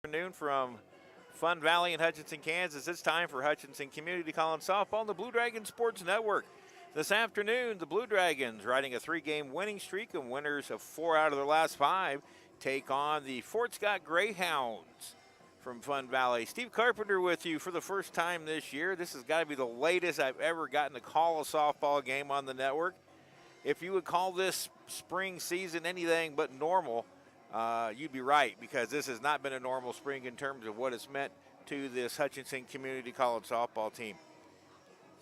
Afternoon from Fun Valley in Hutchinson, Kansas. It's time for Hutchinson Community College Softball on the Blue Dragon Sports Network. This afternoon, the Blue Dragons, riding a 3-game winning streak and winners of 4 out of their last 5, take on the Fort Scott Greyhounds from Fun Valley. Steve Carpenter with you for the first time this year. This has got to be the latest I've ever gotten to call a softball game on the network. If you would call this spring season anything but normal, you'd be right, because this has not been a normal spring in terms of what it's meant to this Hutchinson Community College softball team.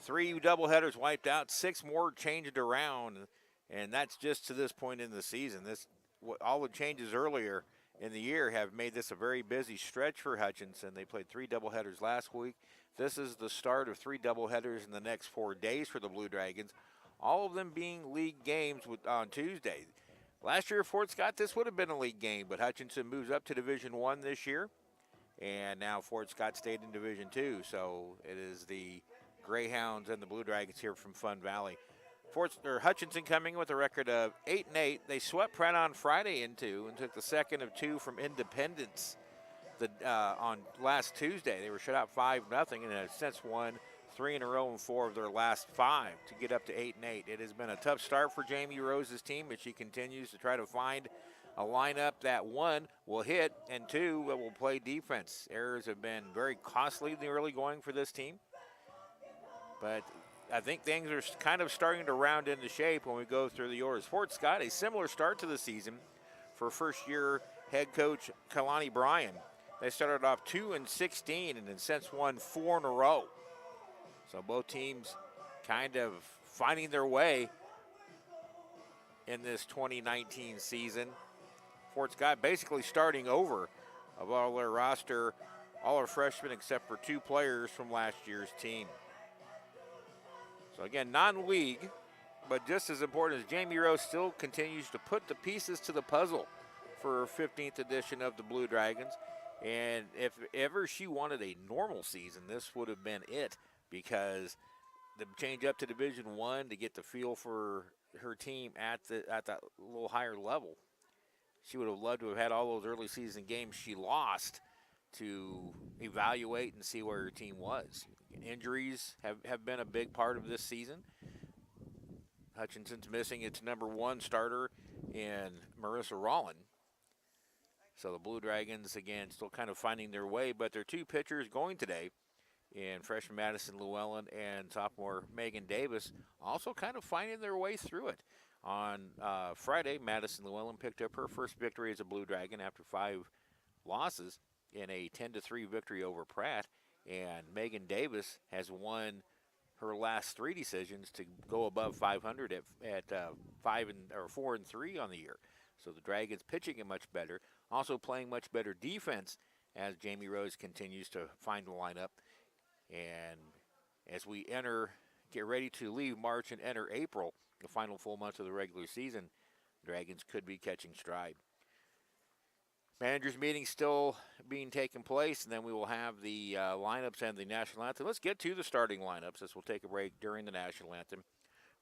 3 doubleheaders wiped out, 6 more changed around, and that's just to this point in the season. All the changes earlier in the year have made this a very busy stretch for Hutchinson. They played 3 doubleheaders last week. This is the start of 3 doubleheaders in the next 4 days for the Blue Dragons, all of them being league games on Tuesday. Last year, Fort Scott, this would have been a league game, but Hutchinson moves up to Division I this year, and now Fort Scott stayed in Division II, so it is the Greyhounds and the Blue Dragons here from Fun Valley. Hutchinson coming with a record of 8-8. They swept Pratt on Friday and took the second of 2 from Independence on last Tuesday. They were shut out 5-0 and have since won 3 in a row and 4 of their last 5 to get up to 8-8. It has been a tough start for Jamie Rose's team, but she continues to try to find a lineup that, 1, will hit, and 2, will play defense. Errors have been very costly in the early going for this team, but I think things are kind of starting to round into shape when we go through the orders. Fort Scott, a similar start to the season for first-year head coach Kalani Bryan. They started off 2-16 and have since won 4 in a row. So both teams kind of finding their way in this 2019 season. Fort Scott basically starting over of all their roster, all our freshmen except for 2 players from last year's team. So again, non-league, but just as important as Jamie Rose still continues to put the pieces to the puzzle for her 15th edition of the Blue Dragons. And if ever she wanted a normal season, this would have been it, because the change up to Division I to get the feel for her team at that little higher level, she would have loved to have had all those early season games she lost to evaluate and see where her team was. Injuries have been a big part of this season. Hutchinson's missing its number 1 starter in Marissa Rollin. So the Blue Dragons, again, still kind of finding their way, but their 2 pitchers going today, in freshman Madison Llewellyn and sophomore Megan Davis, also kind of finding their way through it. On Friday, Madison Llewellyn picked up her first victory as a Blue Dragon after 5 losses in a 10-3 victory over Pratt, and Megan Davis has won her last 3 decisions to go above 500 at 4-3 on the year. So the Dragons pitching it much better, also playing much better defense as Jamie Rose continues to find the lineup. And as we get ready to leave March and enter April, the final full month of the regular season, Dragons could be catching stride. Managers meeting still being taken place, and then we will have the lineups and the national anthem. Let's get to the starting lineups as we'll take a break during the national anthem.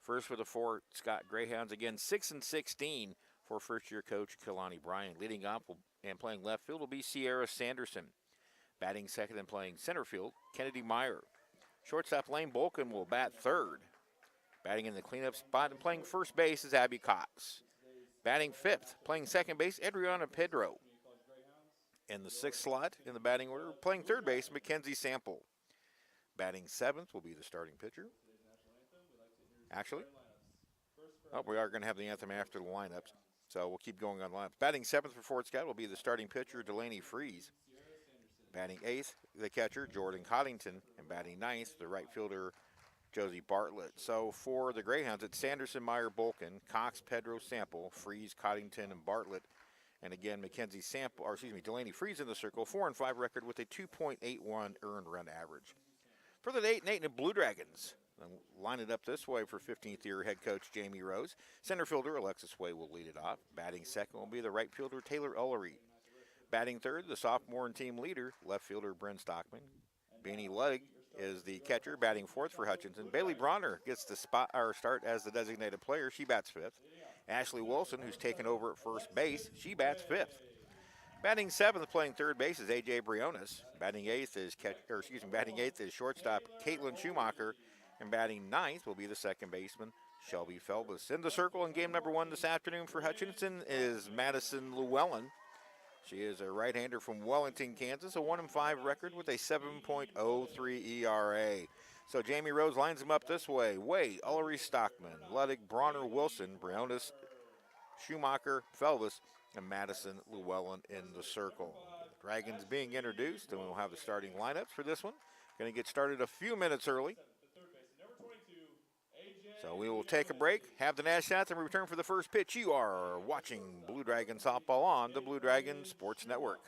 First for the Fort Scott Greyhounds, again 6-16 for first-year coach Kalani Bryan. Leading up and playing left field will be Sierra Sanderson. Batting second and playing center field, Kennedy Meyer. Shortstop Lane Bolkin will bat third. Batting in the cleanup spot and playing first base is Abby Cox. Batting fifth, playing second base, Adriana Pedro. In the 6th slot in the batting order, playing third base, Mackenzie Sample. Batting 7th will be the starting pitcher. Actually, we are going to have the anthem after the lineups, so we'll keep going on lineups. Batting 7th for Fort Scott will be the starting pitcher, Delaney Freeze. Batting 8th, the catcher, Jordan Coddington. And batting 9th, the right fielder, Josie Bartlett. So for the Greyhounds, it's Sanderson, Meyer, Bolkin, Cox, Pedro, Sample, Freeze, Coddington, and Bartlett. And again, Delaney Freeze in the circle, 4-5 record with a 2.81 earned run average. For the 8-8 and Blue Dragons, line it up this way for 15th year head coach Jamie Rose. Center fielder Alexis Way will lead it off. Batting second will be the right fielder Taylor Ullery. Batting third, the sophomore and team leader, left fielder Bryn Stockman. Beanie Ludwig is the catcher, batting fourth for Hutchinson. Bailey Bronner gets the start as the designated player. She bats fifth. Ashley Wilson, who's taken over at first base, she bats fifth. Batting seventh, playing third base, is A.J. Briones. Batting eighth is shortstop Caitlin Schumacher. And batting ninth will be the second baseman, Shelby Felbus. In the circle in game number one this afternoon for Hutchinson is Madison Llewellyn. She is a right-hander from Wellington, Kansas, a 1-5 record with a 7.03 ERA. So Jamie Rose lines them up this way. Way, Ullery, Stockman, Ludwig, Bronner, Wilson, Briones, Schumacher, Felbus, and Madison Llewellyn in the circle. The Dragons being introduced, and we'll have the starting lineups for this one. Going to get started a few minutes early. So we will take a break, have the Nash shots, and return for the first pitch. You are watching Blue Dragon Softball on the Blue Dragon Sports Network.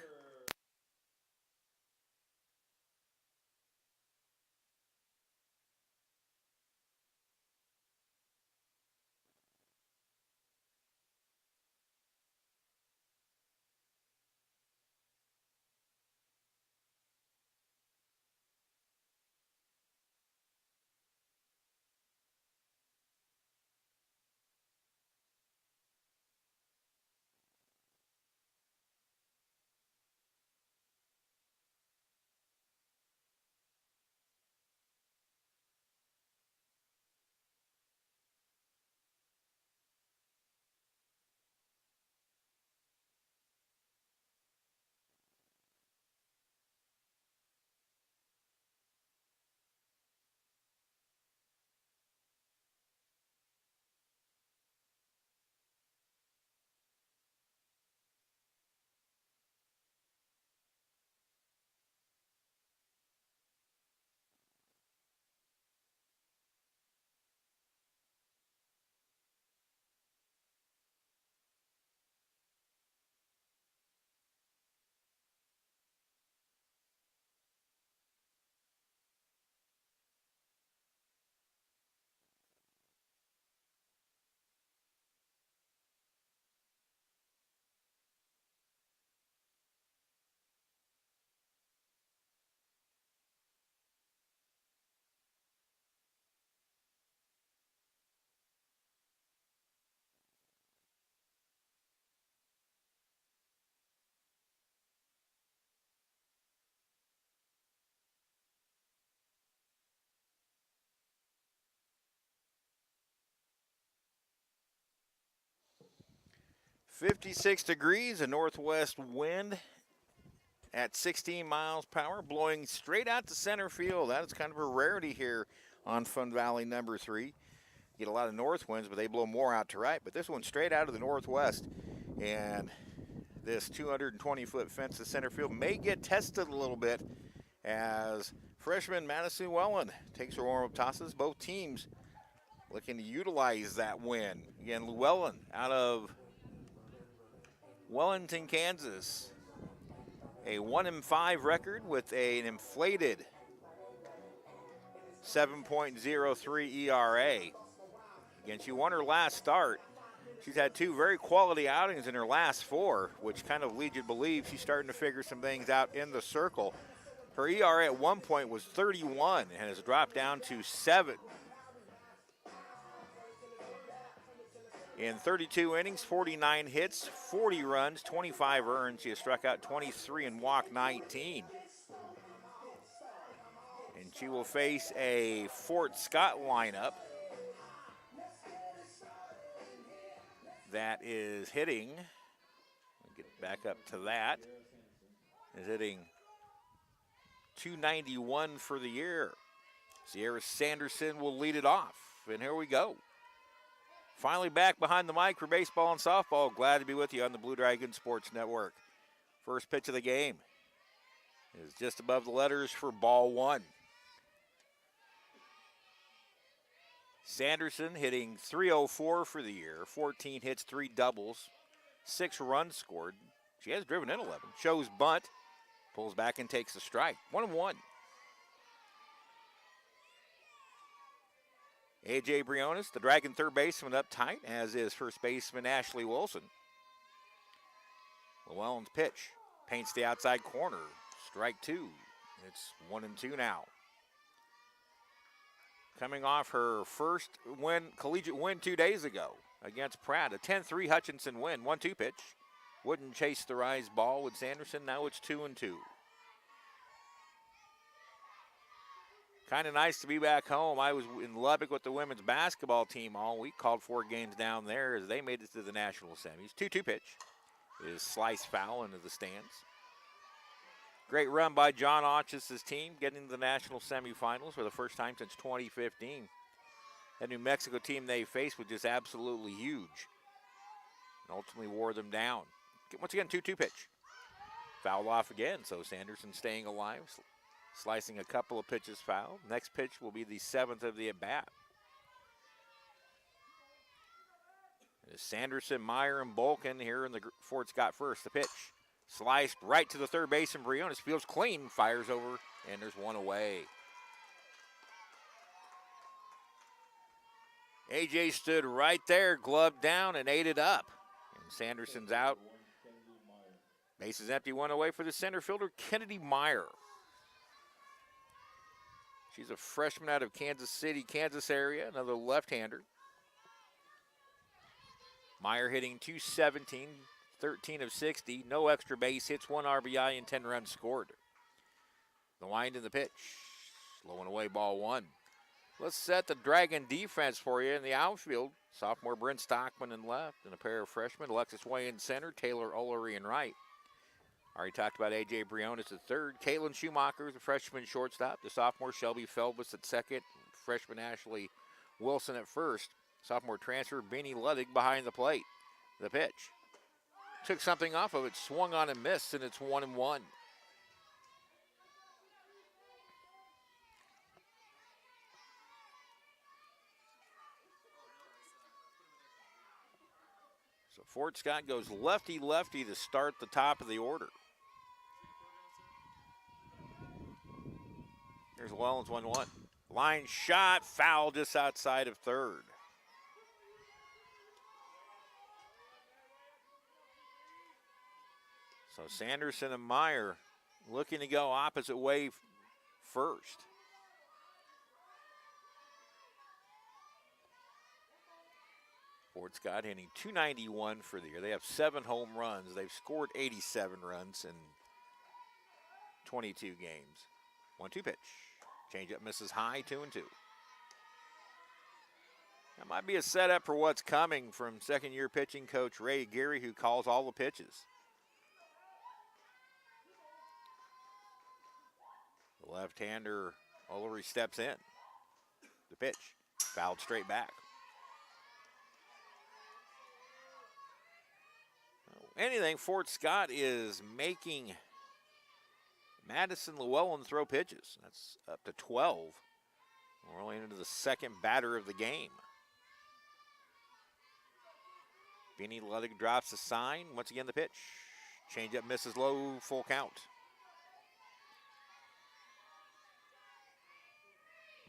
.56 degrees, a northwest wind at 16 miles per hour, blowing straight out to center field. That is kind of a rarity here on Fun Valley number 3. Get a lot of north winds, but they blow more out to right. But this one's straight out of the northwest. And this 220-foot fence to center field may get tested a little bit as freshman Madison Llewellyn takes her warm-up tosses. Both teams looking to utilize that win. Again, Llewellyn out of Wellington, Kansas. A 1-5 record with an inflated 7.03 ERA. Again, she won her last start. She's had 2 very quality outings in her last 4, which kind of leads you to believe she's starting to figure some things out in the circle. Her ERA at one point was 31 and has dropped down to 7. In 32 innings, 49 hits, 40 runs, 25 earned. She has struck out 23 and walked 19. And she will face a Fort Scott lineup that is hitting, we'll get back up to that, is hitting .291 for the year. Sierra Sanderson will lead it off, and here we go. Finally back behind the mic for baseball and softball. Glad to be with you on the Blue Dragon Sports Network. First pitch of the game is just above the letters for ball 1. Sanderson hitting .304 for the year, 14 hits, 3 doubles, 6 runs scored. She has driven in 11. Shows bunt, pulls back and takes the strike. 1-1. A.J. Briones, the Dragon third baseman, up tight, as is first baseman Ashley Wilson. Llewellyn's pitch paints the outside corner. Strike 2. It's 1-2 now. Coming off her first collegiate win 2 days ago against Pratt, a 10-3 Hutchinson win. 1-2 pitch. wouldn't chase the rise ball with Sanderson. Now it's 2-2. Kind of nice to be back home. I was in Lubbock with the women's basketball team all week. Called 4 games down there as they made it to the national semis. 2-2 pitch is slice foul into the stands. Great run by John Hutchinson's team, getting to the national semifinals for the first time since 2015. That New Mexico team they faced was just absolutely huge and ultimately wore them down. Once again, 2-2 pitch. Fouled off again, so Sanderson staying alive, slicing a couple of pitches foul. Next pitch will be the 7th of the at-bat. Sanderson, Meyer, and Bolkin here in the Fort Scott first. The pitch. Sliced right to the third baseman. Briones feels clean, fires over, and there's one away. AJ stood right there, gloved down, and ate it up. And Sanderson's out. Bases empty, one away for the center fielder, Kennedy Meyer. She's a freshman out of Kansas City, Kansas area, another left-hander. Meyer hitting .217, 13 of 60, no extra base hits, 1 RBI, and 10 runs scored. The wind in the pitch, low and away, ball 1. Let's set the Dragon defense for you in the outfield. Sophomore Brent Stockman in left, and a pair of freshmen, Alexis Way in center, Taylor Ullery in right. Already talked about A.J. Briones at third. Caitlin Schumacher, the freshman shortstop. The sophomore Shelby Felbus at second. Freshman Ashley Wilson at first. Sophomore transfer Beanie Ludwig behind the plate. The pitch. Took something off of it, swung on and missed, and it's 1-1. So Fort Scott goes lefty-lefty to start the top of the order. Here's Llewellyn's 1-1. Line shot, foul just outside of third. So Sanderson and Meyer looking to go opposite way first. Fort Scott hitting .291 for the year. They have 7 home runs. They've scored 87 runs in 22 games. 1-2 pitch. Changeup misses high, 2-2. That might be a setup for what's coming from second-year pitching coach Ray Geary, who calls all the pitches. The left-hander Ullery steps in. The pitch, fouled straight back. Anything, Fort Scott is making Madison Llewellyn throw pitches. That's up to 12. We're only into the second batter of the game. Beanie Ludwig drops the sign. Once again, the pitch. Changeup misses low, full count.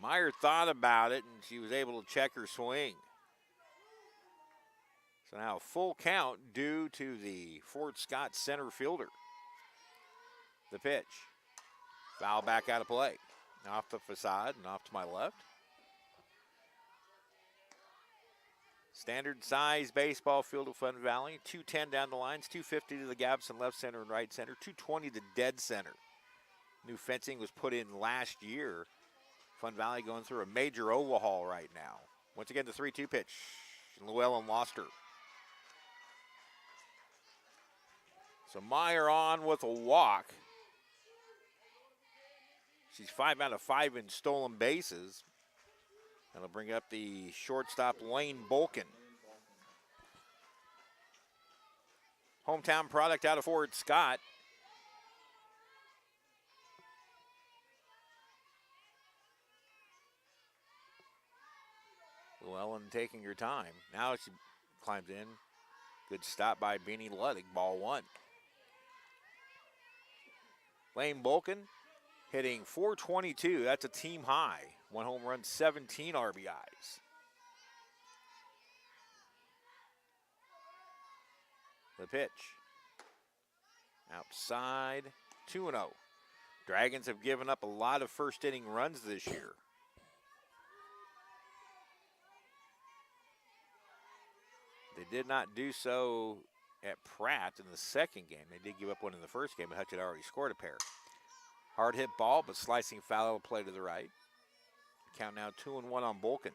Meyer thought about it, and she was able to check her swing. So now a full count due to the Fort Scott center fielder. The pitch. Foul back out of play. Off the facade and off to my left. Standard size baseball field of Fun Valley. 210 down the lines, 250 to the gaps in left center and right center, 220 to dead center. New fencing was put in last year. Fun Valley going through a major overhaul right now. Once again, the 3-2 pitch. Llewellyn lost her. So Meyer on with a walk. She's 5 out of 5 in stolen bases. That'll bring up the shortstop Lane Bolkin. Hometown product out of Fort Scott. Llewellyn taking her time. Now she climbs in. Good stop by Beanie Ludwig, ball 1. Lane Bolkin hitting .422. That's a team high. 1 home run, 17 RBIs. The pitch. Outside, 2-0. Dragons have given up a lot of first inning runs this year. They did not do so at Pratt in the second game. They did give up one in the first game, but Hutch had already scored a pair. Hard hit ball, but slicing foul play to the right. Count now 2-1 on Bolkin.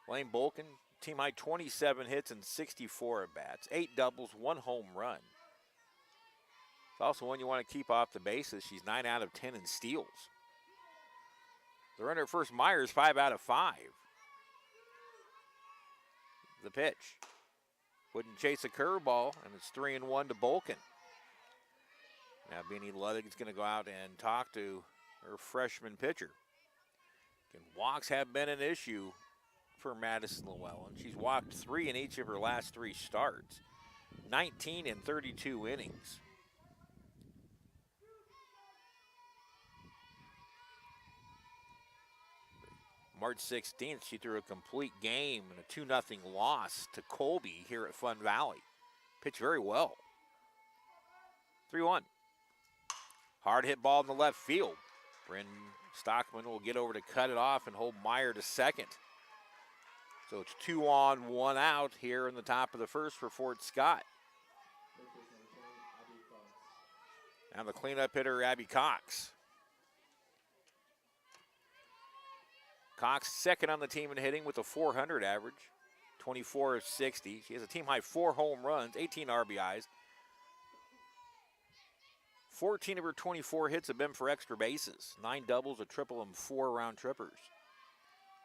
Lane Bolkin, team high 27 hits and 64 at bats, 8 doubles, 1 home run. It's also one you want to keep off the bases. She's 9 out of 10 in steals. The runner at first, Myers, 5 out of 5. The pitch. Wouldn't chase a curveball, and it's 3-1 to Bolkin. Now Beanie Ludwig's going to go out and talk to her freshman pitcher. And walks have been an issue for Madison Llewellyn. She's walked 3 in each of her last 3 starts. 19 in 32 innings. March 16th, she threw a complete game and a 2-0 loss to Colby here at Fun Valley. Pitched very well. 3-1. Hard hit ball in the left field. Bryn Stockman will get over to cut it off and hold Meyer to second. So it's 2 on, 1 out here in the top of the first for Fort Scott. Now the cleanup hitter, Abby Cox. Cox second on the team in hitting with a .400 average, 24 of 60. She has a team high 4 home runs, 18 RBIs. 14 of her 24 hits have been for extra bases, 9 doubles, a triple, and 4 round trippers.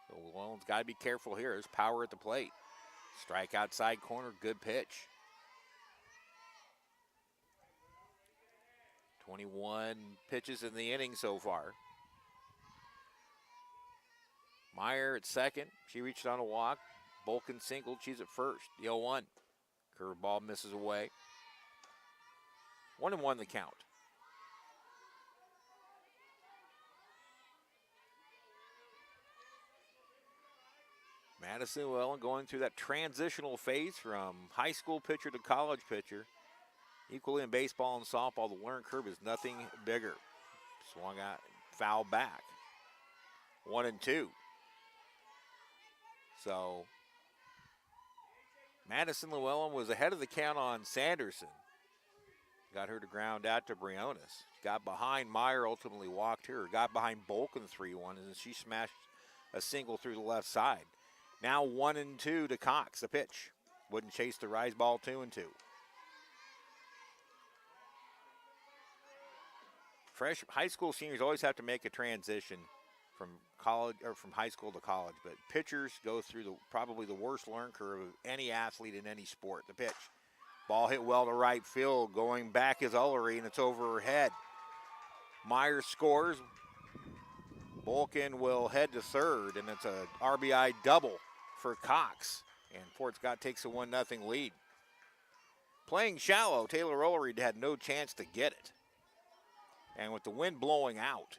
So Llewellyn's got to be careful here. There's power at the plate. Strike outside corner, good pitch. 21 pitches in the inning so far. Meyer at second. She reached on a walk. Bolkin singled. She's at first. The 0-1. Curveball misses away. 1-1 the count. Madison Llewellyn going through that transitional phase from high school pitcher to college pitcher. Equally in baseball and softball, the learning curve is nothing bigger. Swung out, foul back. 1-2. So Madison Llewellyn was ahead of the count on Sanderson. Got her to ground out to Briones. Got behind Meyer, ultimately walked her. Got behind Bolkin 3-1, and she smashed a single through the left side. Now 1-2 to Cox, the pitch. Wouldn't chase the rise ball, 2-2. Fresh high school seniors always have to make a transition from college or from high school to college, but pitchers go through probably the worst learn curve of any athlete in any sport. The pitch. Ball hit well to right field. Going back is Ullery, and it's over her head. Meyer scores. Bolkin will head to third, and it's a RBI double for Cox. And Fort Scott takes a 1-0 lead. Playing shallow, Taylor Ullery had no chance to get it. And with the wind blowing out,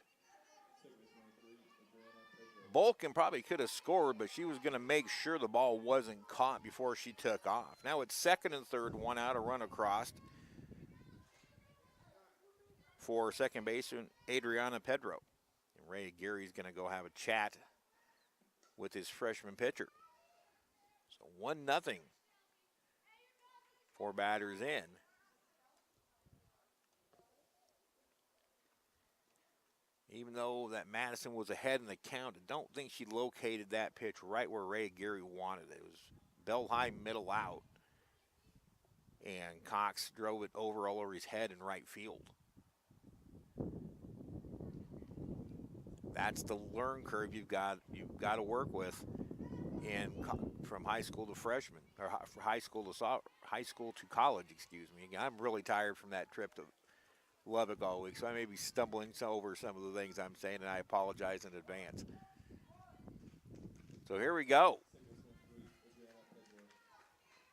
Bolkin probably could have scored, but she was going to make sure the ball wasn't caught before she took off. Now it's second and third, 1 out, a run across for second baseman Adriana Pedro. And Ray Aguirre's going to go have a chat with his freshman pitcher. So 1-0. 4 batters in. Even though that Madison was ahead in the count, I don't think she located that pitch right where Ray Aguirre wanted it. It was bell high, middle out. And Cox drove it over Ullery's head in right field. That's the learn curve you've got to work with from high school to freshman, or high school to college, excuse me. I'm really tired from that trip to Lubbock all week, so I may be stumbling over some of the things I'm saying, and I apologize in advance. So here we go.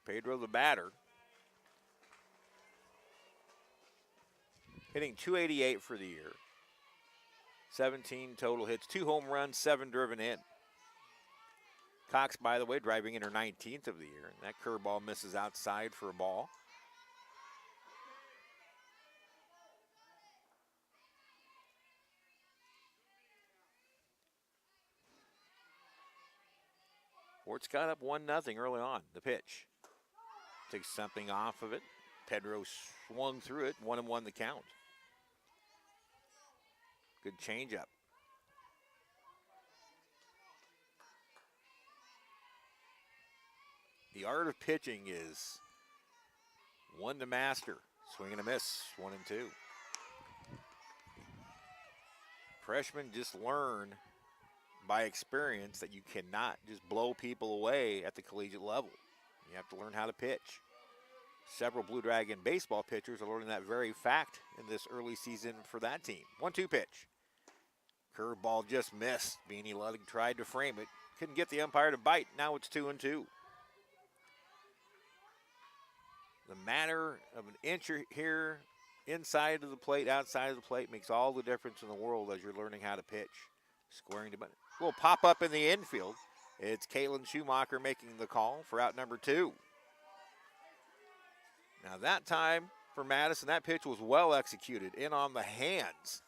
Pedro the batter. Hitting .288 for the year. 17 total hits, 2 home runs, 7 driven in. Cox, by the way, driving in her 19th of the year, and that curveball misses outside for a ball. Fort Scott up 1-0 early on. The pitch. took something off of it. Pedro swung through it, 1-1 the count. Good changeup. The art of pitching is one to master. Swing and a miss, 1-2. Freshmen just learn by experience that you cannot just blow people away at the collegiate level. You have to learn how to pitch. Several Blue Dragon baseball pitchers are learning that very fact in this early season for that team. 1-2 pitch. Curveball just missed. Beanie Ludwig tried to frame it. Couldn't get the umpire to bite. Now it's 2-2. The matter of an inch here inside of the plate, outside of the plate makes all the difference in the world as you're learning how to pitch. Squaring to butt. Little pop up in the infield. It's Caitlin Schumacher making the call for out number 2. Now that time for Madison, that pitch was well executed, in on the hands.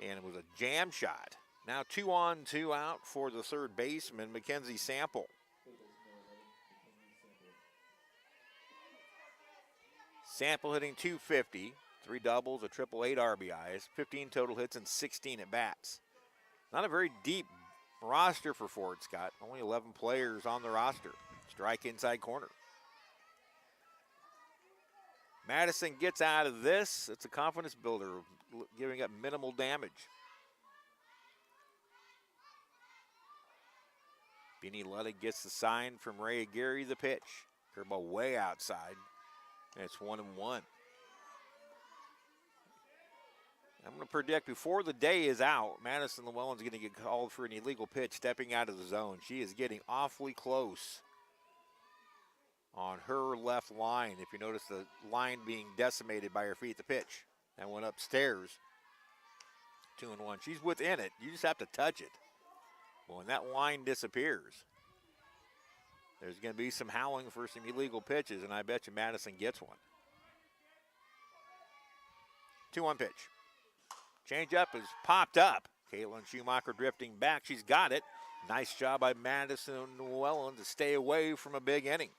And it was a jam shot. Now 2 on, 2 out for the third baseman, Mackenzie Sample. Sample hitting .250, 3 doubles, a triple, 8 RBIs, 15 total hits, and 16 at bats. Not a very deep roster for Fort Scott. Only 11 players on the roster. Strike inside corner. Madison gets out of this. It's a confidence builder, giving up minimal damage. Beanie Ludwig gets the sign from Ray Aguirre, the pitch. Curveball way outside. And it's 1-1. I'm going to predict before the day is out, Madison Llewellyn's going to get called for an illegal pitch stepping out of the zone. She is getting awfully close on her left line. If you notice the line being decimated by her feet, the pitch. That went upstairs. 2-1. She's within it. You just have to touch it. Well, when that line disappears, there's going to be some howling for some illegal pitches, and I bet you Madison gets one. 2-1 pitch. Changeup is popped up. Caitlin Schumacher drifting back. She's got it. Nice job by Madison Llewellyn to stay away from a big inning.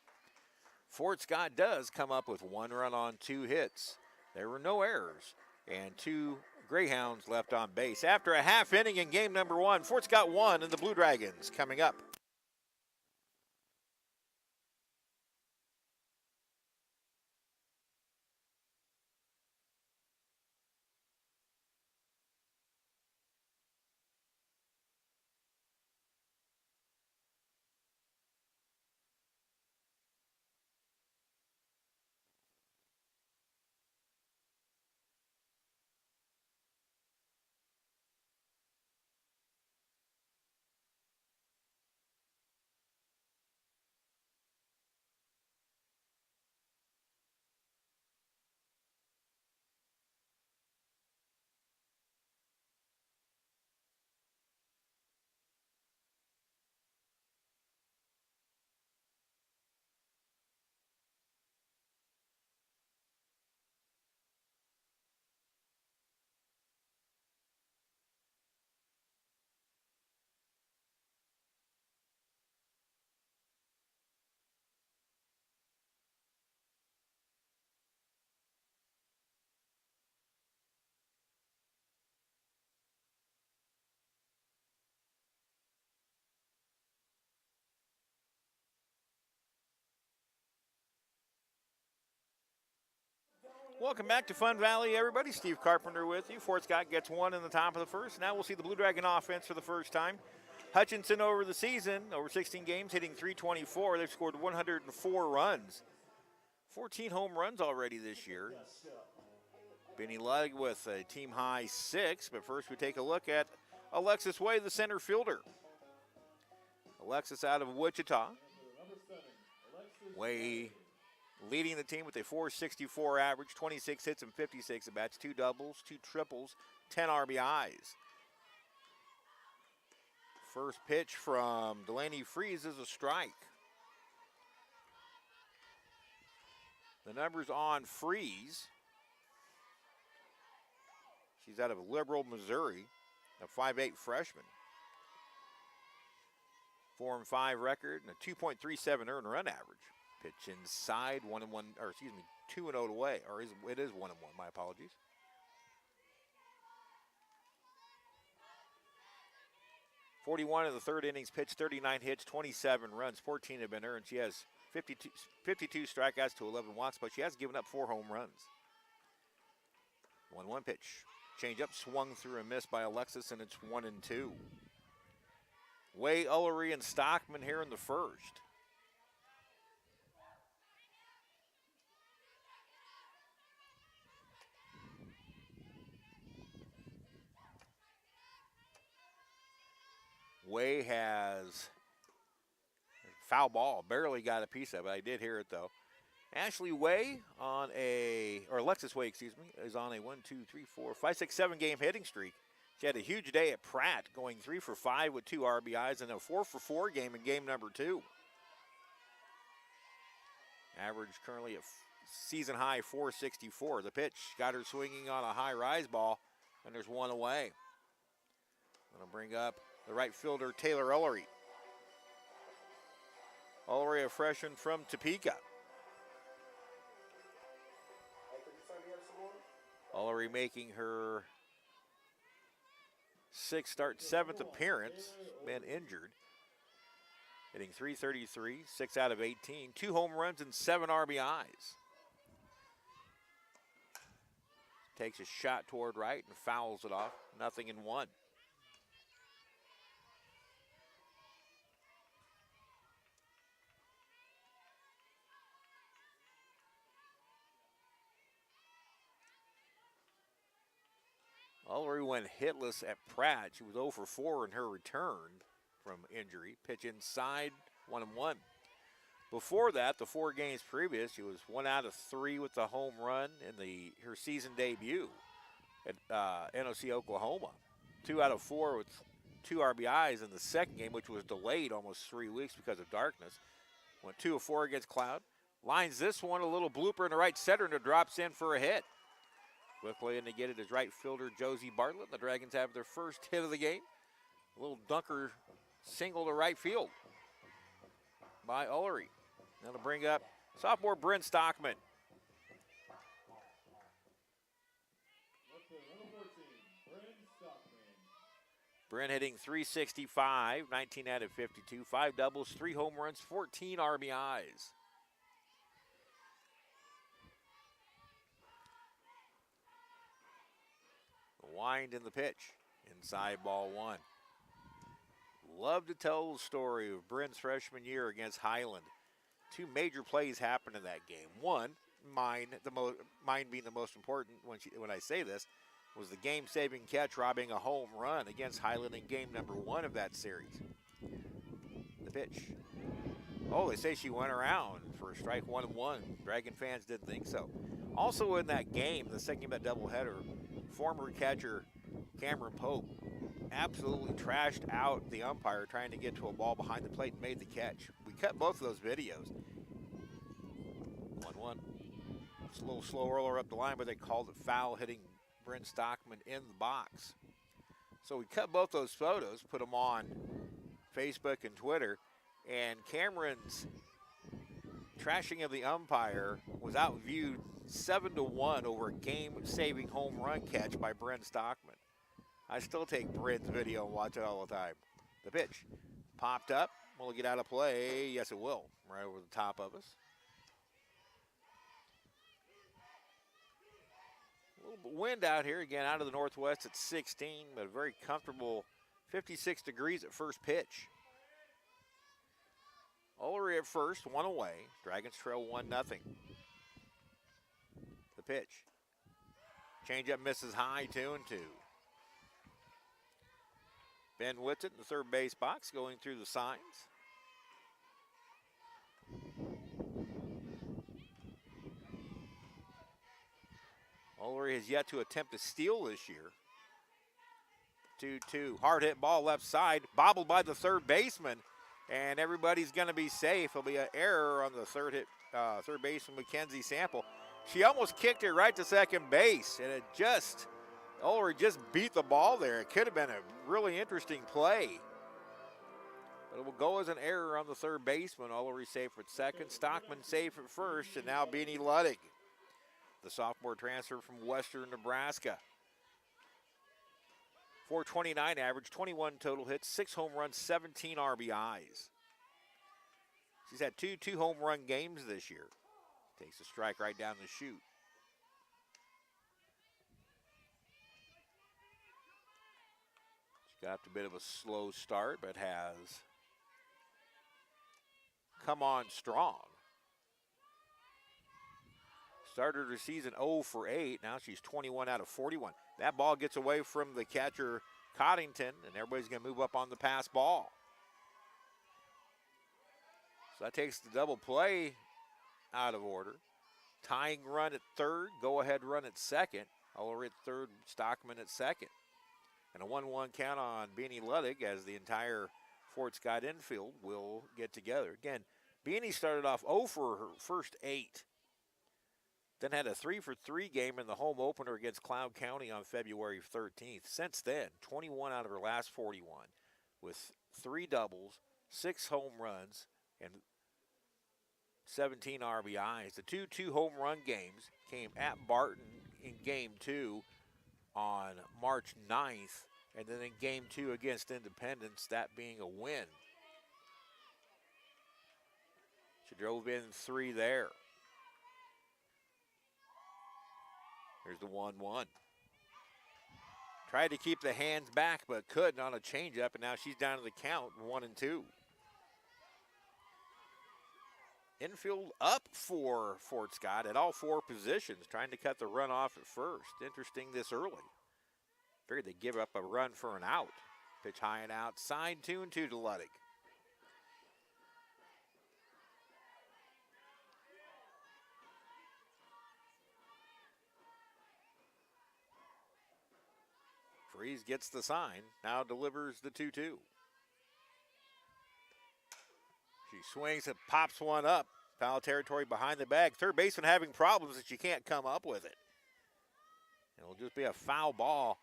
Fort Scott does come up with 1 run on 2 hits. There were no errors, and 2 Greyhounds left on base. After a half inning in game number 1, Fort Scott 1 and the Blue Dragons coming up. Welcome back to Fun Valley, everybody. Steve Carpenter with you. Fort Scott gets 1 in the top of the first. Now we'll see the Blue Dragon offense for the first time. Hutchinson over the season, over 16 games, hitting .324. They've scored 104 runs. 14 home runs already this year. Beanie Ludwig with a team-high 6. But first we take a look at Alexis Way, the center fielder. Alexis out of Wichita. Way leading the team with a .464 average, 26 hits and 56 at-bats, 2 doubles, 2 triples, 10 RBIs. First pitch from Delaney Freeze is a strike. The numbers on Freeze. She's out of Liberal, Missouri, a 5'8" freshman. 4-5 record and a 2.37 earned run average. Pitch inside, 1-1, or excuse me, 2-0 away, or it is 1-1, my apologies. .41 of the third innings pitched, 39 hits, 27 runs, 14 have been earned. She has 52 strikeouts to 11 walks, but she has given up 4 home runs. 1-1 pitch. Change-up swung through and missed by Alexis, and it's 1-2. Way, Ullery, and Stockman here in the first. Way has foul ball, barely got a piece of it. I did hear it though. Ashley Way Alexis Way, excuse me, is on a 7 game hitting streak. She had a huge day at Pratt, going 3 for 5 with 2 RBIs and a 4 for 4 game in game number 2. Average currently at season high 464. The pitch got her swinging on a high rise ball, and there's 1 away. Gonna bring up the right fielder, Taylor Ullery. Ullery, a freshman from Topeka. Ullery making her 6th start, 7th appearance, been injured. Hitting .333, 6 out of 18, 2 home runs and 7 RBIs. Takes a shot toward right and fouls it off, 0-1. Ullery went hitless at Pratt. She was 0 for 4 in her return from injury. Pitch inside, 1-1. Before that, the 4 games previous, she was 1 out of 3 with the home run in her season debut at NOC Oklahoma. 2 out of 4 with 2 RBIs in the second game, which was delayed almost 3 weeks because of darkness. Went 2 of 4 against Cloud. Lines this one, a little blooper in the right center, and it drops in for a hit. Quickly in to get it is right fielder Josie Bartlett. The Dragons have their first hit of the game. A little dunker single to right field by Ullery. Now to bring up sophomore Bryn Stockman. Bryn hitting .365, 19 out of 52, 5 doubles, 3 home runs, 14 RBIs. Wind in the pitch, inside ball 1. Love to tell the story of Bryn's freshman year against Highland. 2 major plays happened in that game. One, mine being the most important when I say this, was the game-saving catch, robbing a home run against Highland in game number 1 of that series. The pitch. Oh, they say she went around for a strike 1-1. Dragon fans didn't think so. Also in that game, the second game of that doubleheader, former catcher Cameron Pope absolutely trashed out the umpire trying to get to a ball behind the plate and made the catch. We cut both of those videos. 1-1. It's a little slow roller up the line, but they called it foul, hitting Bryn Stockman in the box. So we cut both those photos, put them on Facebook and Twitter, and Cameron's trashing of the umpire was outviewed 7-1 over a game-saving home run catch by Bryn Stockman. I still take Bryn's video and watch it all the time. The pitch popped up. Will it get out of play? Yes, it will. Right over the top of us. A little bit wind out here, again, out of the northwest at 16, but a very comfortable 56 degrees at first pitch. Ullery at first, 1 away. Dragons trail 1-0. The pitch. Changeup misses high, 2-2. Ben Whitson in the third base box, going through the signs. Ullery has yet to attempt a steal this year. 2-2. Hard hit ball left side, bobbled by the third baseman, and everybody's going to be safe. There'll be an error on the third baseman, Mackenzie Sample. She almost kicked it right to second base, and Ullery just beat the ball there. It could have been a really interesting play. But it will go as an error on the third baseman. Ullery safe at second. Stockman safe at first. And now Beanie Luddig, the sophomore transfer from Western Nebraska. 429 average, 21 total hits, 6 home runs, 17 RBIs. She's had two home run games this year. Takes a strike right down the chute. She's got a bit of a slow start, but has come on strong. Started her season 0 for 8. Now she's 21 out of 41. That ball gets away from the catcher, Coddington, and everybody's going to move up on the pass ball. So that takes the double play out of order. Tying run at third, go-ahead run at second. Ullery at third, Stockman at second. And a 1-1 count on Beanie Luddig as the entire Fort Scott infield will get together. Again, Beanie started off 0 for her first 8. Then had a 3-for-3 game in the home opener against Cloud County on February 13th. Since then, 21 out of her last 41 with 3 doubles, 6 home runs, and 17 RBIs. The 2 home run games came at Barton in Game 2 on March 9th, and then in Game 2 against Independence, that being a win. She drove in 3 there. Here's the 1-1. Tried to keep the hands back, but couldn't on a changeup, and now she's down to the count, 1-2. Infield up for Fort Scott at all 4 positions, trying to cut the run off at first. Interesting this early. Figured they'd give up a run for an out. Pitch high and outside, 2-2 to Luddig. Freeze gets the sign, now delivers the 2-2. She swings and pops one up. Foul territory behind the bag. Third baseman having problems that she can't come up with it. It'll just be a foul ball.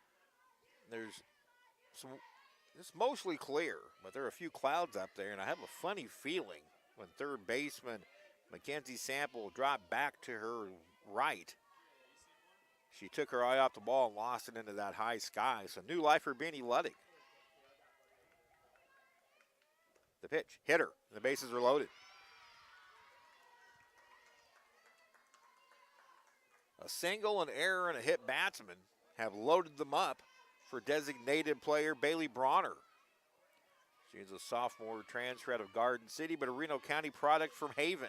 It's mostly clear, but there are a few clouds up there, and I have a funny feeling when third baseman Mackenzie Sample dropped back to her right. She took her eye off the ball and lost it into that high sky. So new life for Beanie Luddig. The pitch, hit her. The bases are loaded. A single, an error, and a hit batsman have loaded them up for designated player Bailey Bronner. She's a sophomore transfer out of Garden City, but a Reno County product from Haven.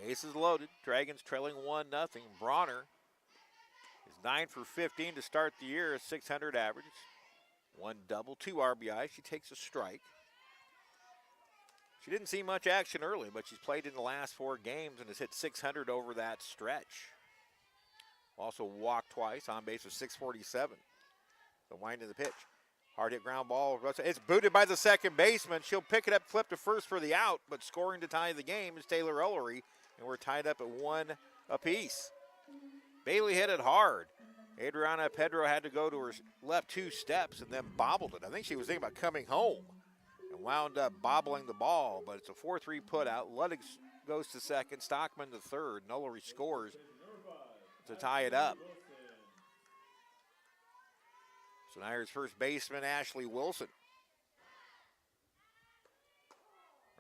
Bases loaded. Dragons trailing 1-0. Bronner is 9 for 15 to start the year, a 600 average. 1 double, 2 RBI. She takes a strike. She didn't see much action early, but she's played in the last 4 games and has hit 600 over that stretch. Also walked twice, on base with 647. The wind of the pitch. Hard hit ground ball. It's booted by the second baseman. She'll pick it up, flip to first for the out, but scoring to tie the game is Taylor Ullery, and we're tied up at 1 apiece. Bailey hit it hard. Adriana Pedro had to go to her left 2 steps and then bobbled it. I think she was thinking about coming home and wound up bobbling the ball, but it's a 4-3 put out. Luddig goes to second, Stockman to third. Ullery scores to tie it up. So now here's first baseman Ashley Wilson.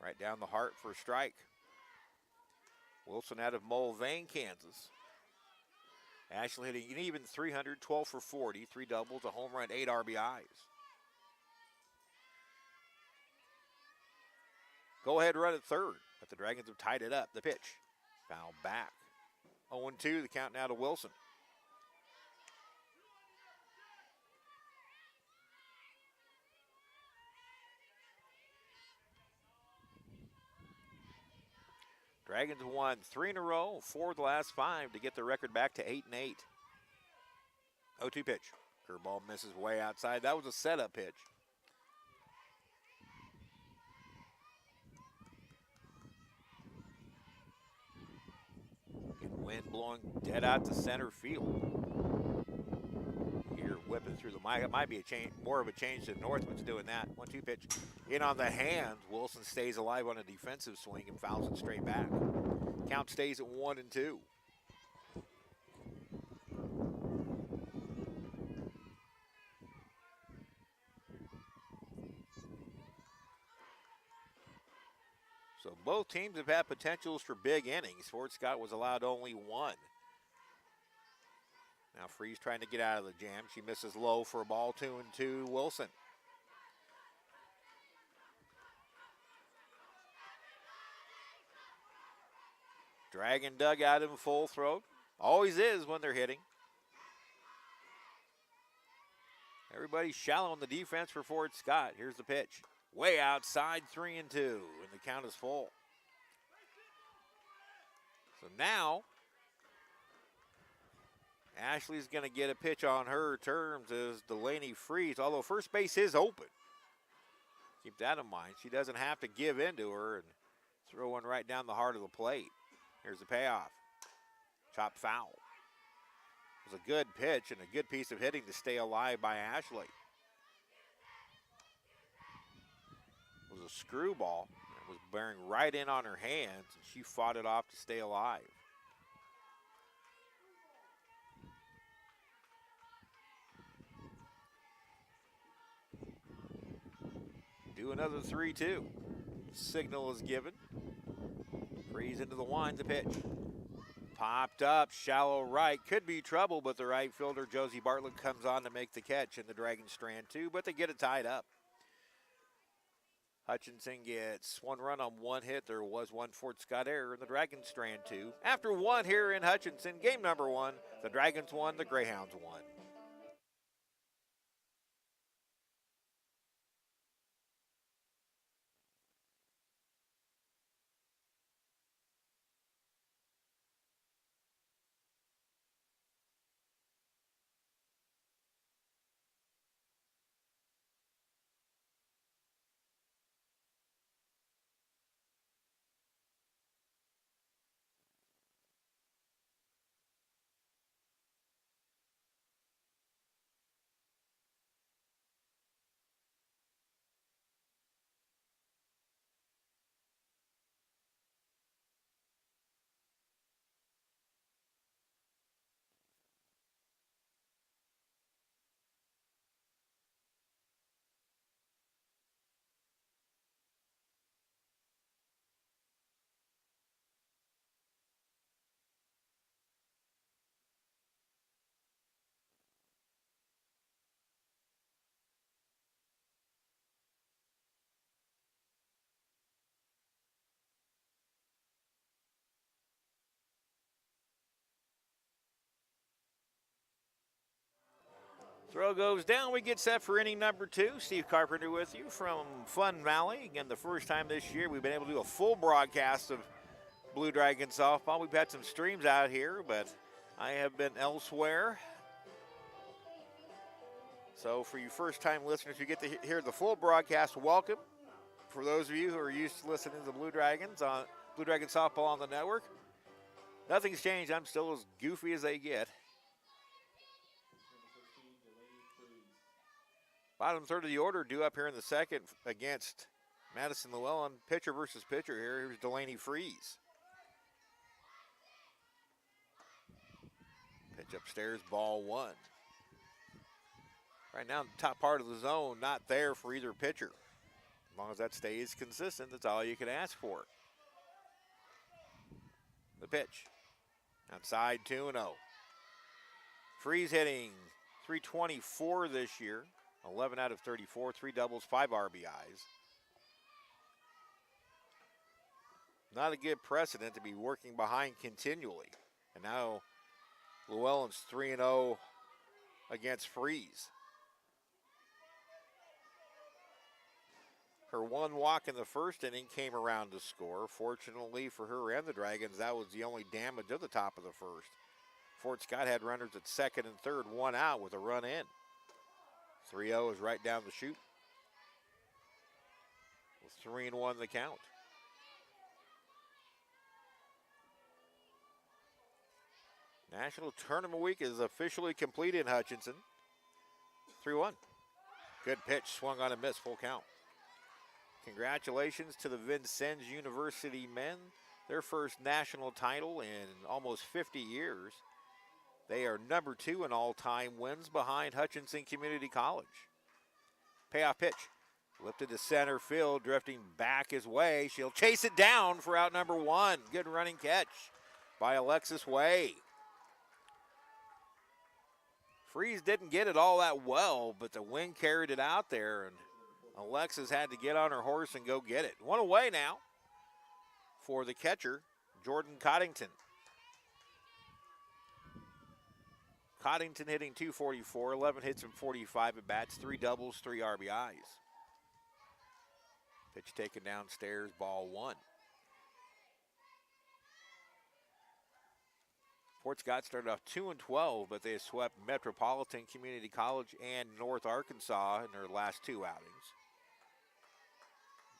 Right down the heart for a strike. Wilson out of Mulvane, Kansas. Ashley hitting an even 300, 12 for 40, 3 doubles, a home run, 8 RBIs. Go ahead run at third, but the Dragons have tied it up. The pitch, foul back. 0-2, the count now to Wilson. Dragons won 3 in a row, 4 of the last 5 to get the record back to 8-8. 0-2 pitch. Curveball misses way outside. That was a setup pitch. Wind blowing dead out to center field. Here whipping through the mic. It might be a change, more of a change to Northman's doing that. 1-2 pitch in on the hands. Wilson stays alive on a defensive swing and fouls it straight back. Count stays at 1-2. So both teams have had potentials for big innings. Fort Scott was allowed only one. Now Freeze trying to get out of the jam. She misses low for a ball. 2-2 Wilson. Dragon dugout in full throat. Always is when they're hitting. Everybody's shallow in the defense for Fort Scott. Here's the pitch. Way outside, 3-2, and the count is full. So now, Ashley's going to get a pitch on her terms as Delaney Freeze, although first base is open. Keep that in mind. She doesn't have to give into her and throw one right down the heart of the plate. Here's the payoff. Chop foul. It was a good pitch and a good piece of hitting to stay alive by Ashley. It was a screwball. It was bearing right in on her hands, and she fought it off to stay alive. Do another 3-2. Signal is given. Freeze into the winds, the pitch. Popped up, shallow right. Could be trouble, but the right fielder, Josie Bartlett, comes on to make the catch, and the Dragons strand two, but they get it tied up. Hutchinson gets one run on one hit. There was one Fort Scott error, and the Dragons strand two. After one here in Hutchinson, game number one, the Dragons won, the Greyhounds won. Throw goes down. We get set for inning number two. Steve Carpenter with you from Fun Valley. Again, the first time this year we've been able to do a full broadcast of Blue Dragon softball. We've had some streams out here, but I have been elsewhere. So for you first-time listeners, you get to hear the full broadcast. Welcome. For those of you who are used to listening to the Blue Dragons on Blue Dragon softball on the network, nothing's changed. I'm still as goofy as they get. Bottom third of the order due up here in the second against Madison Llewellyn. Pitcher versus pitcher here. Here's Delaney Freeze. Pitch upstairs, ball one. Right now, the top part of the zone, not there for either pitcher. As long as that stays consistent, that's all you can ask for. The pitch. Outside, 2-0. Freeze hitting .324 this year. 11 out of 34, 3 doubles, 5 RBIs. Not a good precedent to be working behind continually. And now Llewellyn's 3-0 against Freeze. Her one walk in the first inning came around to score. Fortunately for her and the Dragons, that was the only damage of the top of the first. Fort Scott had runners at second and third, one out with a run in. 3-0 is right down the chute. With 3-1 the count. National Tournament Week is officially complete in Hutchinson. 3-1. Good pitch, swung on a miss, full count. Congratulations to the Vincennes University men. Their first national title in almost 50 years. They are number 2 in all-time wins behind Hutchinson Community College. Payoff pitch. Lifted to center field, drifting back his way. She'll chase it down for out number 1. Good running catch by Alexis Way. Freeze didn't get it all that well, but the wind carried it out there, and Alexis had to get on her horse and go get it. One away now for the catcher, Jordan Coddington. Coddington hitting .244, 11 hits and 45 at bats, 3 doubles, 3 RBIs. Pitch taken downstairs, ball 1. Fort Scott started off 2-12, but they swept Metropolitan Community College and North Arkansas in their last 2 outings.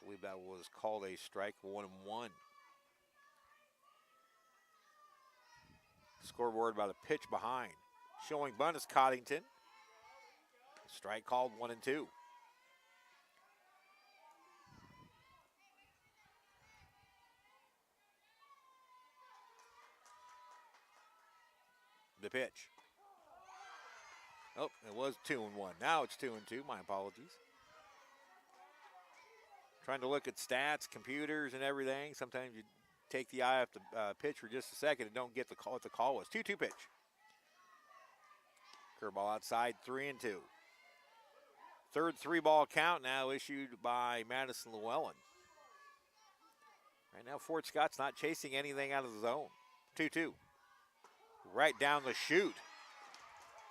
I believe that was called a strike, 1-1. Scoreboard about a pitch behind. Showing bunt is Coddington. Strike called, 1-2. The pitch. Oh, it was 2-1. Now it's 2-2. My apologies. Trying to look at stats, computers, and everything. Sometimes you take the eye off the pitch for just a second and don't get the call, what the call was. 2-2 pitch. Curveball outside, 3-2. Third 3-ball count now issued by Madison Llewellyn. Right now, Fort Scott's not chasing anything out of the zone. 2-2. Right down the chute.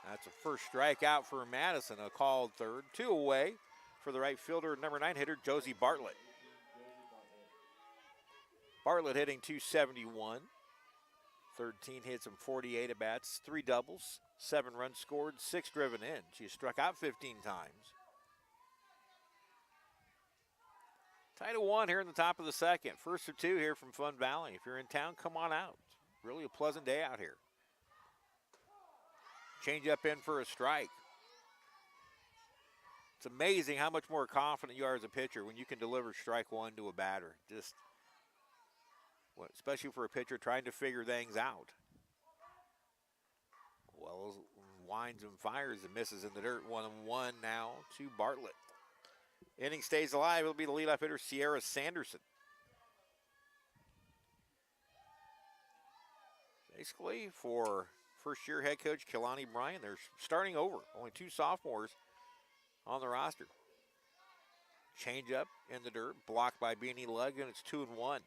That's a first strikeout for Madison, a called third. 2 away for the right fielder, number 9 hitter, Josie Bartlett. Bartlett hitting .271. 13 hits and 48 at bats, 3 doubles, 7 runs scored, 6 driven in. She struck out 15 times. Tied at 1 here in the top of the second. First of 2 here from Fun Valley. If you're in town, come on out. Really a pleasant day out here. Change up in for a strike. It's amazing how much more confident you are as a pitcher when you can deliver strike 1 to a batter. Just, especially for a pitcher trying to figure things out. Well, winds and fires and misses in the dirt. 1-1 now to Bartlett. Inning stays alive. It'll be the leadoff hitter, Sierra Sanderson. Basically, for first-year head coach Kehlani Bryan, they're starting over. Only 2 sophomores on the roster. Change up in the dirt, blocked by Beanie Lug, and it's 2-1.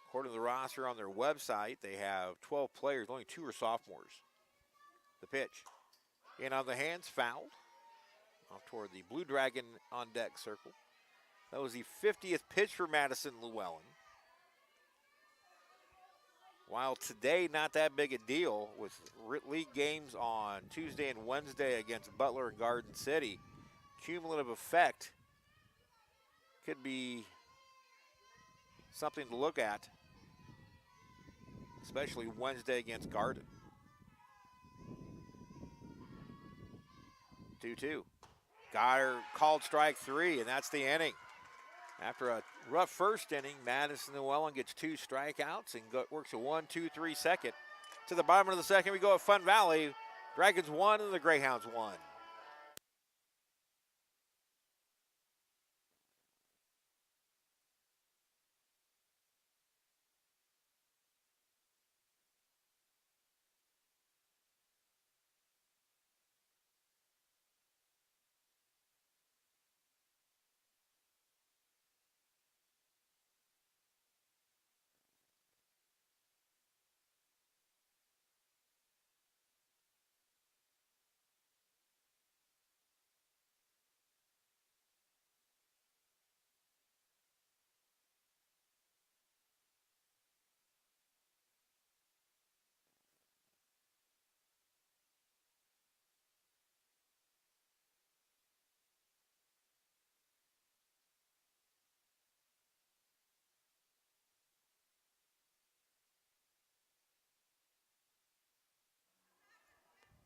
According to the roster on their website, they have 12 players. Only 2 are sophomores. The pitch. In on the hands, fouled. Off toward the Blue Dragon on deck circle. That was the 50th pitch for Madison Llewellyn. While today not that big a deal with league games on Tuesday and Wednesday against Butler and Garden City, cumulative effect could be something to look at, especially Wednesday against Garden. 2-2. Got her, called strike 3, and that's the inning. After a rough first inning, Madison Llewellyn gets 2 strikeouts and works a 1-2-3 second. To the bottom of the second, we go at Fun Valley. Dragons 1 and the Greyhounds 1.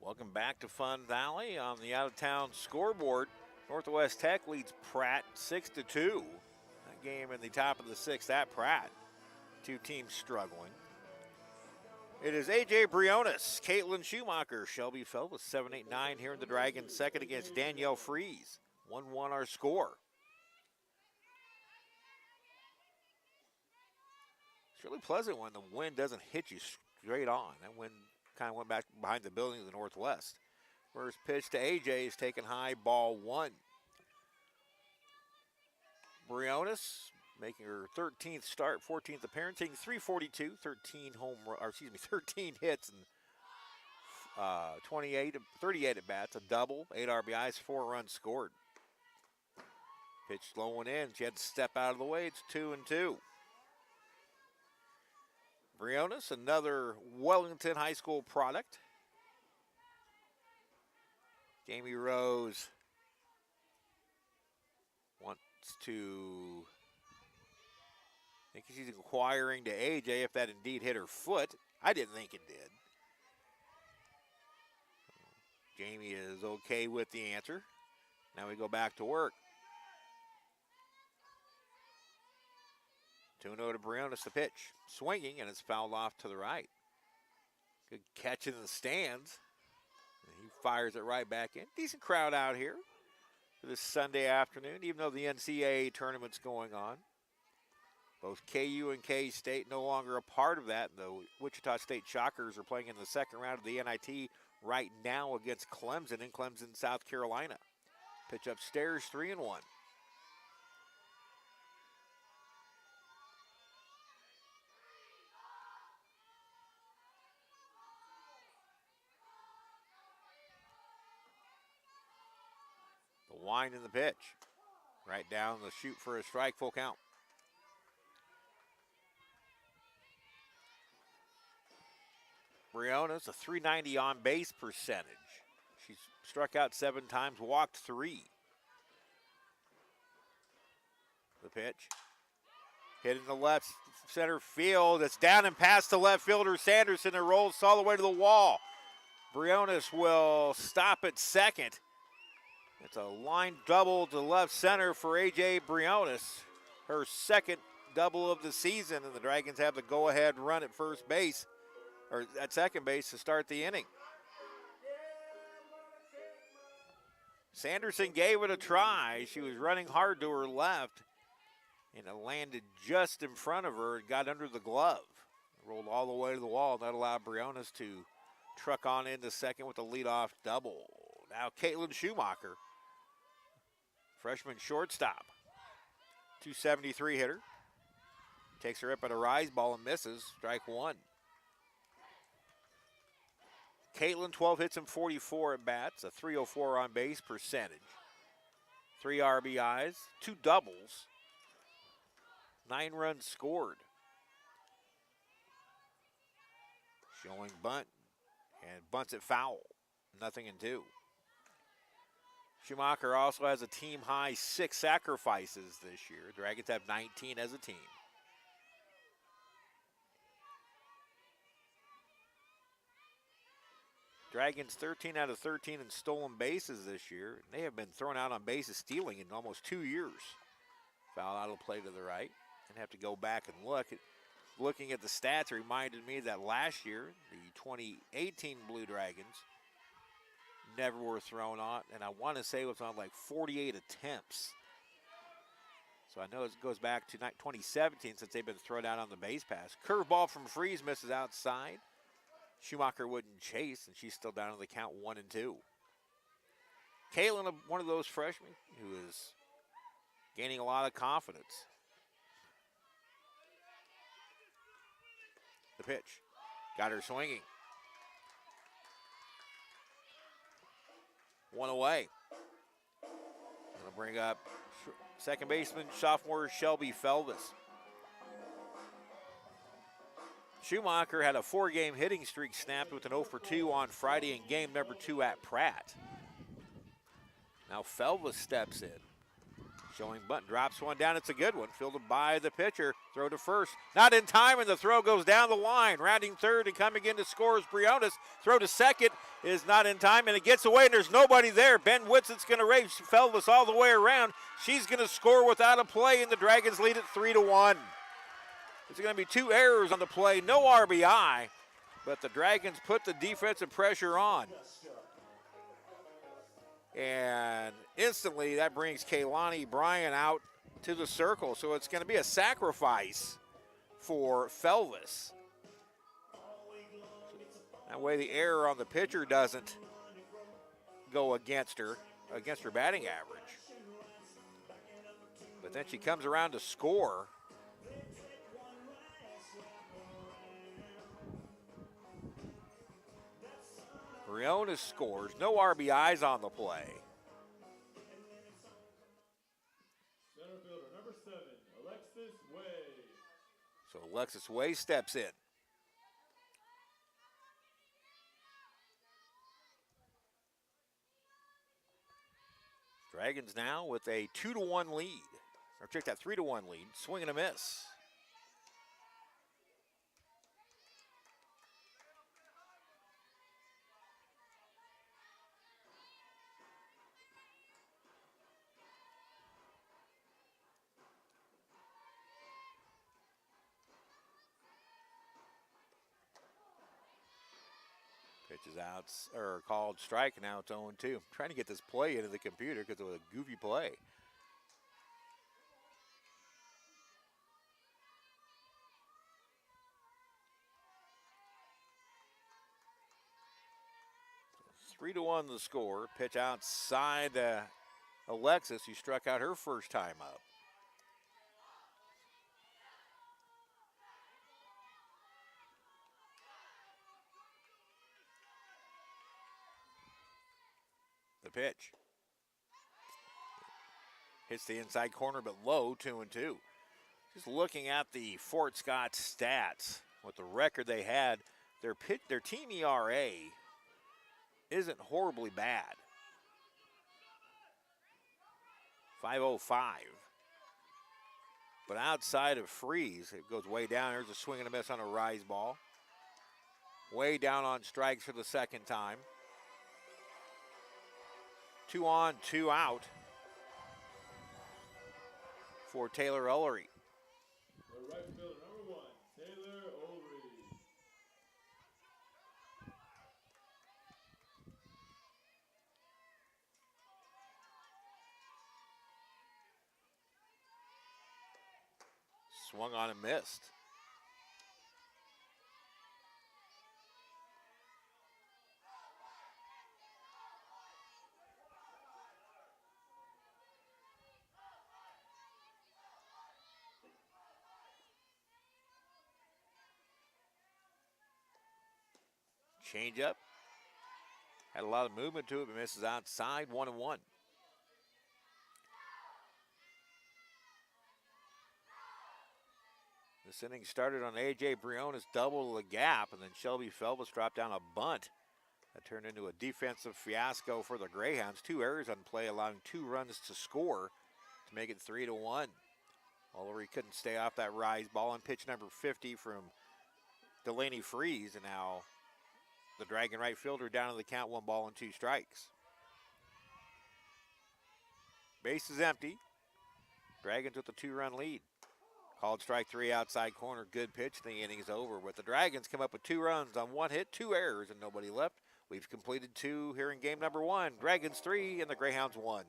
Welcome back to Fun Valley. On the out-of-town scoreboard, Northwest Tech leads Pratt 6-2. That game in the top of the sixth at Pratt. Two teams struggling. It is A.J. Briones, Caitlin Schumacher, Shelby Felvis, 7-8-9 here in the Dragons, second against Danielle Fries. 1-1 our score. It's really pleasant when the wind doesn't hit you straight on. That wind kind of went back behind the building to the northwest. First pitch to AJ is taken high, ball one. Briones making her 13th start, 14th appearance, taking 342, 13 hits and 38 at bats, a double, 8 RBIs, 4 runs scored. Pitch low one in. She had to step out of the way. It's 2-2. Briones, another Wellington High School product. Jamie Rose wants to, I think she's inquiring to AJ if that indeed hit her foot. I didn't think it did. Jamie is okay with the answer. Now we go back to work. 2-0 to Briones, the pitch. Swinging, and it's fouled off to the right. Good catch in the stands. And he fires it right back in. Decent crowd out here for this Sunday afternoon, even though the NCAA tournament's going on. Both KU and K-State no longer a part of that. The Wichita State Shockers are playing in the second round of the NIT right now against Clemson in Clemson, South Carolina. Pitch upstairs, 3-1. Wind in the pitch. Right down the chute for a strike, full count. Briones, a .390 on base percentage. She's struck out 7 times, walked 3. The pitch. Hit in the left center field. It's down and past the left fielder Sanderson. It rolls all the way to the wall. Briones will stop at second. It's a line double to left center for A.J. Briones. Her second double of the season, and the Dragons have the go-ahead run at first base, or at second base to start the inning. Sanderson gave it a try. She was running hard to her left, and it landed just in front of her and got under the glove. It rolled all the way to the wall. That allowed Briones to truck on into second with a leadoff double. Now Caitlin Schumacher, freshman shortstop, 273 hitter. Takes her up at a rise ball and misses, strike one. Caitlin, 12 hits and 44 at bats, a .304 on base percentage. 3 RBIs, 2 doubles, 9 runs scored. Showing bunt, and bunts it foul, 0-2. Schumacher also has a team-high 6 sacrifices this year. Dragons have 19 as a team. Dragons 13 out of 13 in stolen bases this year. They have been thrown out on bases stealing in almost 2 years. Foul out of play to the right. And have to go back and look. Looking at the stats reminded me that last year, the 2018 Blue Dragons never were thrown on, and I want to say it was on like 48 attempts. So I know it goes back to 2017 since they've been thrown out on the base pass. Curveball from Fries misses outside. Schumacher wouldn't chase, and she's still down on the count 1-2. Caitlin, one of those freshmen who is gaining a lot of confidence. The pitch. Got her swinging. One away. Gonna bring up second baseman, sophomore Shelby Felvis. Schumacher had a 4-game hitting streak snapped with an 0-for-2 on Friday in game number 2 at Pratt. Now Felvis steps in. Showing bunt, drops one down. It's a good one. Fielded by the pitcher. Throw to first. Not in time, and the throw goes down the line. Rounding third and coming in to score is Briones. Throw to second. is not in time, and it gets away, and there's nobody there. Ben Whitson's going to race Felvis all the way around. She's going to score without a play, and the Dragons lead it 3-1. There's going to be 2 errors on the play, no RBI, but the Dragons put the defensive pressure on. And instantly that brings Kaylani Bryan out to the circle, so it's going to be a sacrifice for Felvis. That way the error on the pitcher doesn't go against her batting average. But then she comes around to score. Briones scores, no RBIs on the play. Center fielder number 7, Alexis Way. So Alexis Way steps in. Dragons now with a 2-1 lead. Or check that, 3-1 lead. Swing and a miss. Pitch is out, or called strike, now it's 0-2. Trying to get this play into the computer because it was a goofy play. So 3-1 the score. Pitch outside Alexis, who struck out her first time up. The pitch. Hits the inside corner, but low, 2-2. Just looking at the Fort Scott stats, with the record they had, their team ERA isn't horribly bad. 5.05. But outside of Freeze, it goes way down. There's a swing and a miss on a rise ball. Way down on strikes for the second time. 2 on, 2 out for Taylor Ullery. The right fielder number 1, Taylor Ullery. Swung on and missed. Change up. Had a lot of movement to it, but misses outside, 1-1. This inning started on A.J. Briones double the gap, and then Shelby Felvis dropped down a bunt. That turned into a defensive fiasco for the Greyhounds. 2 errors on play, allowing 2 runs to score to make it 3-1. Ullery couldn't stay off that rise ball, and pitch number 50 from Delaney Freeze, and now the Dragon right fielder down to the count, 1 ball and 2 strikes. Base is empty. Dragons with a 2-run lead. Called strike 3 outside corner. Good pitch. The inning is over. But the Dragons come up with 2 runs on 1 hit, 2 errors, and nobody left. We've completed 2 here in game number 1. Dragons 3 and the Greyhounds 1.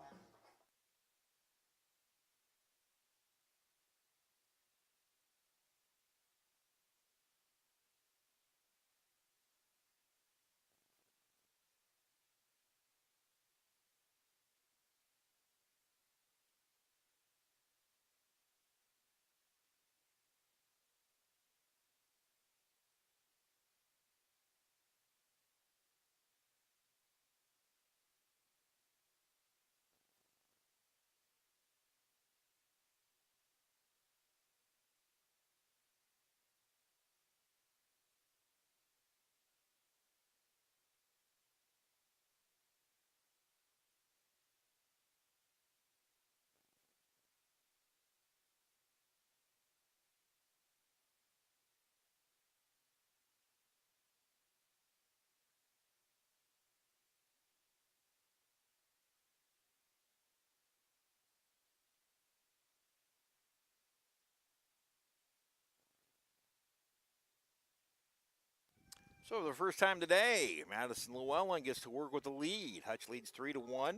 So for the first time today, Madison Llewellyn gets to work with the lead. Hutch leads 3-1.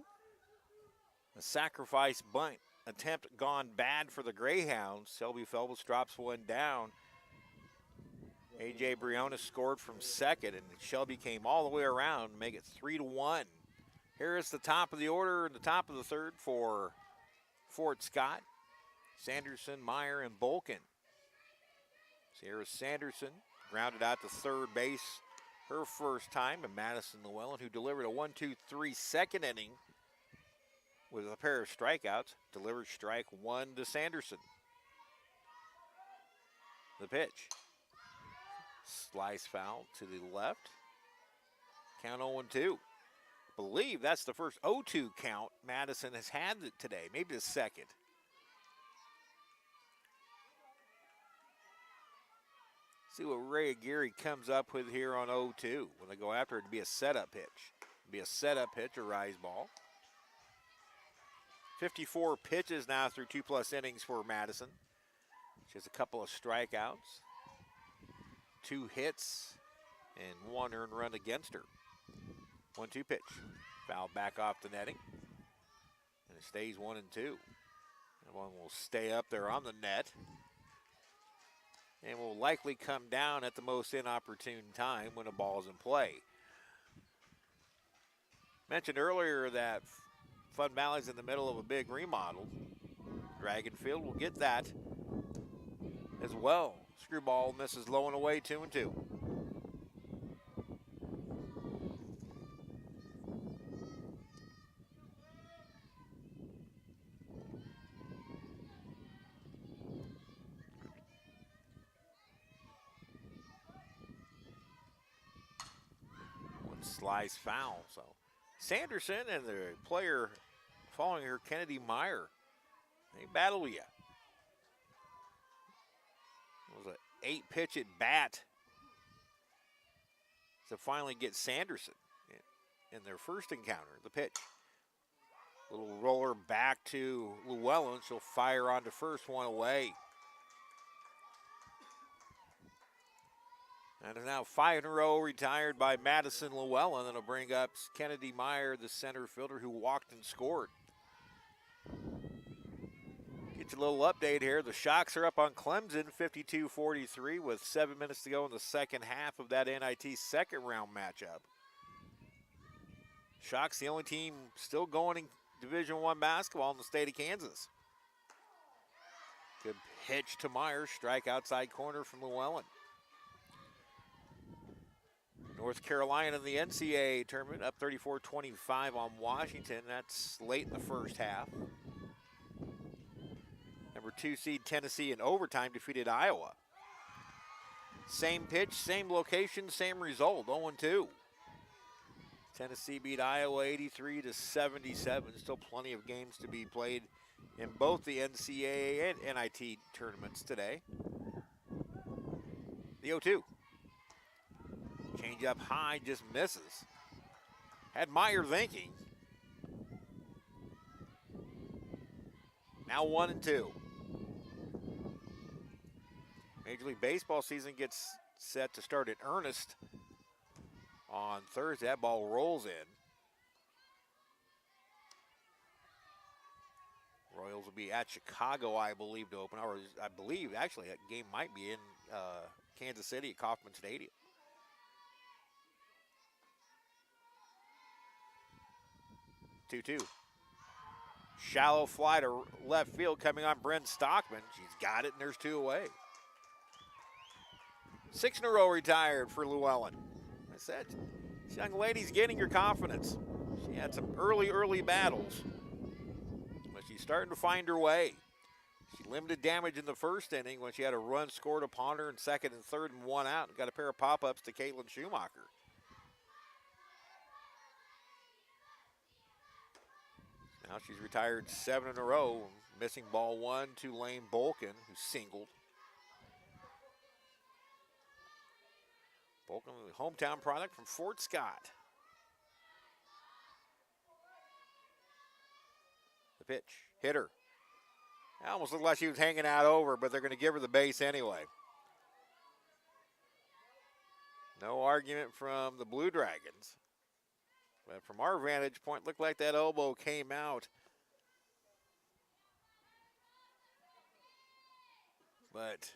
A sacrifice bunt attempt gone bad for the Greyhounds. Selby Phelps drops one down. A.J. Briones scored from second, and Shelby came all the way around to make it 3-1. Here is the top of the order in the top of the third for Fort Scott. Sanderson, Meyer, and Bolkin. Sierra Sanderson grounded out to third base her first time, and Madison Llewellyn, who delivered a 1-2-3 second inning with a pair of strikeouts, delivered strike one to Sanderson. The pitch. Slice foul to the left. Count 0-2. Believe that's the first 0-2 count Madison has had today, maybe the second. See what Ray Aguirre comes up with here on 0-2 when they go after it to be a setup pitch. It'll be a setup pitch, a rise ball. 54 pitches now through 2+ innings for Madison. She has a couple of strikeouts, 2 hits, and 1 earned run against her. 1-2 pitch. Foul back off the netting. And it stays 1-2. That one will stay up there on the net. And will likely come down at the most inopportune time when a ball is in play. Mentioned earlier that Fun Valley's in the middle of a big remodel. Dragon Field will get that as well. Screwball misses low and away, 2-2. Slice foul. So Sanderson and the player following her, Kennedy Meyer, they battle you. It was an 8-pitch at bat to finally get Sanderson in their first encounter. The pitch. Little roller back to Llewellyn. She'll fire on to first, one away. And is now 5 in a row retired by Madison Llewellyn. That'll bring up Kennedy Meyer, the center fielder who walked and scored. Get you a little update here. The Shocks are up on Clemson 52-43 with 7 minutes to go in the second half of that NIT second round matchup. Shocks the only team still going in Division I basketball in the state of Kansas. Good pitch to Meyer, strike outside corner from Llewellyn. North Carolina in the NCAA tournament up 34-25 on Washington. That's late in the first half. Number 2 seed Tennessee in overtime defeated Iowa. Same pitch, same location, same result, 0-2. Tennessee beat Iowa 83-77. Still plenty of games to be played in both the NCAA and NIT tournaments today. The 0-2. Change up high, just misses. Had Meyer thinking. Now 1-2. Major League Baseball season gets set to start in earnest on Thursday. That ball rolls in. Royals will be at Chicago, I believe, to open. Or I believe, actually, that game might be in Kansas City at Kauffman Stadium. 2-2. Shallow fly to left field coming on Bryn Stockman. She's got it, and there's 2 away. 6 in a row retired for Llewellyn. I said, this young lady's getting her confidence. She had some early battles, but she's starting to find her way. She limited damage in the first inning when she had a run scored upon her in second and third and 1 out. Got a pair of pop-ups to Caitlin Schumacher. Now she's retired 7 in a row, missing ball 1 to Lane Bolkin, who singled. Bolkin, the hometown product from Fort Scott. The pitch, hit her. It almost looked like she was hanging out over, but they're going to give her the base anyway. No argument from the Blue Dragons. But from our vantage point, looked like that elbow came out. But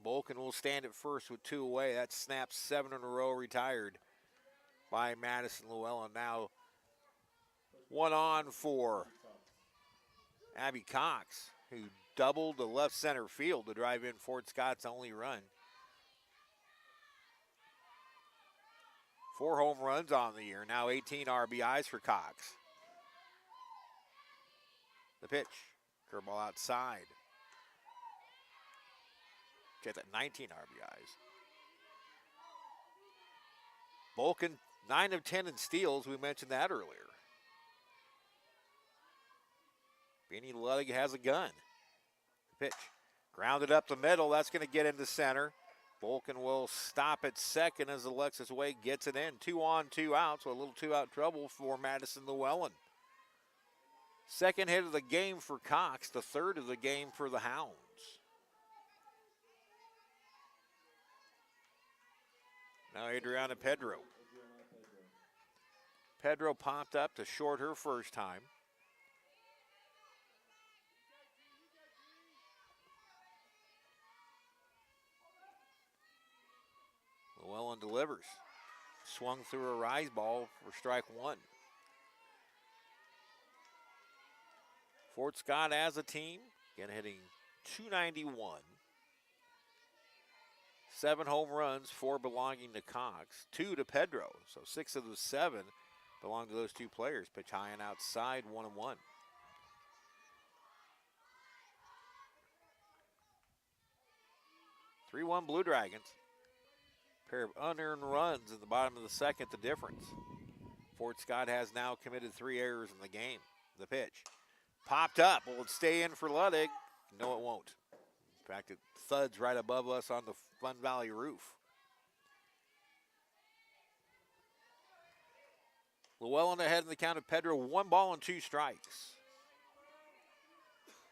Bolkin will stand at first with 2 away. That snaps 7 in a row, retired by Madison Llewellyn. Now 1 on for Abby Cox, who doubled the left center field to drive in Fort Scott's only run. 4 home runs on the year, now 18 RBIs for Cox. The pitch, curveball outside. Get that 19 RBIs. Bolkin, 9 of 10 in steals. We mentioned that earlier. Beanie Ludwig has a gun. Pitch, grounded up the middle. That's going to get into center. Bolkin will stop at second as Alexis Way gets it in. 2 on, 2 out, so a little 2-out trouble for Madison Llewellyn. Second hit of the game for Cox, the third of the game for the Hounds. Now Adriana Pedro. Pedro popped up to short her first time. Llewellyn delivers. Swung through a rise ball for strike 1. Fort Scott as a team, again hitting .291. 7 home runs, 4 belonging to Cox, 2 to Pedro. So 6 of the 7 belong to those 2 players. Pitch high and outside, 1-1. (3-1) Blue Dragons. Pair of unearned runs in the bottom of the second, the difference. Fort Scott has now committed 3 errors in the game. The pitch. Popped up. Will it stay in for Ludwig? No, it won't. In fact, it thuds right above us on the Fun Valley roof. Llewellyn ahead in the count of Pedro. 1 ball and 2 strikes.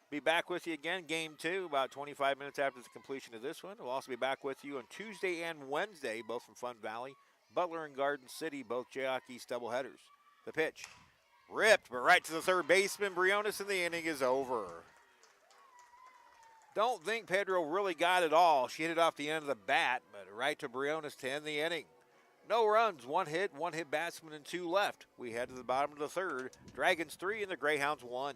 Be back with you again, game 2, about 25 minutes after the completion of this one. We'll also be back with you on Tuesday and Wednesday, both from Fun Valley. Butler and Garden City, both Jayhawk East doubleheaders. The pitch. Ripped, but right to the third baseman, Briones, and the inning is over. Don't think Pedro really got it all. She hit it off the end of the bat, but right to Briones to end the inning. No runs, 1 hit batsman, and 2 left. We head to the bottom of the third. Dragons 3 and the Greyhounds 1.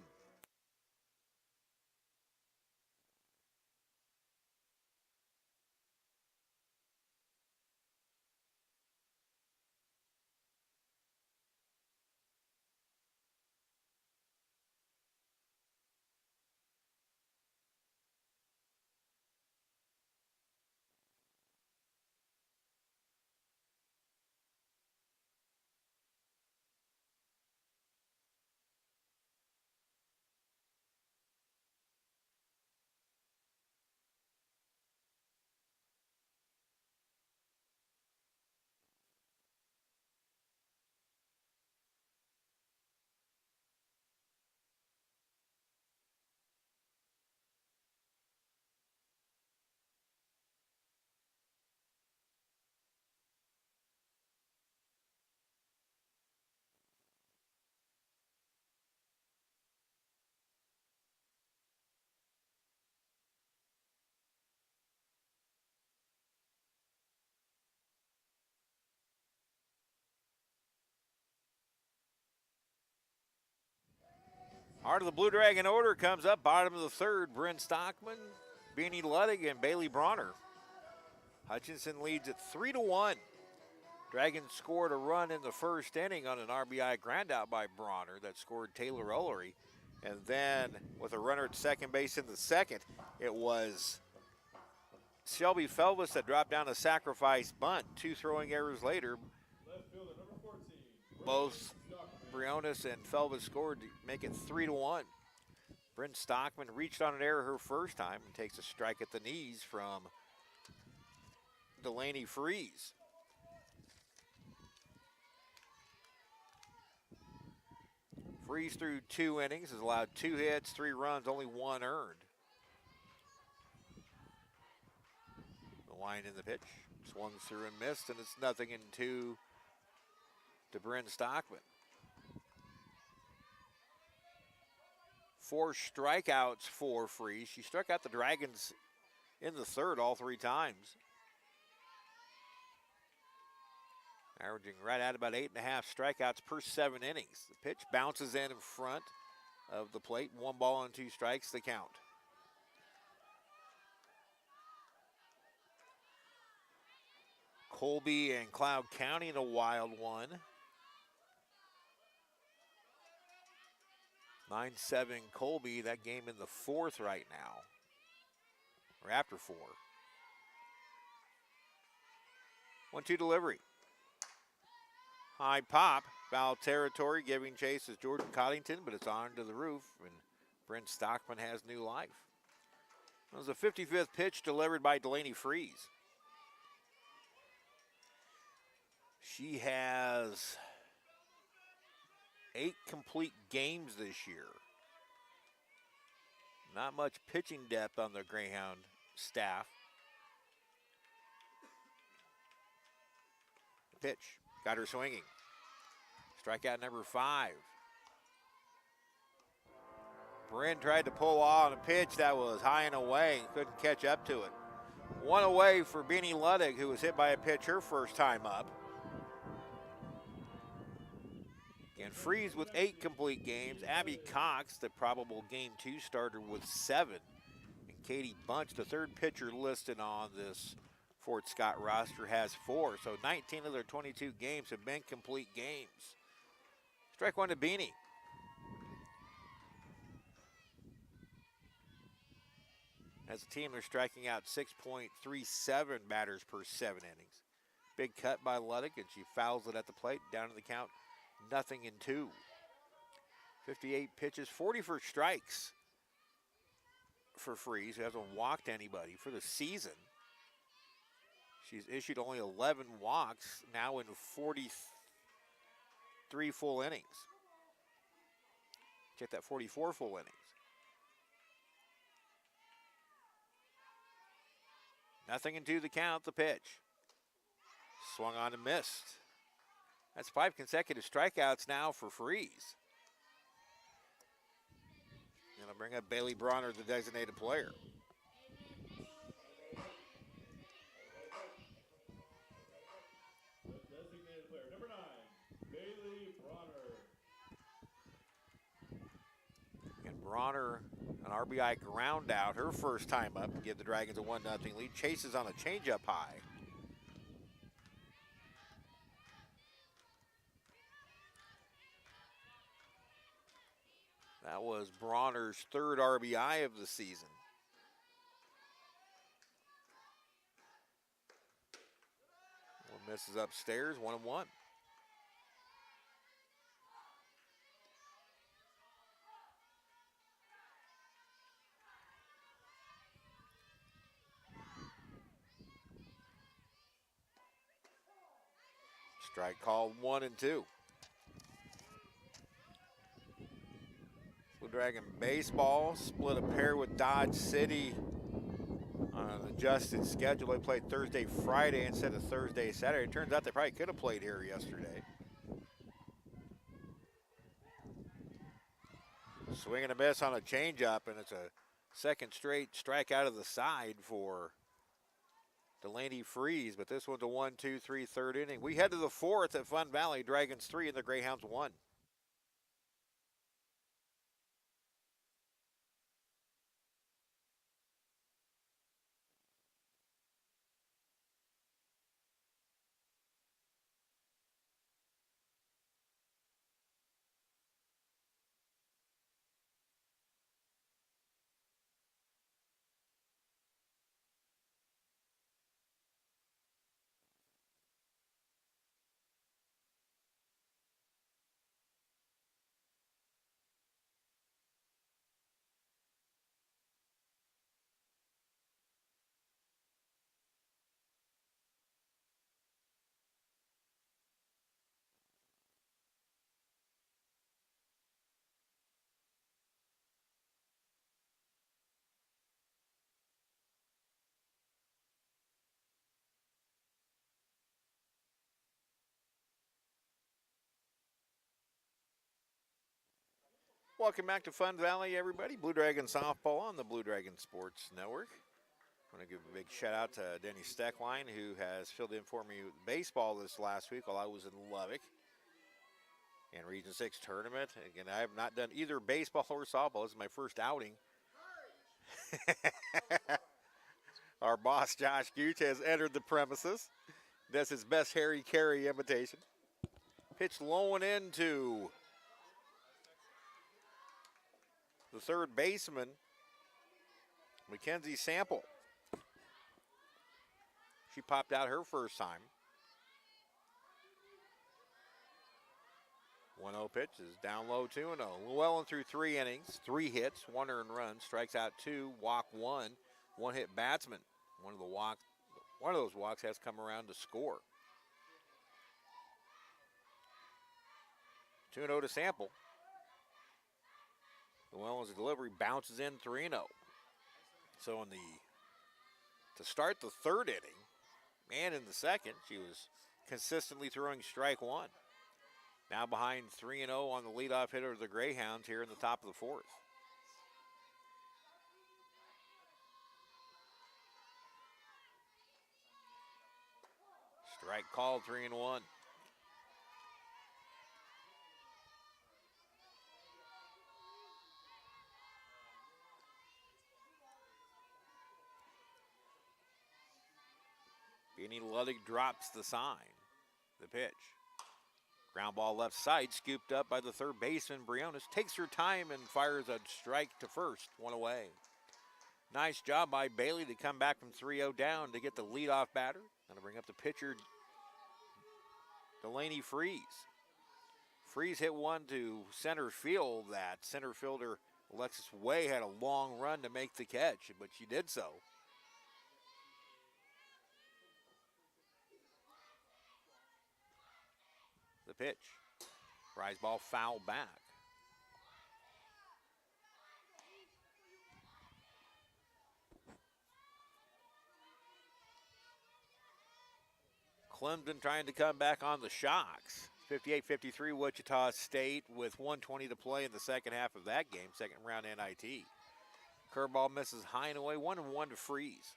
Heart of the Blue Dragon order comes up, bottom of the third. Bryn Stockman, Beanie Ludwig, and Bailey Bronner. Hutchinson leads at 3-1. Dragons scored a run in the first inning on an RBI groundout by Bronner that scored Taylor Ullery. And then with a runner at second base in the second, it was Shelby Felvis that dropped down a sacrifice bunt. 2 throwing errors later, Left fielder number 14. both Briones and Felvis scored to make it 3-1. Bryn Stockman reached on an error her first time and takes a strike at the knees from Delaney Freeze. Freeze through 2 innings has allowed 2 hits, 3 runs, only 1 earned. The line in the pitch. Swung through and missed, and it's 0-2 to Bryn Stockman. 4 strikeouts for Freeze. She struck out the Dragons in the third all 3 times. Averaging right at about 8.5 strikeouts per 7 innings. The pitch bounces in front of the plate. 1 ball and 2 strikes, the count. Colby and Cloud County in a wild one. 9-7 Colby, that game in the 4th right now, or after 4. 1-2 delivery. High pop, foul territory, giving chase is Jordan Coddington, but it's on to the roof, and Bryn Stockman has new life. It was a 55th pitch delivered by Delaney Freeze. She has 8 complete games this year. Not much pitching depth on the Greyhound staff. Pitch, got her swinging. Strikeout number 5. Bryn tried to pull on a pitch that was high and away and couldn't catch up to it. 1 away for Beanie Ludwig, who was hit by a pitch her first time up. And Freeze with 8 complete games. Abby Cox, the probable Game 2 starter, with 7. And Katie Bunch, the 3rd pitcher listed on this Fort Scott roster, has 4. So 19 of their 22 games have been complete games. Strike 1 to Beanie. As a team, they're striking out 6.37 batters per 7 innings. Big cut by Ludwig, and she fouls it at the plate. Down to the count, 0-2. 58 pitches, 44 strikes for Freeze, who hasn't walked anybody for the season. She's issued only 11 walks, now in 43 full innings. Check that, 44 full innings. 0-2 the count, the pitch. Swung on and missed. That's 5 consecutive strikeouts now for Freeze. And I'll bring up Bailey Bronner, the designated player. The designated player, number 9, Bailey Bronner. And Bronner, an RBI ground out, her first time up, to give the Dragons a 1-0 lead. Chases on a changeup high. That was Bronner's 3rd RBI of the season. One misses upstairs, 1-1. Strike called 1-2. Blue Dragon baseball split a pair with Dodge City on an adjusted schedule. They played Thursday, Friday instead of Thursday, Saturday. It turns out they probably could have played here yesterday. Swing and a miss on a changeup, and it's a 2nd straight strike out of the side for Delaney Freeze, but this one's a 1-2-3 3rd inning. We head to the 4th at Fun Valley. Dragons 3 and the Greyhounds 1. Welcome back to Fun Valley, everybody. Blue Dragon Softball on the Blue Dragon Sports Network. I want to give a big shout out to Denny Steckline, who has filled in for me with baseball this last week while I was in Lubbock in Region 6 tournament. Again, I have not done either baseball or softball. This is my first outing. Our boss, Josh Gooch, has entered the premises. That's his best Harry Carey imitation. Pitch low and into the third baseman, Mackenzie Sample. She popped out her first time. 1-0 pitch is down low, 2-0. Llewellyn through 3 innings, 3 hits, 1 earned run, strikes out 2, walk 1, 1 hit batsman. One of those walks has come around to score. 2-0 to Sample. Llewellyn's delivery bounces in 3-0. So to start the third inning and in the second, she was consistently throwing strike 1. Now behind 3-0 on the leadoff hitter of the Greyhounds here in the top of the fourth. Strike called, 3-1. Beanie Ludwig drops the sign. The pitch. Ground ball left side, scooped up by the third baseman, Briones. Takes her time and fires a strike to first, 1 away. Nice job by Bailey to come back from 3-0 down to get the leadoff batter. Going to bring up the pitcher, Delaney Freeze. Freeze hit one to center field. That center fielder, Alexis Way, had a long run to make the catch, but she did so. The pitch. Rise ball foul back. Clemson trying to come back on the Shocks. 58-53 Wichita State with 1:20 to play in the second half of that game, second round NIT. Curveball misses high and away, 1-1 to Freeze.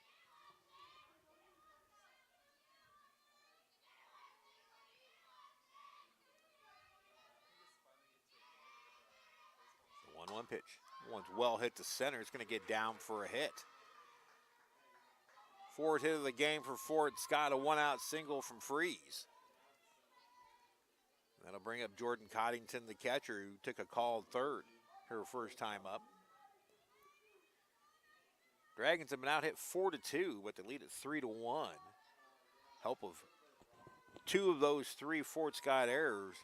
The 1-1 pitch. One's well hit to center. It's going to get down for a hit. Fourth hit of the game for Fort Scott, a 1-out single from Freeze. That'll bring up Jordan Coddington, the catcher, who took a called third her first time up. Dragons have been out hit 4-2, but they lead at 3-1. Help of 2 of those 3 Fort Scott errors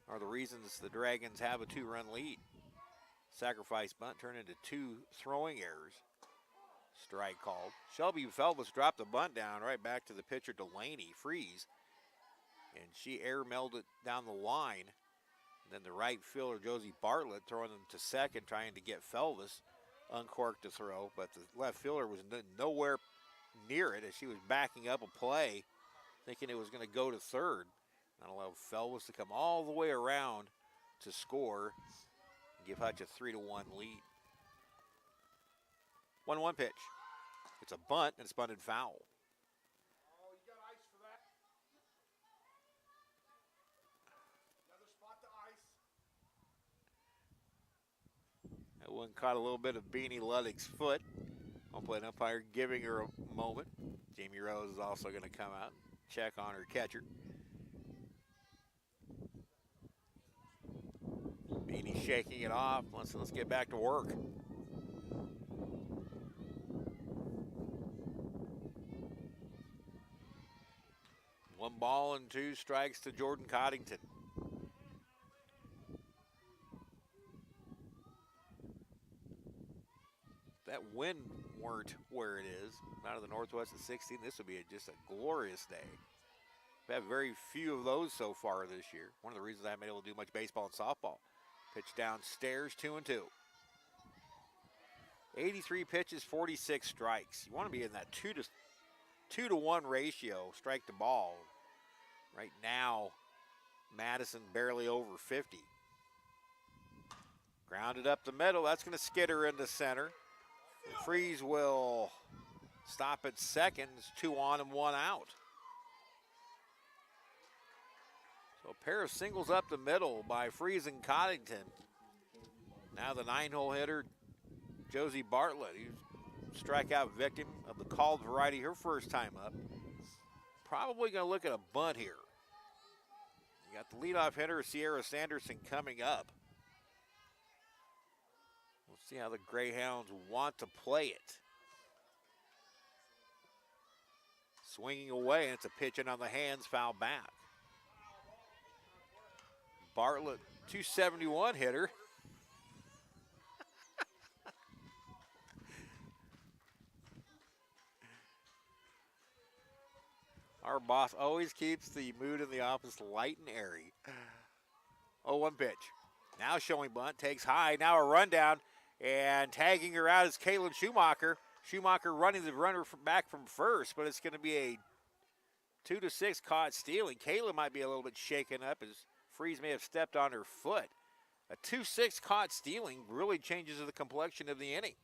are the reasons the Dragons have a 2-run lead. Sacrifice bunt turned into 2 throwing errors. Strike called. Shelby Felvis dropped the bunt down right back to the pitcher Delaney Freeze. And she air-mailed it down the line. And then the right fielder Josie Bartlett throwing them to second, trying to get Felvis uncorked to throw. But the left fielder was nowhere near it as she was backing up a play, thinking it was going to go to third. That allowed Felvis to come all the way around to score and give Hutch a 3-1 lead. 1-1 pitch. It's a bunt and it's bunted foul. Oh, you got ice for that? Another spot to ice. That one caught a little bit of Beanie Ludwig's foot. Hopefully an umpire giving her a moment. Jamie Rose is also going to come out and check on her catcher. Beanie shaking it off. Let's get back to work. One ball and 2 strikes to Jordan Coddington. That wind weren't where it is, out of the northwest at 16, this would be just a glorious day. We've had very few of those so far this year. One of the reasons I haven't been able to do much baseball and softball. Pitch downstairs, 2-2. 83 pitches, 46 strikes. You want to be in that 2-to-1 ratio, strike to ball. Right now, Madison barely over 50. Grounded up the middle. That's going to skid her into center. Freeze will stop at second. It's 2 on and 1 out. So a pair of singles up the middle by Freeze and Coddington. Now the 9-hole hitter, Josie Bartlett, who's strikeout victim of the called variety her first time up. Probably going to look at a bunt here. You got the leadoff hitter, Sierra Sanderson, coming up. We'll see how the Greyhounds want to play it. Swinging away, and it's a pitch in on the hands, foul back. Bartlett, 271 hitter. Our boss always keeps the mood in the office light and airy. 0-1 pitch. Now showing bunt, takes high. Now a rundown, and tagging her out is Kaylin Schumacher. Schumacher running the runner back from first, but it's going to be a 2-6 caught stealing. Kaylin might be a little bit shaken up as Freeze may have stepped on her foot. A 2-6 caught stealing really changes the complexion of the inning.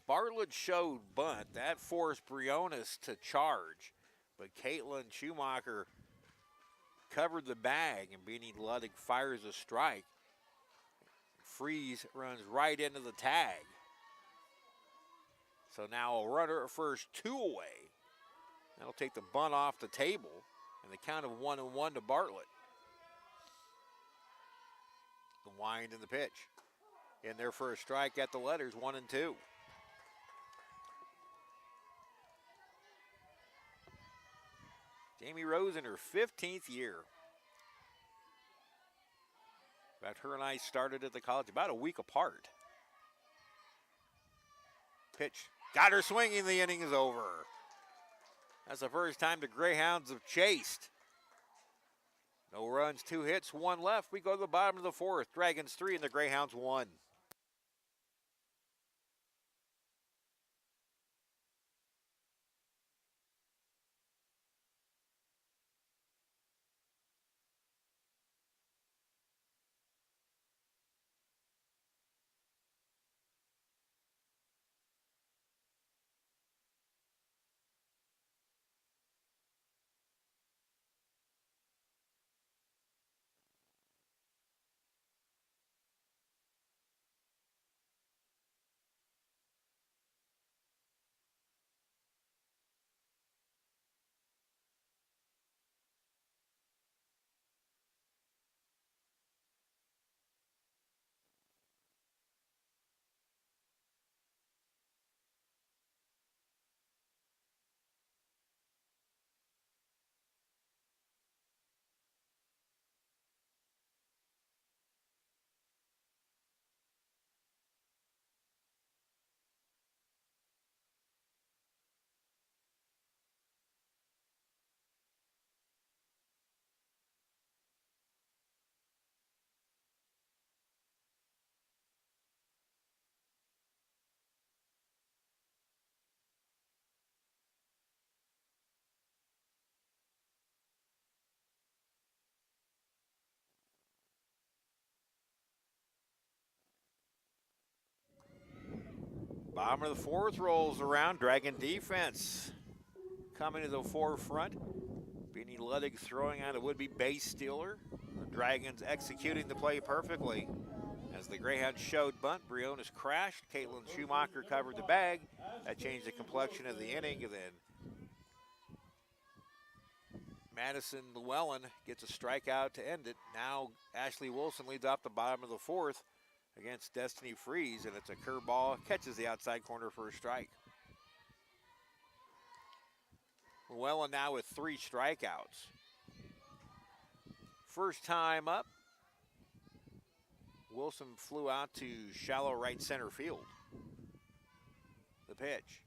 Bartlett showed bunt. That forced Briones to charge. But Caitlin Schumacher covered the bag, and Beanie Ludwig fires a strike. Freeze runs right into the tag. So now a runner at first, 2 away. That'll take the bunt off the table, and the count of 1-1 to Bartlett. The wind and the pitch. In there for a strike at the letters, 1-2. Jamie Rose in her 15th year. In fact, her and I started at the college about a week apart. Pitch. Got her swinging, the inning is over. That's the first time the Greyhounds have chased. No runs, 2 hits, 1 left. We go to the bottom of the 4th. Dragons 3 and the Greyhounds 1. Bottom of the 4th rolls around. Dragon defense coming to the forefront. Beanie Ludwig throwing out a would-be base stealer. The Dragons executing the play perfectly. As the Greyhounds showed bunt, Briones crashed. Caitlin Schumacher covered the bag. That changed the complexion of the inning. And then Madison Llewellyn gets a strikeout to end it. Now Ashley Wilson leads off the bottom of the 4th against Destiny Freeze, and it's a curveball. Catches the outside corner for a strike. Llewellyn now with 3 strikeouts. First time up, Wilson flew out to shallow right center field. The pitch.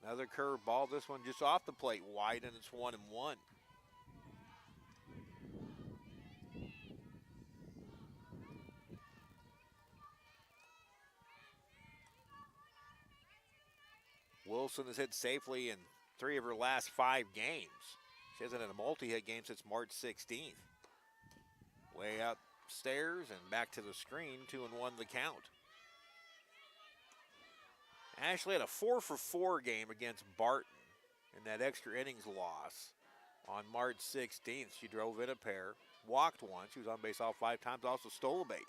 Another curveball. This one just off the plate wide, and it's 1-1. Wilson has hit safely in 3 of her last 5 games. She hasn't had a multi-hit game since March 16th. Way upstairs and back to the screen, 2-1 the count. Ashley had a 4-for-4 game against Barton in that extra innings loss on March 16th. She drove in a pair, walked one. She was on base all 5 times, also stole a base.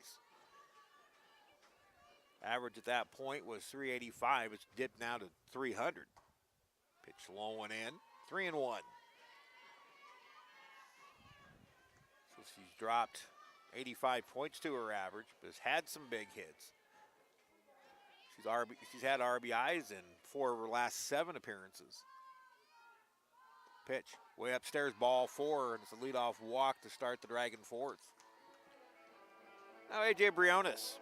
Average at that point was 385. It's dipped now to 300. Pitch low and in, 3-1. So she's dropped 85 points to her average, but has had some big hits. She's had RBIs in 4 of her last 7 appearances. Pitch, way upstairs, ball 4, and it's a leadoff walk to start the Dragon 4th. Now A.J. Briones.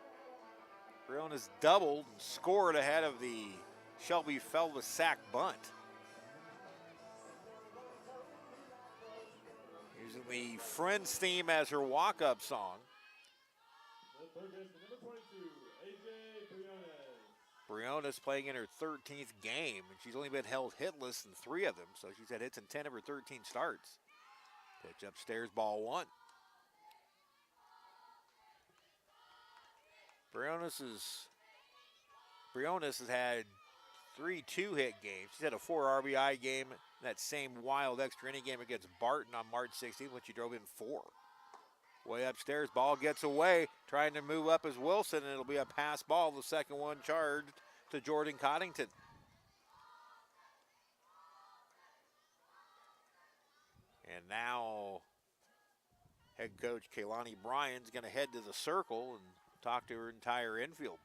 Briones doubled and scored ahead of the Shelby Felda sack bunt. Using the Friends theme as her walk-up song. The third baseman, number 22, A.J. Briones. Briones playing in her 13th game, and she's only been held hitless in 3 of them, so she's had hits in 10 of her 13 starts. Pitch upstairs, ball 1. Briones has had 3 2-hit games. She's had a 4 RBI game in that same wild extra inning game against Barton on March 16th when she drove in 4. Way upstairs, ball gets away, trying to move up as Wilson, and it'll be a pass ball, the second one charged to Jordan Coddington. And now head coach Kaylani Bryan's going to head to the circle and talk to her entire infield.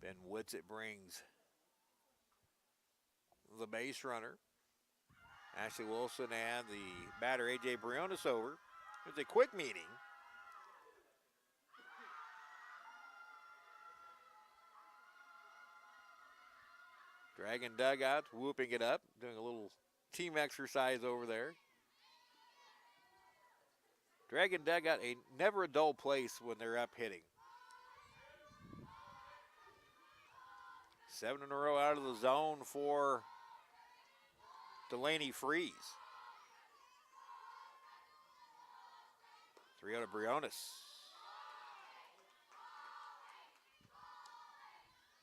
Ben Whitsitt brings the base runner, Ashley Wilson, and the batter A.J. Briones over. It's a quick meeting. Dragon dugout, whooping it up, doing a little team exercise over there. Dragon dugout, never a dull place when they're up hitting. 7 in a row out of the zone for Delaney Freeze. 3 out of Briones.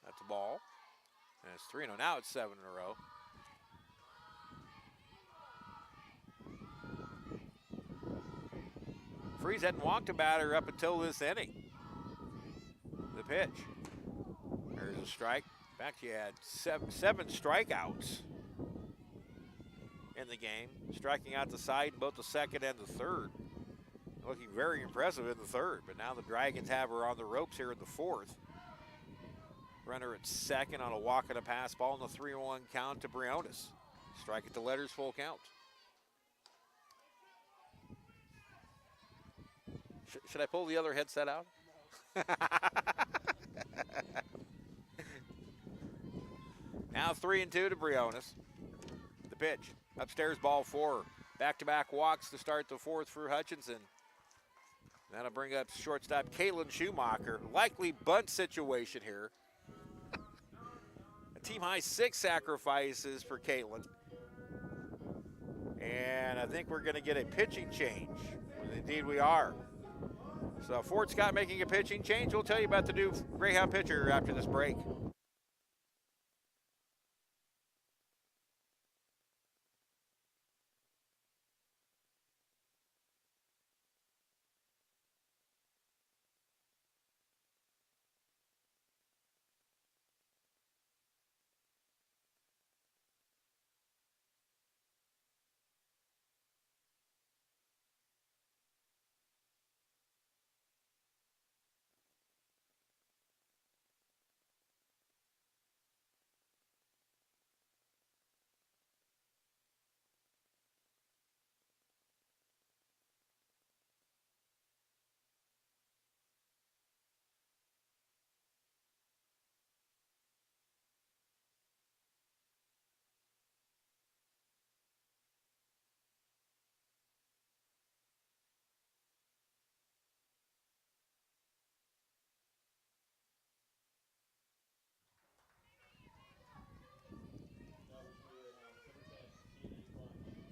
That's a ball. And it's 3-0. Now it's 7 in a row. Freeze hadn't walked a batter up until this inning. The pitch. There's a strike. In fact, she had seven strikeouts in the game, striking out the side in both the second and the third. Looking very impressive in the third, but now the Dragons have her on the ropes here in the 4th. Runner at second on a walk and a pass ball in the 3-1 count to Briones. Strike at the letters, full count. Should I pull the other headset out? Now 3-2 to Briones. The pitch, upstairs, ball 4. Back-to-back walks to start the 4th for Hutchinson. That'll bring up shortstop Caitlin Schumacher. Likely bunt situation here. A team-high 6 sacrifices for Caitlin. And I think we're going to get a pitching change. Indeed we are. So Fort Scott making a pitching change. We'll tell you about the new Greyhound pitcher after this break.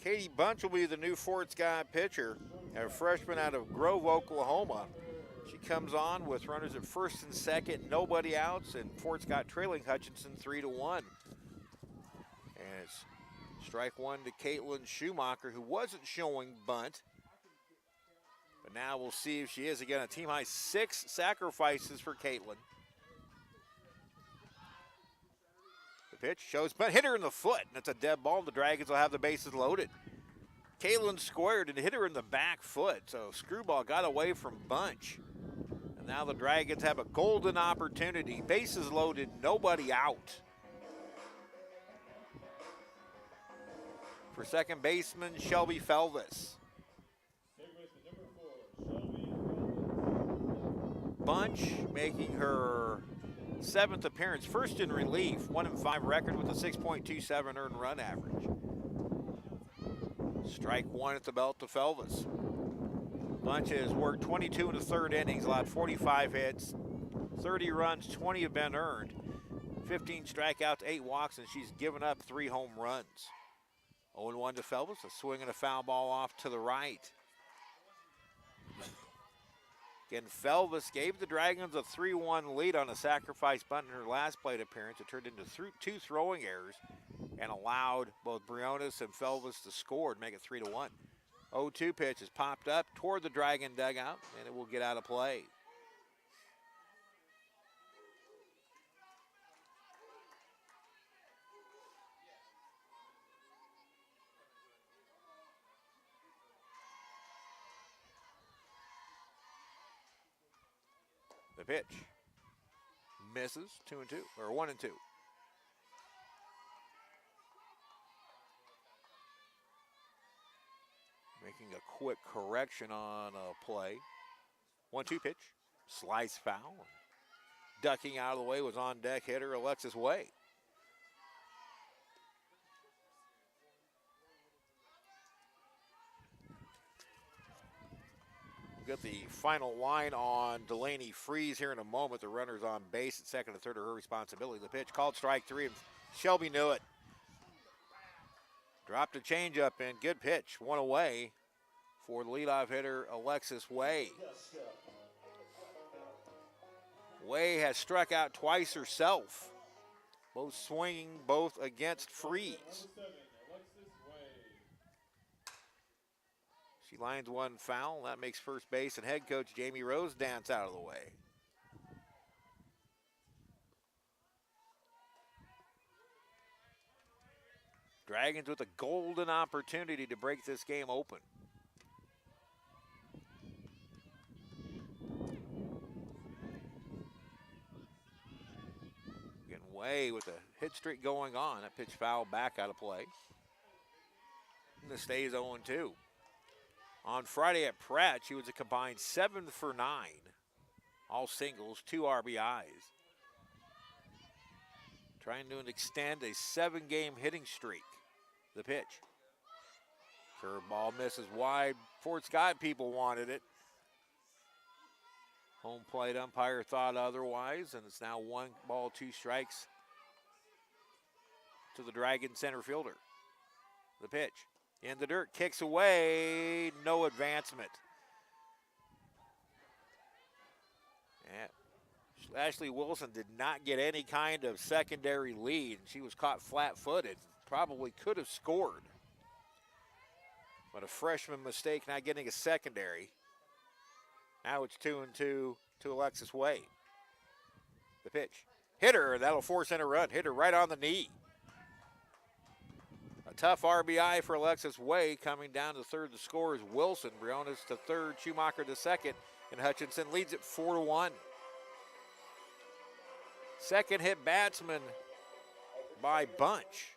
Katie Bunch will be the new Fort Scott pitcher, a freshman out of Grove, Oklahoma. She comes on with runners at first and second, nobody outs, and Fort Scott trailing Hutchinson 3-1. And it's strike one to Caitlin Schumacher, who wasn't showing bunt. But now we'll see if she is. Again, a team high 6 sacrifices for Caitlin. The pitch shows bunt, hit her in the foot, and it's a dead ball. The Dragons will have the bases loaded. Caitlin squared and hit her in the back foot, so Screwball got away from Bunch. And now the Dragons have a golden opportunity. Bases loaded, nobody out. For second baseman, Shelby Felvis. Bunch making her 7th appearance, first in relief, 1-5 record with a 6.27 earned run average. Strike one at the belt to Felvis. Bunch has worked 22 1/3 innings, allowed 45 hits, 30 runs, 20 have been earned, 15 strikeouts, 8 walks, and she's given up 3 home runs. 0-1 to Felvis, a swing and a foul ball off to the right. Again, Felvis gave the Dragons a 3-1 lead on a sacrifice bunt in her last plate appearance. It turned into 2 throwing errors and allowed both Briones and Felvis to score to make it 3-1. 0-2 pitch is popped up toward the Dragon dugout, and it will get out of play. The pitch misses, 2-2, or 1-2. Making a quick correction on a play. 1-2 pitch, slice foul. Ducking out of the way was on deck hitter Alexis Way. Get the final line on Delaney Freeze here in a moment. The runner's on base at second and third are her responsibility. The pitch called strike 3, and Shelby knew it. Dropped a changeup in, good pitch, 1 away for the leadoff hitter Alexis Way. Way has struck out twice herself, both swinging, both against Freeze. She lines one foul. That makes first base and head coach Jamie Rose dance out of the way. Dragons with a golden opportunity to break this game open. Getting Way with a hit streak going on. That pitch foul back out of play. And this stays 0-2. On Friday at Pratt, she was a combined 7 for 9. All singles, 2 RBIs. Trying to extend a 7-game hitting streak. The pitch. Curveball misses wide. Fort Scott people wanted it. Home plate umpire thought otherwise, and it's now 1 ball, 2 strikes to the Dragon center fielder. The pitch. In the dirt, kicks away, no advancement. Yeah. Ashley Wilson did not get any kind of secondary lead. She was caught flat-footed, probably could have scored. But a freshman mistake not getting a secondary. Now it's 2-2 to Alexis Way. The pitch. Hit her, that'll force in a run. Hit her right on the knee. Tough RBI for Alexis Way. Coming down to third, the score is Wilson. Briones to third, Schumacher to second, and Hutchinson leads it 4-1. Second hit batsman by Bunch.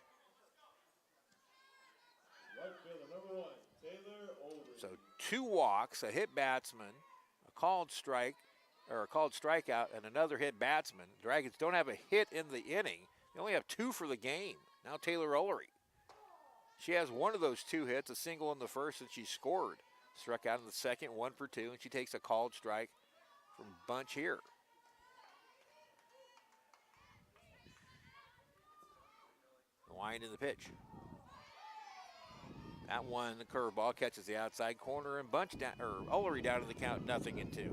So 2 walks, a hit batsman, a called strike, or a called strikeout, and another hit batsman. Dragons don't have a hit in the inning. They only have 2 for the game. Now Taylor Ullery. She has one of those 2 hits, a single in the first, and she scored. Struck out in the second, 1 for 2, and she takes a called strike from Bunch here. Wind in the pitch. That one, the curveball, catches the outside corner and bunch down, or Ullery down to the count, 0-2.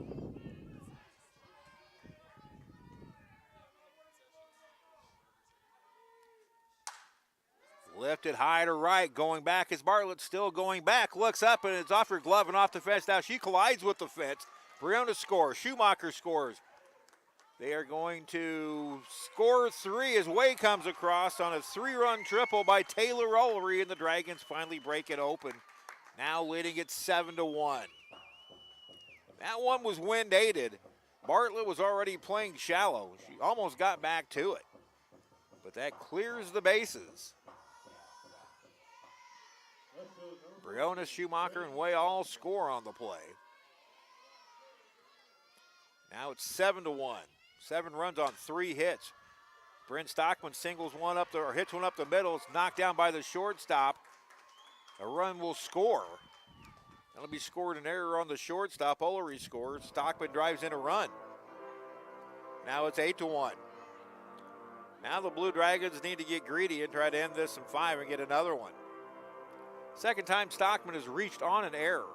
Lifted high to right, going back is Bartlett, still going back, looks up and it's off her glove and off the fence. Now she collides with the fence. Briona scores, Schumacher scores. They are going to score 3 as Way comes across on a 3-run triple by Taylor Ullery, and the Dragons finally break it open. Now leading it 7-1. That one was wind aided. Bartlett was already playing shallow. She almost got back to it, but that clears the bases. Briona, Schumacher, and Way all score on the play. Now it's 7-1. 7 runs on 3 hits. Bryn Stockman singles one up or hits one up the middle. It's knocked down by the shortstop. A run will score. That'll be scored an error on the shortstop. Ullery scores. Stockman drives in a run. Now it's 8-1. Now the Blue Dragons need to get greedy and try to end this in 5 and get another one. Second time Stockman has reached on an error.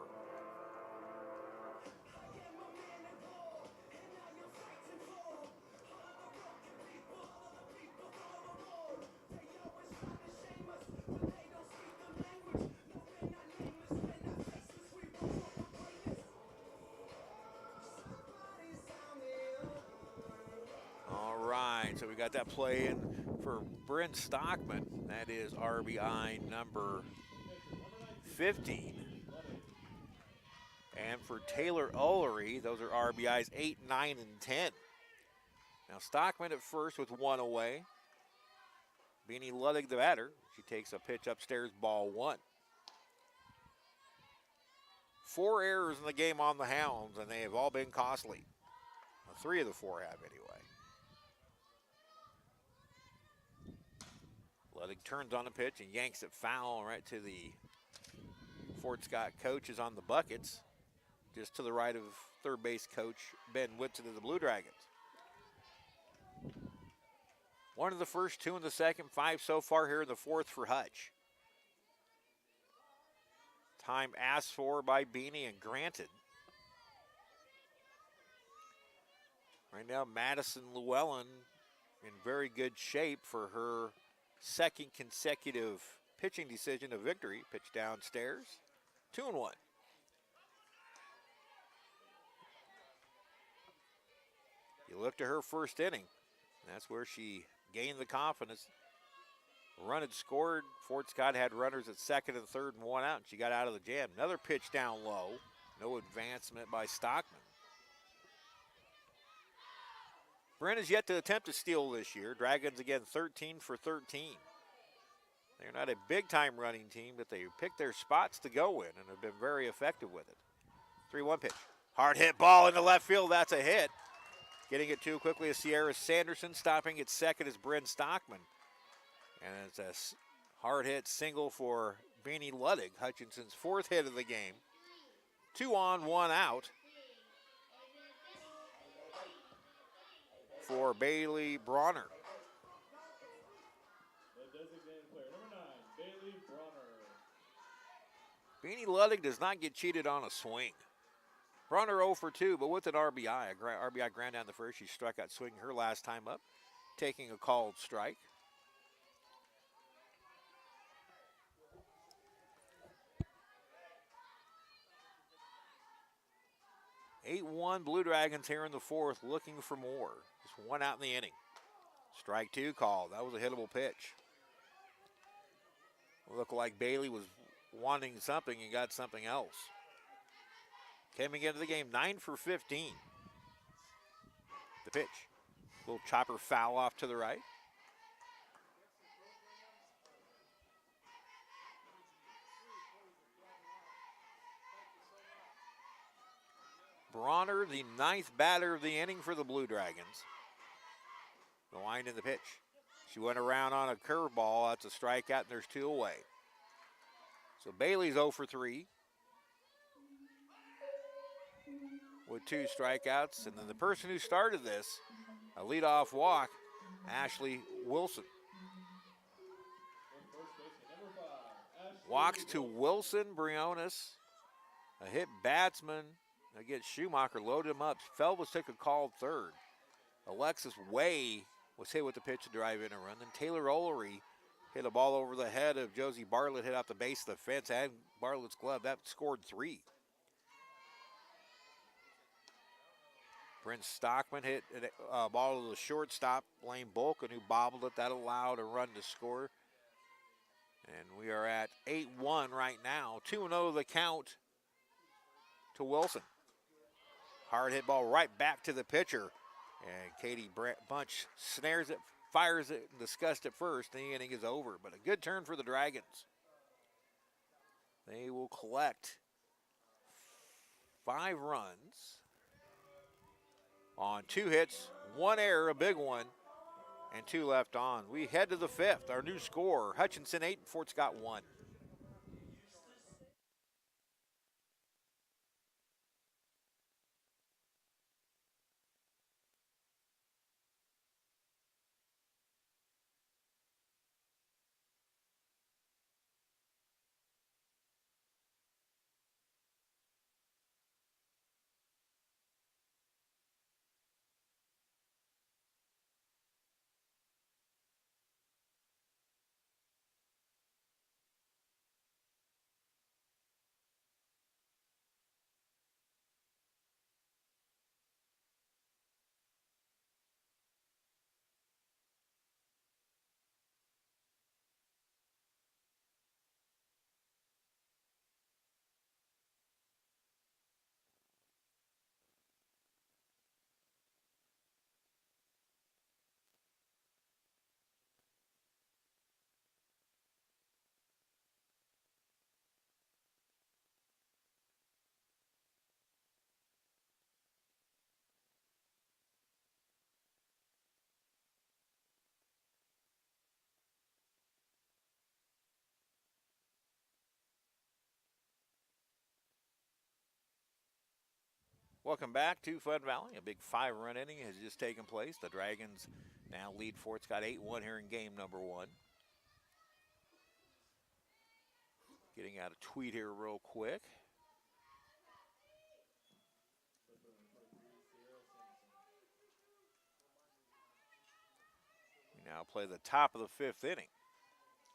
So we got that play in for Bryn Stockman. That is RBI number 15. And for Taylor Ullery, those are RBIs 8, 9, and 10. Now Stockman at first with 1 away. Beanie Ludwig the batter. She takes a pitch upstairs, ball 1. 4 errors in the game on the Hounds, and they have all been costly. Well, 3 of the 4 have anyway. Ludwig turns on the pitch and yanks it foul right to the Fort Scott coaches on the buckets, just to the right of third base coach Ben Whitson of the Blue Dragons. 1 in the first, 2 in the second, 5 so far here in the 4th for Hutch. Time asked for by Beanie and granted. Right now, Madison Llewellyn in very good shape for her second consecutive pitching decision of victory. Pitch downstairs, 2-1. You look to her first inning. That's where she gained the confidence. A run had scored. Fort Scott had runners at second and third and 1 out, and she got out of the jam. Another pitch down low. No advancement by Stockman. Bryn has yet to attempt a steal this year. Dragons again 13 for 13. They're not a big-time running team, but they pick their spots to go in and have been very effective with it. 3-1 pitch. Hard hit ball into left field. That's a hit. Getting it too quickly is Sierra Sanderson. Stopping at second is Bryn Stockman. And it's a hard hit single for Beanie Ludwig, Hutchinson's 4th hit of the game. 2 on, 1 out for Bailey Bronner. The designated player, number 9, Bailey Bronner. Beanie Ludwig does not get cheated on a swing. Bronner 0 for 2, but with an RBI. RBI ground down the first. She struck out swinging her last time up, taking a called strike. (8-1) Blue Dragons here in the 4th, looking for more. Just 1 out in the inning. Strike 2 called. That was a hittable pitch. Looked like Bailey was wanting something and got something else. Coming into the game, 9 for 15. The pitch. Little chopper foul off to the right. Bronner, the 9th batter of the inning for the Blue Dragons. The line in the pitch. She went around on a curveball. That's a strikeout, and there's 2 away. So Bailey's 0 for 3 with 2 strikeouts. And then the person who started this, a leadoff walk, Ashley Wilson. Walks to Wilson Briones. A hit batsman against Schumacher, loaded him up. Felvis took a called third. Alexis Way was hit with the pitch to drive in a run. Then Taylor Olery hit a ball over the head of Josie Bartlett, hit out the base of the fence, and Bartlett's glove. That scored 3. Brent Stockman hit a ball to the shortstop, Lane Bolkin, who bobbled it. That allowed a run to score. And we are at 8-1 right now. 2-0 the count to Wilson. Hard hit ball right back to the pitcher. And Katie Bunch snares it, fires it, and discussed it first. The inning is over, but a good turn for the Dragons. They will collect 5 runs on 2 hits, 1 error, a big one, and 2 left on. We head to the 5th. Our new score, Hutchinson 8 and Fort Scott 1. Welcome back to Fun Valley. A big 5-run inning has just taken place. The Dragons now lead Fort Scott 8-1 here in game number 1. Getting out a tweet here real quick. We now play the top of the 5th inning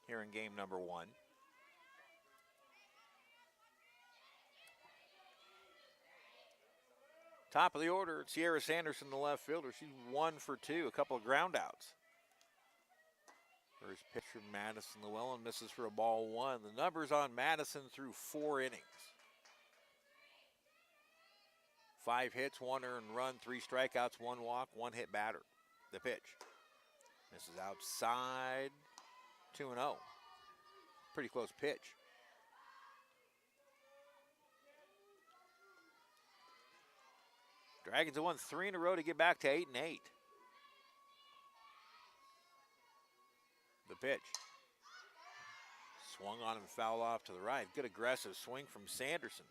here in game number 1. Top of the order, Sierra Sanderson, the left fielder. She's 1 for 2, a couple of groundouts. First pitcher, Madison Llewellyn, misses for a ball 1. The numbers on Madison through 4 innings. 5 hits, 1 earned run, 3 strikeouts, 1 walk, 1 hit batter. The pitch. This is outside, 2-0. Pretty close pitch. Dragons have won 3 in a row to get back to 8-8. The pitch. Swung on and fouled off to the right. Good aggressive swing from Sanderson.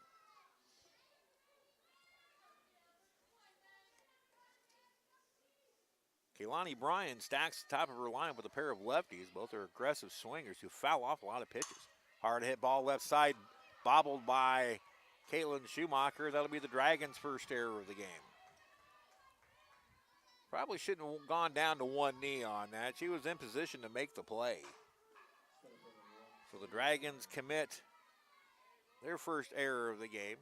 Kaylani Bryan stacks the top of her line with a pair of lefties. Both are aggressive swingers who foul off a lot of pitches. Hard hit ball left side, bobbled by Caitlin Schumacher. That'll be the Dragons' first error of the game. Probably shouldn't have gone down to one knee on that. She was in position to make the play. So the Dragons commit their first error of the game.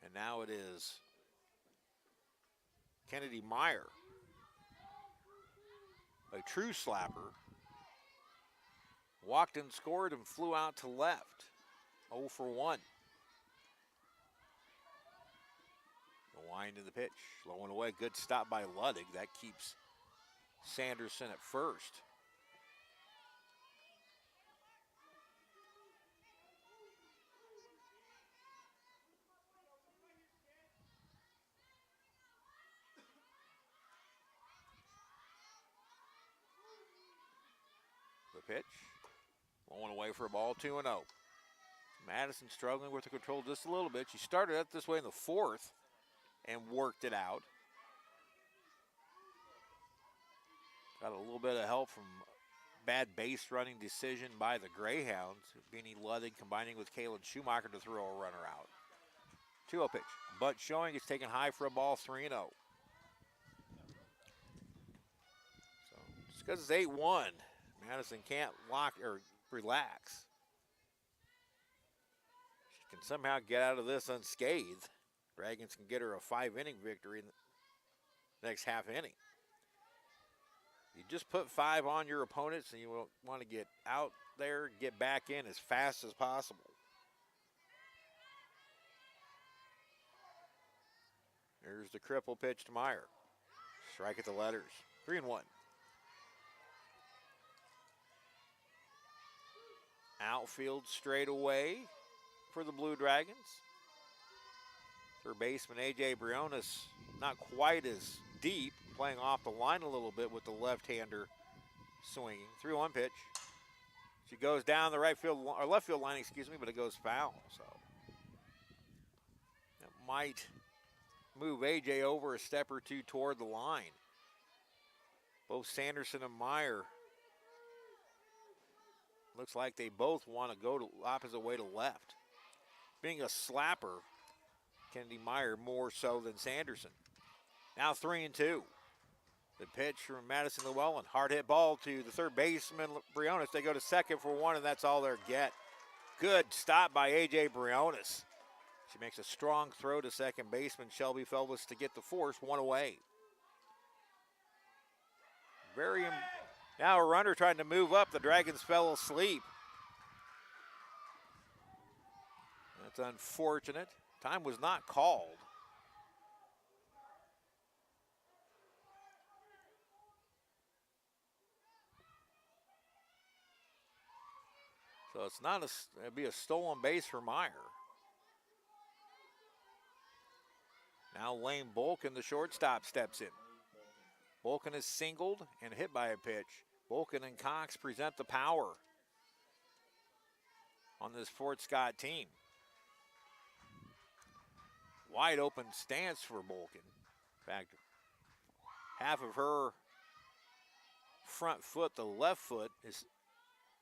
And now it is Kennedy Meyer. A true slapper. Walked and scored and flew out to left. 0 for 1. The wind of the pitch. Low and away. Good stop by Luddig. That keeps Sanderson at first. The pitch. Low and away for a ball, 2-0. Madison struggling with the control just a little bit. She started up this way in the 4th and worked it out. Got a little bit of help from bad base running decision by the Greyhounds. Beanie Luddig combining with Kalen Schumacher to throw a runner out. 2-0 pitch. But showing it's taken high for a ball, 3-0. So just because it's 8-1, Madison can't lock or relax. She can somehow get out of this unscathed. Dragons can get her a 5-inning victory in the next half inning. You just put 5 on your opponents and you want to get out there, get back in as fast as possible. There's the cripple pitch to Meyer. Strike at the letters. 3-1. Outfield straight away for the Blue Dragons. Third baseman A.J. Briones not quite as deep, playing off the line a little bit with the left-hander swinging. 3-1 pitch. She goes down the right field or left field line, but it goes foul. So that might move A.J. over a step or two toward the line. Both Sanderson and Meyer looks like they both want to go to opposite way to left. Being a slapper, Kennedy Meyer more so than Sanderson. Now 3-2. The pitch from Madison Llewellyn. Hard hit ball to the third baseman, Briones. They go to second for 1, and that's all they'll get. Good stop by A.J. Briones. She makes a strong throw to second baseman Shelby Felvis to get the force, 1 away. Now a runner trying to move up. The Dragons fell asleep. That's unfortunate. Time was not called. So it's not it'd be a stolen base for Meyer. Now Lane Bolkin, the shortstop, steps in. Bolkin is singled and hit by a pitch. Bolkin and Cox present the power on this Fort Scott team. Wide open stance for Bolkin. In fact, half of her front foot, the left foot, is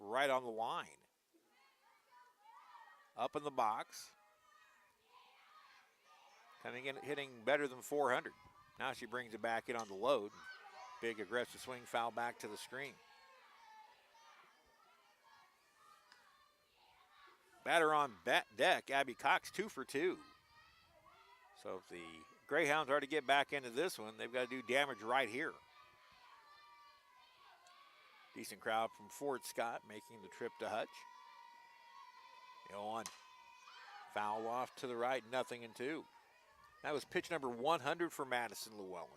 right on the line. Up in the box. Coming in, hitting better than 400. Now she brings it back in on the load. Big aggressive swing, foul back to the screen. Batter on deck, Abby Cox, 2 for 2. So if the Greyhounds are to get back into this one, they've got to do damage right here. Decent crowd from Fort Scott making the trip to Hutch. On. Foul off to the right, 0-2. That was pitch number 100 for Madison Llewellyn.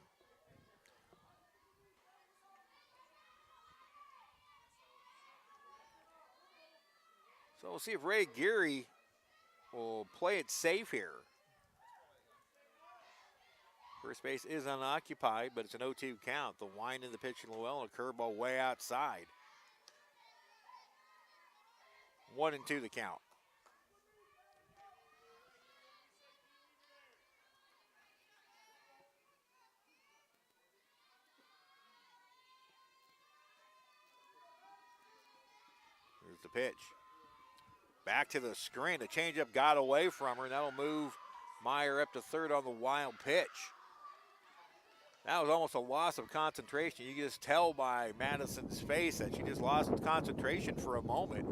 So we'll see if Ray Geary will play it safe here. First base is unoccupied, but it's an 0-2 count. The wind in the pitch in Llewellyn, a curveball way outside. 1-2 the count. Here's the pitch. Back to the screen. The changeup got away from her, and that'll move Meyer up to third on the wild pitch. That was almost a loss of concentration. You can just tell by Madison's face that she just lost concentration for a moment.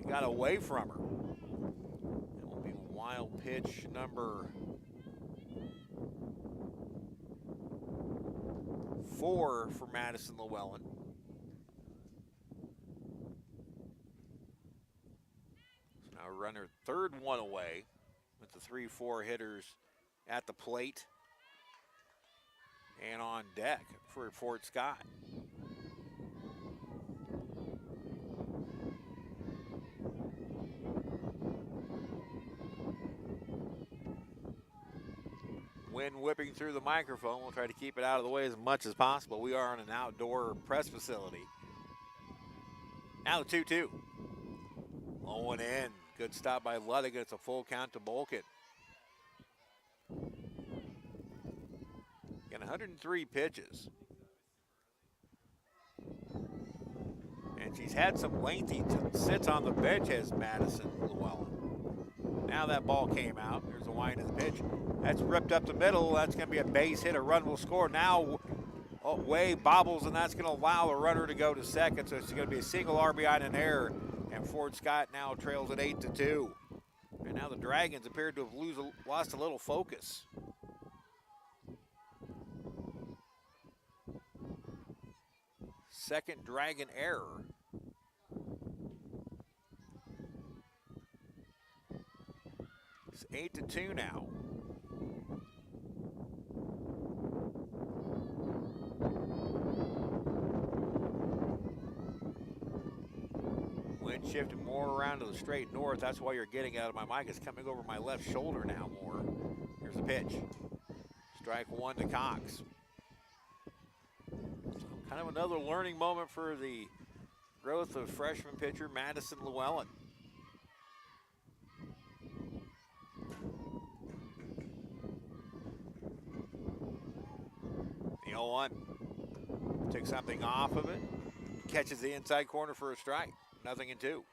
It got away from her. It will be wild pitch number 4 for Madison Llewellyn. So now runner third one away with the 3-4 hitters at the plate and on deck for Fort Scott. Wind whipping through the microphone. We'll try to keep it out of the way as much as possible. We are in an outdoor press facility. Now the 2-2. Low one in. Good stop by Luddig. It's a full count to Bolkin. Again, 103 pitches. And And she's had some lengthy sits on the bench as Madison Llewellyn. Now that ball came out. There's a wind of the pitch. That's ripped up the middle. That's going to be a base hit. A run will score. Now Way bobbles, and that's going to allow the runner to go to second. So it's going to be a single RBI and an error. And Fort Scott now trails at 8-2. And now the Dragons appeared to have lost a little focus. Second Dragon error. It's 8-2 now. Wind shifted more around to the straight north. That's why you're getting out of my mic. It's coming over my left shoulder now more. Here's the pitch. Strike one to Cox. So kind of another learning moment for the growth of freshman pitcher Madison Llewellyn. The 0-1. Took something off of it. Catches the inside corner for a strike. 0-2.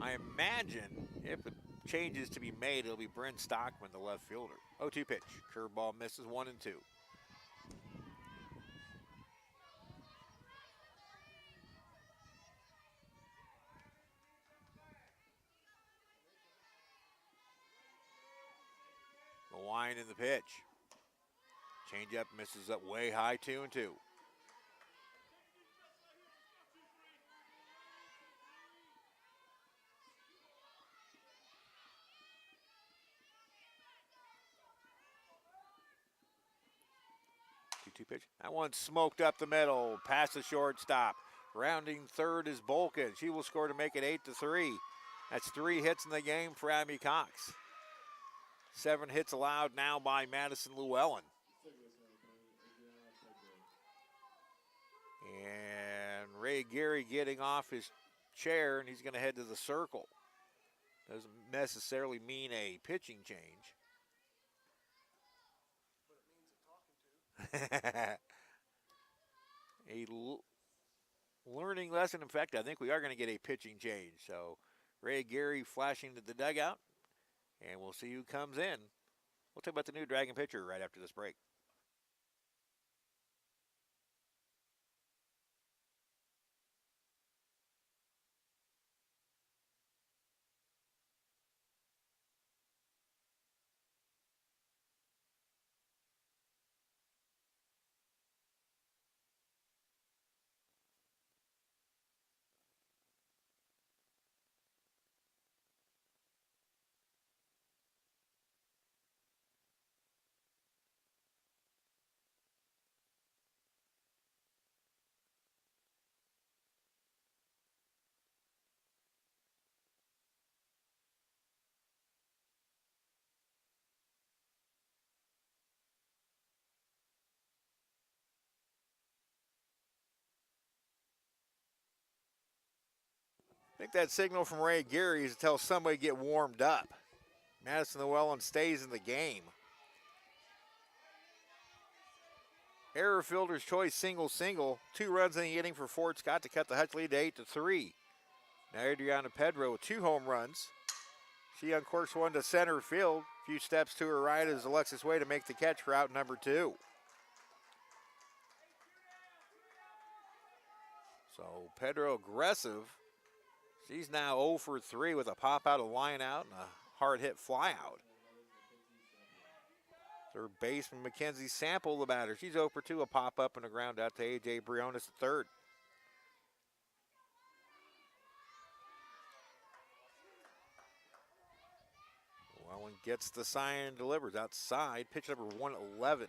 I imagine if it changes to be made, it'll be Brent Stockman, the left fielder. 0-2 pitch. Curveball misses 1-2. The wind in the pitch. Change up misses up way high, 2-2. 2-2 pitch. That one smoked up the middle, past the shortstop. Rounding third is Bolkin. She will score to make it 8-3. That's 3 hits in the game for Abby Cox. 7 hits allowed now by Madison Llewellyn. And Ray Gary getting off his chair, and he's going to head to the circle. Doesn't necessarily mean a pitching change. A learning lesson. In fact, I think we are going to get a pitching change. So Ray Gary flashing to the dugout, and we'll see who comes in. We'll talk about the new Dragon pitcher right after this break. I think that signal from Ray Gary is to tell somebody to get warmed up. Madison Llewellyn stays in the game. Error fielder's choice, single. 2 runs in the inning for Fort Scott to cut the Hutch lead to 8-3. Now Adriana Pedro with 2 home runs. She uncorks one to center field. A few steps to her right as Alexis Way to make the catch for out number 2. So Pedro aggressive. She's now 0 for 3 with a pop out, a line out, and a hard hit fly out. Third baseman Mackenzie Sample the batter. She's 0 for 2, a pop up and a ground out to AJ Briones the third. Llewellyn gets the sign and delivers outside. Pitch number 111.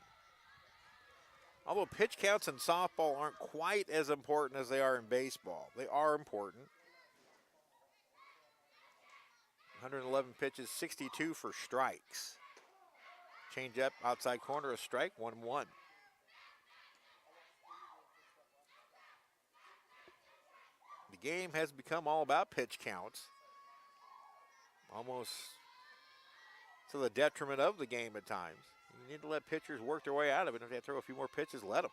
Although pitch counts in softball aren't quite as important as they are in baseball, they are important. 111 pitches, 62 for strikes. Change up, outside corner, a strike, 1-1. The game has become all about pitch counts. Almost to the detriment of the game at times. You need to let pitchers work their way out of it. If they throw a few more pitches, let them.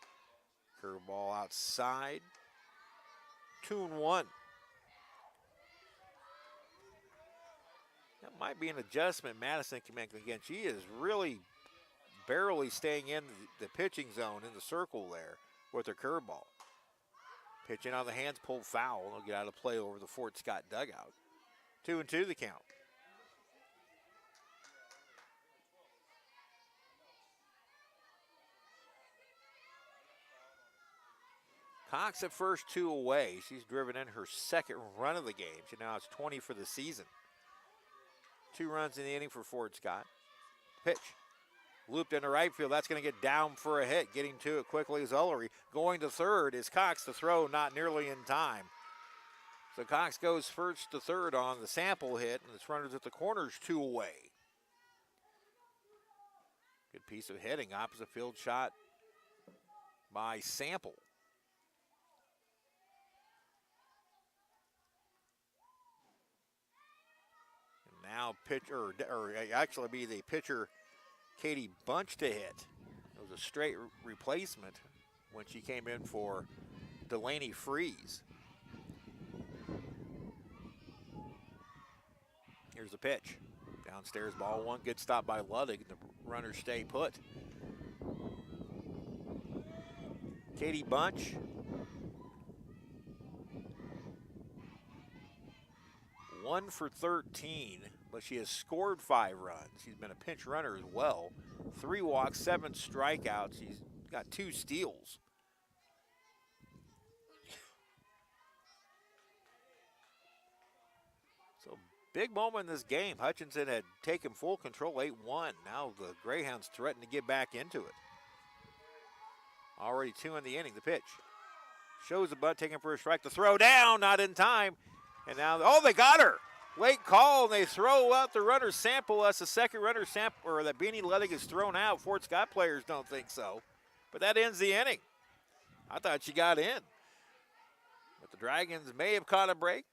Curveball outside. 2-1. That might be an adjustment Madison can make. Again, she is really barely staying in the pitching zone in the circle there with her curveball. Pitching out of the hands, pulled foul. They'll get out of play over the Fort Scott dugout. 2-2 the count. Cox at first, 2 away. She's driven in her second run of the game. She now has 20 for the season. 2 runs in the inning for Fort Scott. Pitch. Looped into right field. That's going to get down for a hit. Getting to it quickly is Ullery. Going to third is Cox. The throw not nearly in time. So Cox goes first to third on the sample hit, and this runner's at the corners, 2 away. Good piece of hitting. Opposite field shot by Sample. And now pitcher, or actually be the pitcher, Katie Bunch to hit. It was a straight replacement when she came in for Delaney Freeze. Here's the pitch. Downstairs, ball 1. Good stop by Ludwig. The runners stay put. Katie Bunch. One for 13, but she has scored 5 runs. She's been a pinch runner as well. 3 walks, 7 strikeouts. She's got 2 steals. So big moment in this game. Hutchinson had taken full control, 8-1. Now the Greyhounds threaten to get back into it. Already 2 in the inning. The pitch. Shows the butt, taking for a strike. The throw down, not in time. And now, oh, they got her. Late call, and they throw out the runner Sample. That's the second runner Sample, or that Beanie Ludwig is thrown out. Fort Scott players don't think so. But that ends the inning. I thought she got in. But the Dragons may have caught a break.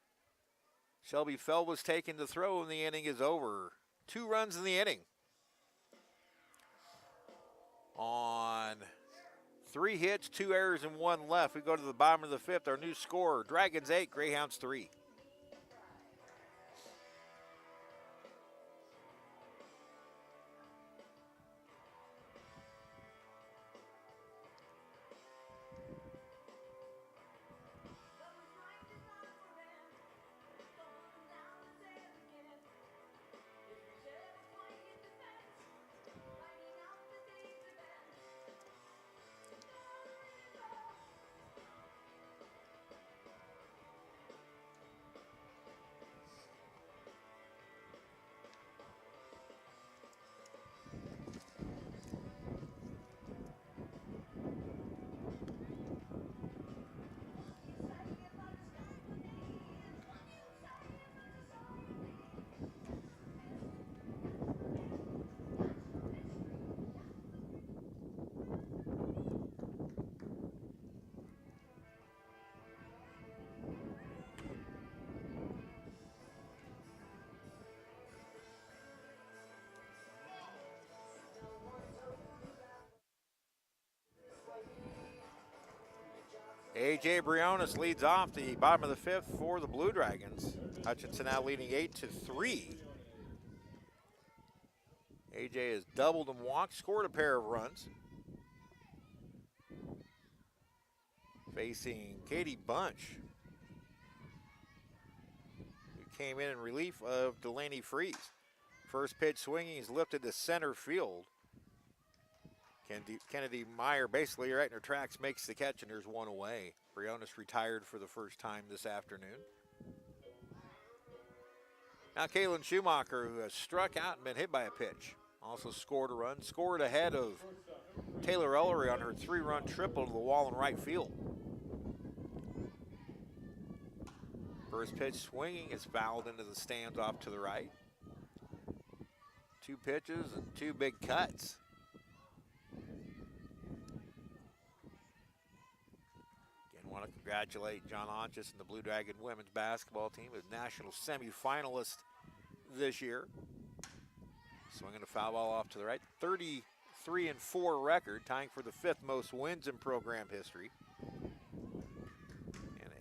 Shelby Fell was taken to throw, and the inning is over. 2 runs in the inning. On 3 hits, 2 errors, and 1 left. We go to the bottom of the 5th. Our new score, Dragons 8, Greyhounds 3. A.J. Briones leads off the bottom of the 5th for the Blue Dragons. Hutchinson now leading 8-3. A.J. has doubled and walked, scored a pair of runs. Facing Katie Bunch, who came in relief of Delaney Freeze. First pitch swinging is lifted to center field. Kennedy Meyer basically right in her tracks makes the catch, and there's 1 away. Briones retired for the first time this afternoon. Now Kaylin Schumacher, who has struck out and been hit by a pitch, also scored a run, scored ahead of Taylor Ellery on her 3-run triple to the wall in right field. First pitch swinging is fouled into the stands off to the right. 2 pitches and 2 big cuts. Want to congratulate John Hutchinson and the Blue Dragon women's basketball team as national semifinalist this year. Swinging a foul ball off to the right. 3-4 record, tying for the 5th most wins in program history. And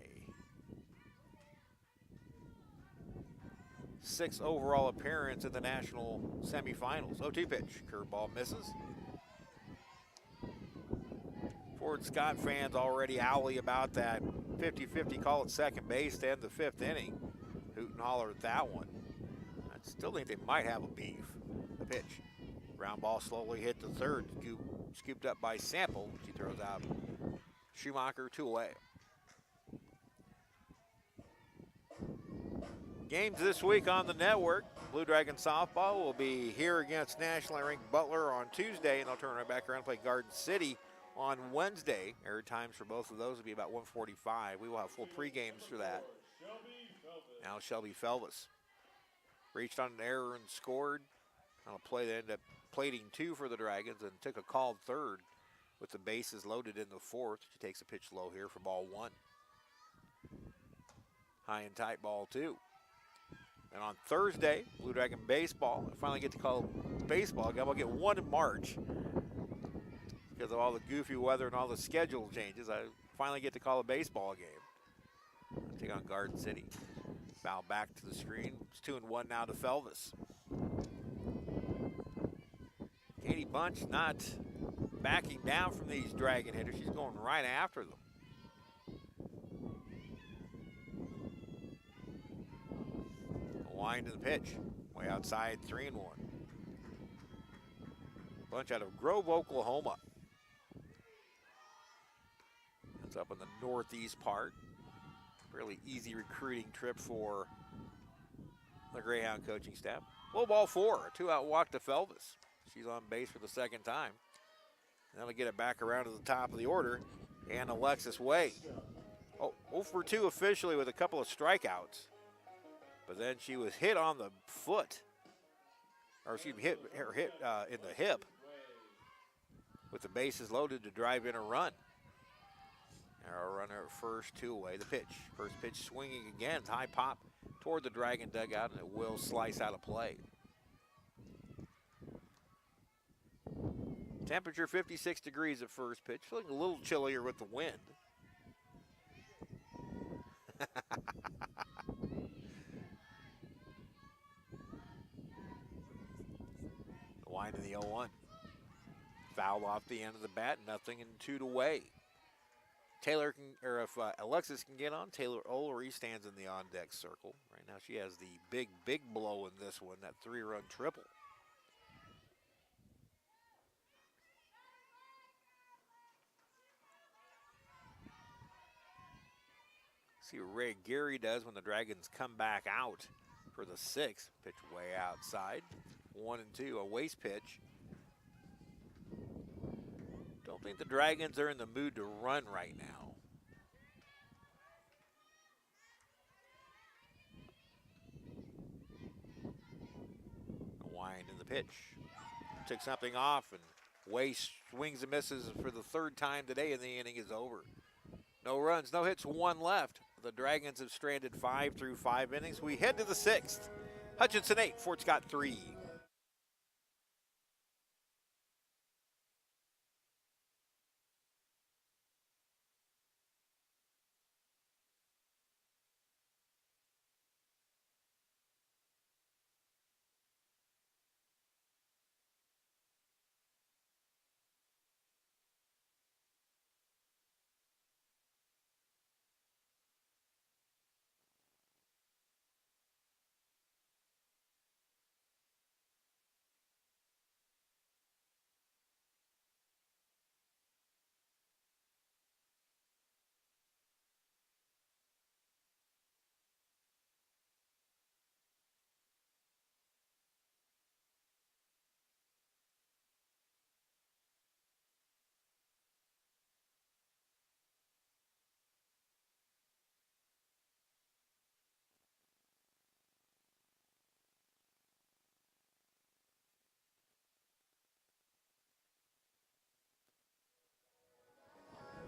a 6th overall appearance in the national semifinals. 0-2 pitch, curveball misses. Fort Scott fans already owly about that 50-50 call at second base to end the 5th inning. Hoot and holler at that one. I still think they might have a beef. The pitch. Ground ball slowly hit the third. Scooped up by Sample. She throws out Schumacher 2 away. Games this week on the network. Blue Dragon softball will be here against nationally ranked Butler on Tuesday, and they'll turn right back around and play Garden City on Wednesday. Air times for both of those will be about 1:45. We will have full pre-games for that. Now Shelby Felvis reached on an error and scored. On a play that ended up plating 2 for the Dragons and took a called third with the bases loaded in the 4th. She takes a pitch low here for ball 1. High and tight ball 2. And on Thursday, Blue Dragon baseball. I finally get to call baseball again. We'll get one in March because of all the goofy weather and all the schedule changes. I finally get to call a baseball game. I'll take on Garden City. Foul back to the screen. It's 2-1 now to Felvis. Katie Bunch not backing down from these Dragon hitters. She's going right after them. A wind to the pitch. Way outside, 3-1. Bunch out of Grove, Oklahoma. That's up in the northeast part. Really easy recruiting trip for the Greyhound coaching staff. Low ball 4, a 2-out walk to Felvis. She's on base for the 2nd time. And that'll get it back around to the top of the order. And Alexis Way. 0 for 2 officially with a couple of strikeouts. But then she was hit on the foot. Or she hit in the hip. With the bases loaded to drive in a run. Our runner at first, 2 away. The pitch. First pitch swinging again. High pop toward the Dragon dugout, and it will slice out of play. Temperature 56 degrees at first pitch. Feeling a little chillier with the wind. The wind in the 0-1. Foul off the end of the bat. Nothing and 2 to way. Taylor can, or if Alexis can get on, Taylor Olery stands in the on-deck circle. Right now she has the big blow in this one, that 3-run triple. See what Ray Gary does when the Dragons come back out for the 6th. Pitch way outside. 1-2, a waste pitch. Don't think the Dragons are in the mood to run right now. A wind in the pitch. Took something off, and Way swings and misses for the 3rd time today, and the inning is over. No runs, no hits, 1 left. The Dragons have stranded 5 through 5 innings. We head to the 6th. Hutchinson 8, Fort Scott 3.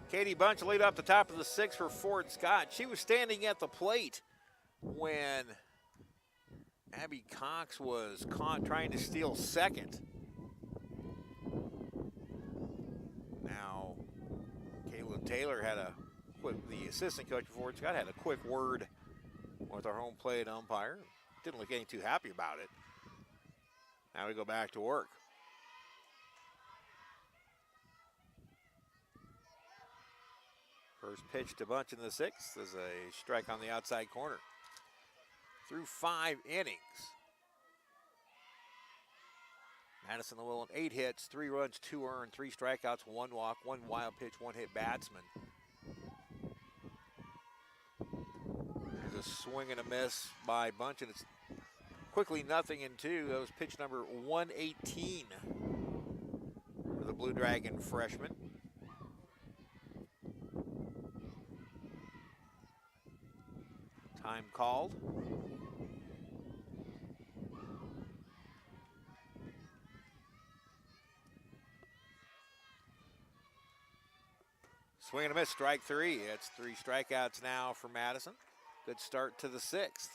Katie Bunch lead up the top of the 6th for Fort Scott. She was standing at the plate when Abby Cox was caught trying to steal second. Taylor had the assistant coach for Fort Scott had a quick word with our home plate umpire. Didn't look any too happy about it. Now we go back to work. First pitch to Bunch in the sixth is a strike on the outside corner. Through 5 innings, Madison Llewellyn 8 hits, 3 runs, 2 earned, 3 strikeouts, 1 walk, 1 wild pitch, 1 hit batsman. There's a swing and a miss by Bunch, and it's quickly 0-2. That was pitch number 118 for the Blue Dragon freshman. Time called. Swing and a miss, strike 3. It's 3 strikeouts now for Madison. Good start to the 6th.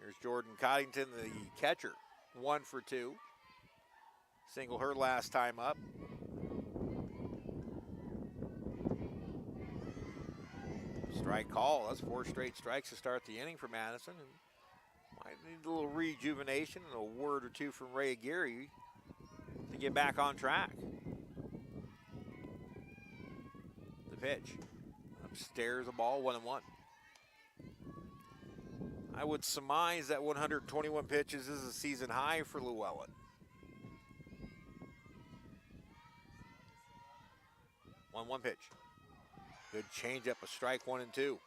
Here's Jordan Coddington, the catcher, 1 for 2. Single her last time up. Strike call. That's 4 straight strikes to start the inning for Madison. And might need a little rejuvenation and a word or two from Ray Aguirre to get back on track. The pitch. Upstairs, a ball, 1-1. I would surmise that 121 pitches is a season high for Llewellyn. One pitch. Good changeup, a strike, 1 and 2.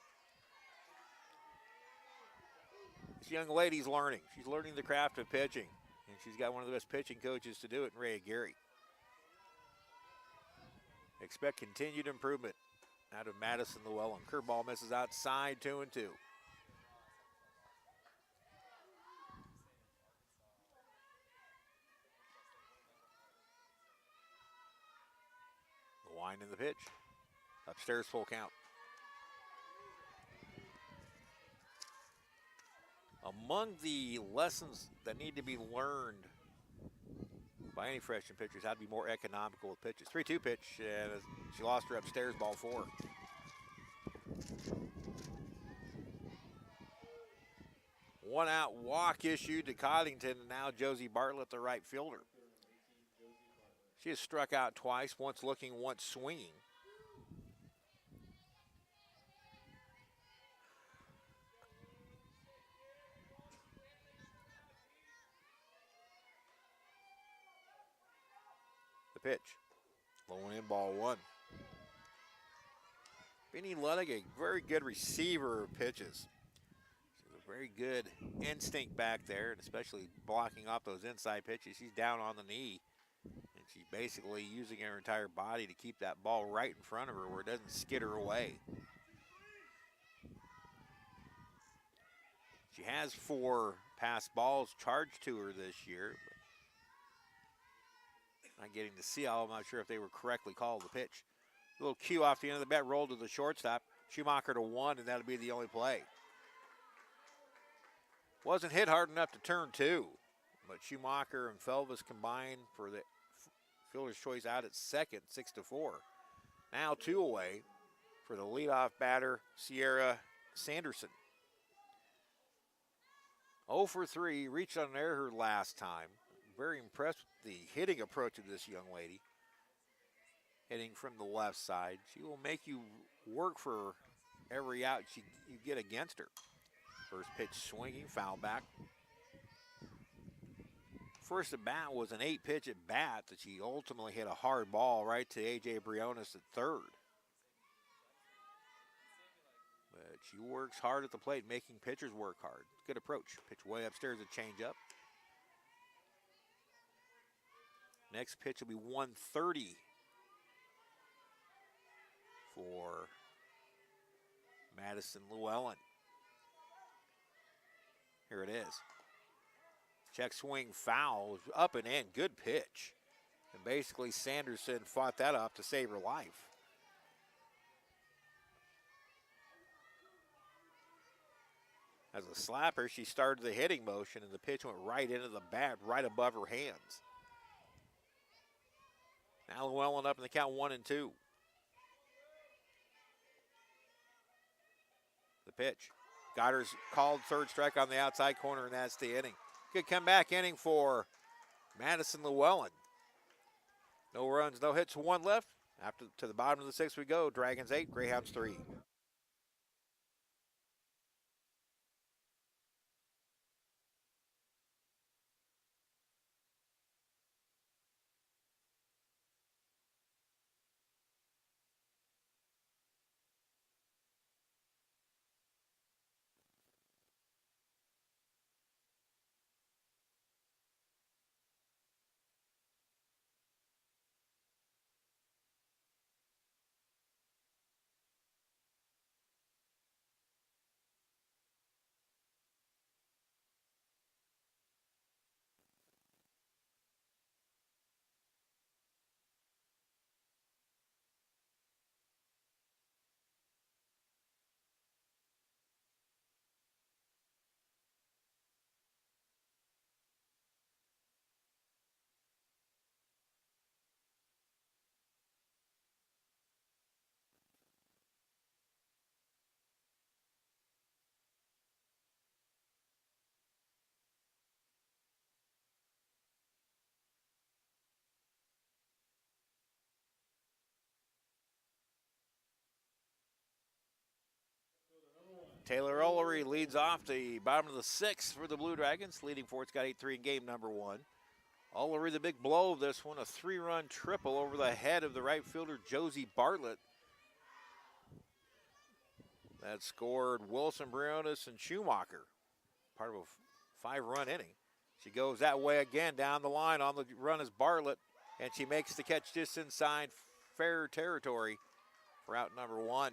This young lady's learning. She's learning the craft of pitching, and she's got one of the best pitching coaches to do it in Ray Aguirre. Expect continued improvement out of Madison Llewellyn. Curveball misses outside, 2-2. The wind in the pitch. Upstairs, full count. Among the lessons that need to be learned by any freshman pitchers, how to be more economical with pitches. 3-2 pitch, and she lost her upstairs, ball 4. One out walk issued to Coddington, and now Josie Bartlett, the right fielder. She has struck out twice, once looking, once swinging. Pitch. Low and in, ball 1. Benny Ludwig, a very good receiver of pitches. She's a very good instinct back there, and especially blocking off those inside pitches. She's down on the knee, and she's basically using her entire body to keep that ball right in front of her where it doesn't skid her away. She has 4 pass balls charged to her this year. Not getting to see all. I'm not sure if they were correctly called. The pitch. A little cue off the end of the bat, rolled to the shortstop. Schumacher to 1, and that'll be the only play. Wasn't hit hard enough to turn 2, but Schumacher and Felvis combined for the fielder's choice out at second, 6-4. Now 2 away for the leadoff batter, Sierra Sanderson. 0 for 3, reached on an error last time. Very impressed with the hitting approach of this young lady. Hitting from the left side. She will make you work for every out you get against her. First pitch swinging, foul back. First at bat was an 8-pitch at bat that she ultimately hit a hard ball right to A.J. Briones at third. But she works hard at the plate, making pitchers work hard. Good approach. Pitch way upstairs, a changeup. Next pitch will be 130 for Madison Llewellyn. Here it is. Check swing foul, up and in, good pitch. And basically Sanderson fought that off to save her life. As a slapper, she started the hitting motion, and the pitch went right into the bat, right above her hands. Now Llewellyn up in the count 1-2. The pitch. Goddard's called third strike on the outside corner, and that's the inning. Good comeback inning for Madison Llewellyn. No runs, no hits, one left. After to the bottom of the sixth we go. Dragons 8, Greyhounds 3. Taylor Ullery leads off the bottom of the sixth for the Blue Dragons, leading Fort Scott 8-3 in game number 1. Ullery, the big blow of this one, a 3-run triple over the head of the right fielder, Josie Bartlett. That scored Wilson, Briones, and Schumacher, part of a 5-run inning. She goes that way again down the line. On the run is Bartlett, and she makes the catch just inside fair territory for out number 1.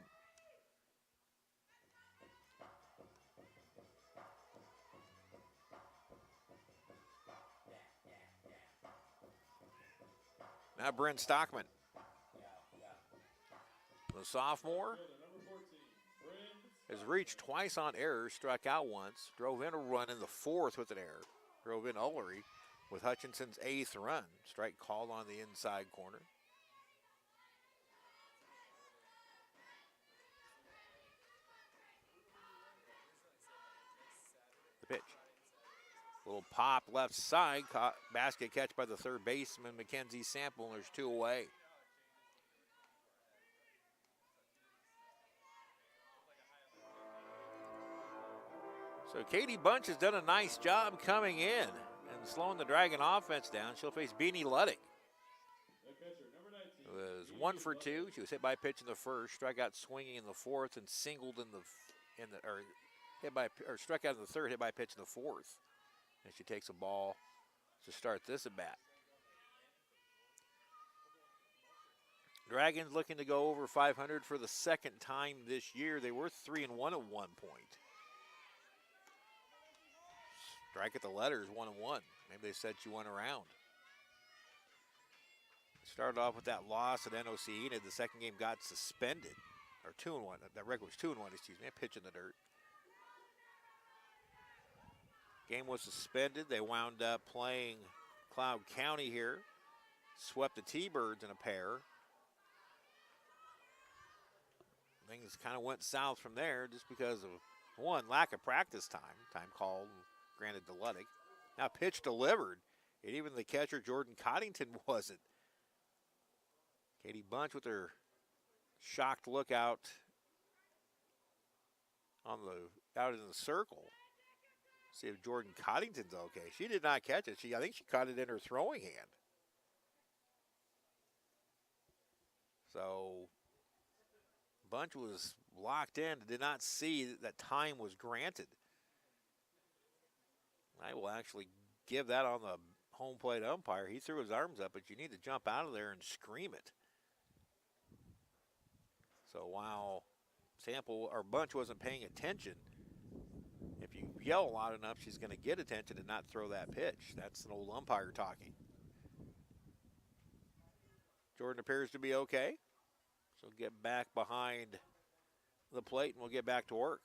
Now Bryn Stockman, the sophomore, has reached twice on errors, struck out once, drove in a run in the 4th with an error, drove in Ullery with Hutchinson's 8th run. Strike called on the inside corner. The pitch. Little pop left side, basket catch by the third baseman, Mackenzie Sample, and there's 2 away. So Katie Bunch has done a nice job coming in and slowing the Dragon offense down. She'll face Beanie Luddick. It was 1 for 2. She was hit by a pitch in the 1st, struck out swinging in the 4th, and singled struck out in the 3rd, hit by a pitch in the 4th. And she takes a ball to start this at bat. Dragons looking to go over 500 for the 2nd time this year. They were 3-1 at one point. Strike at the letters, 1-1. Maybe they said she went around. Started off with that loss at NOC, and the second game got suspended. Or 2-1. That record was 2-1, excuse me. A pitch in the dirt. Game was suspended. They wound up playing Cloud County here. Swept the T-Birds in a pair. Things kind of went south from there just because of, one, lack of practice time. Time called, granted to Luddick. Now pitch delivered. And even the catcher, Jordan Coddington, wasn't. Katie Bunch with her shocked look out in the circle. See if Jordan Coddington's okay. She did not catch it. I think she caught it in her throwing hand. So Bunch was locked in, did not see that time was granted. I will actually give that on the home plate umpire. He threw his arms up, but you need to jump out of there and scream it. So while Bunch wasn't paying attention, if you yell loud enough, she's going to get attention and not throw that pitch. That's an old umpire talking. Jordan appears to be okay. So get back behind the plate and we'll get back to work.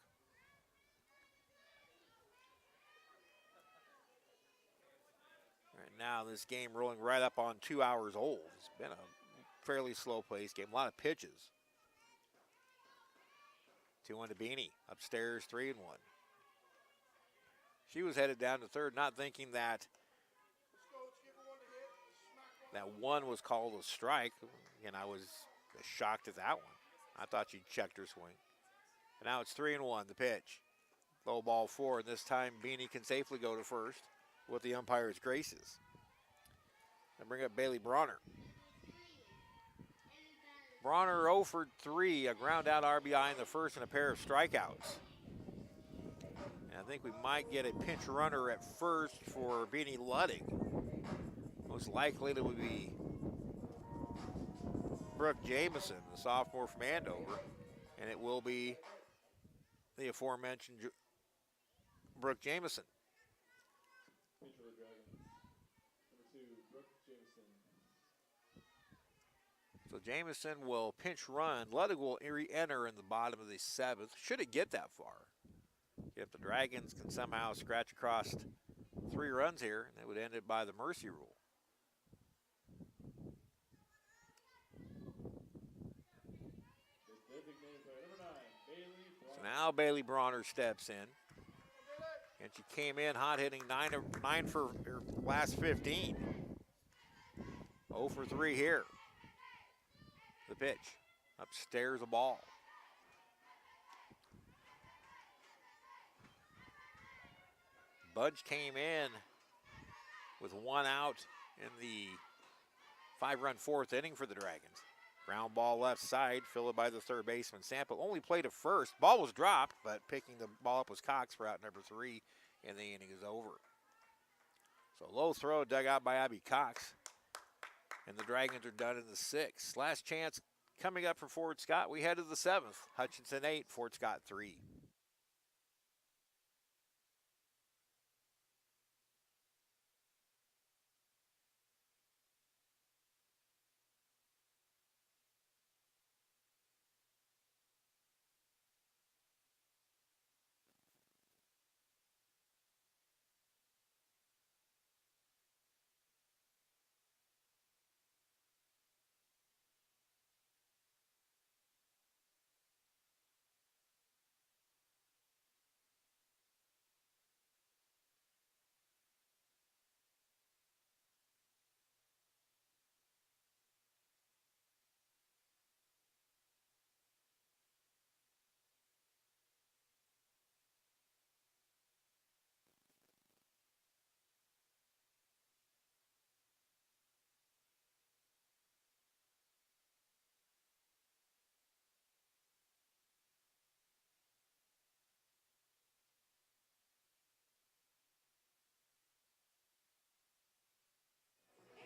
now this game rolling right up on 2 hours old. It's been a fairly slow-paced game, a lot of pitches. 2-1 to Beanie, upstairs 3-1. She was headed down to third, not thinking that one was called a strike, and I was shocked at that one. I thought she checked her swing. And now it's 3-1, the pitch. Low ball 4, and this time Beanie can safely go to first with the umpire's graces. And bring up Bailey Bronner. Bronner 0 for 3, a ground out RBI in the first and a pair of strikeouts. And I think we might get a pinch runner at first for Beanie Luddig. Most likely it would be Brooke Jamison, the sophomore from Andover, and it will be the aforementioned Brooke Jamison. Pitch for the Dragons. Number 2, Brooke Jameson. So Jamison will pinch run. Luddig will re-enter in the bottom of the 7th. Should it get that far? If the Dragons can somehow scratch across 3 runs here, they would end it by the mercy rule. The designated player, number 9, Bailey So Bronner. now Bailey Bronner steps in. And she came in hot hitting 9 for her last 15. 0 for 3 here. The pitch. Upstairs a ball. Budge came in with 1 out in the 5-run 4th inning for the Dragons. Ground ball left side, fielded by the third baseman Sample. Only played to first. Ball was dropped, but picking the ball up was Cox for out number 3, and the inning is over. So low throw dug out by Abby Cox, and the Dragons are done in the 6th. Last chance coming up for Fort Scott. We head to the 7th. Hutchinson 8, Fort Scott 3.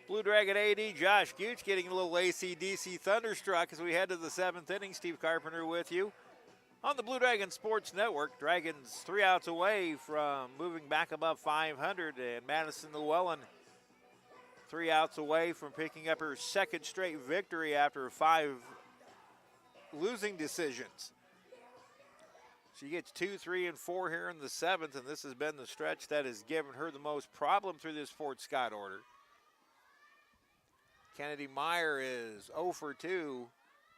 Blue Dragon AD Josh Gooch getting a little AC/DC thunderstruck as we head to the 7th inning. Steve Carpenter with you on the Blue Dragon Sports Network. Dragons 3 outs away from moving back above 500, and Madison Llewellyn 3 outs away from picking up her 2nd straight victory after 5 losing decisions. She gets 2, 3, and 4 here in the 7th, and this has been the stretch that has given her the most problem through this Fort Scott order. Kennedy Meyer is 0 for 2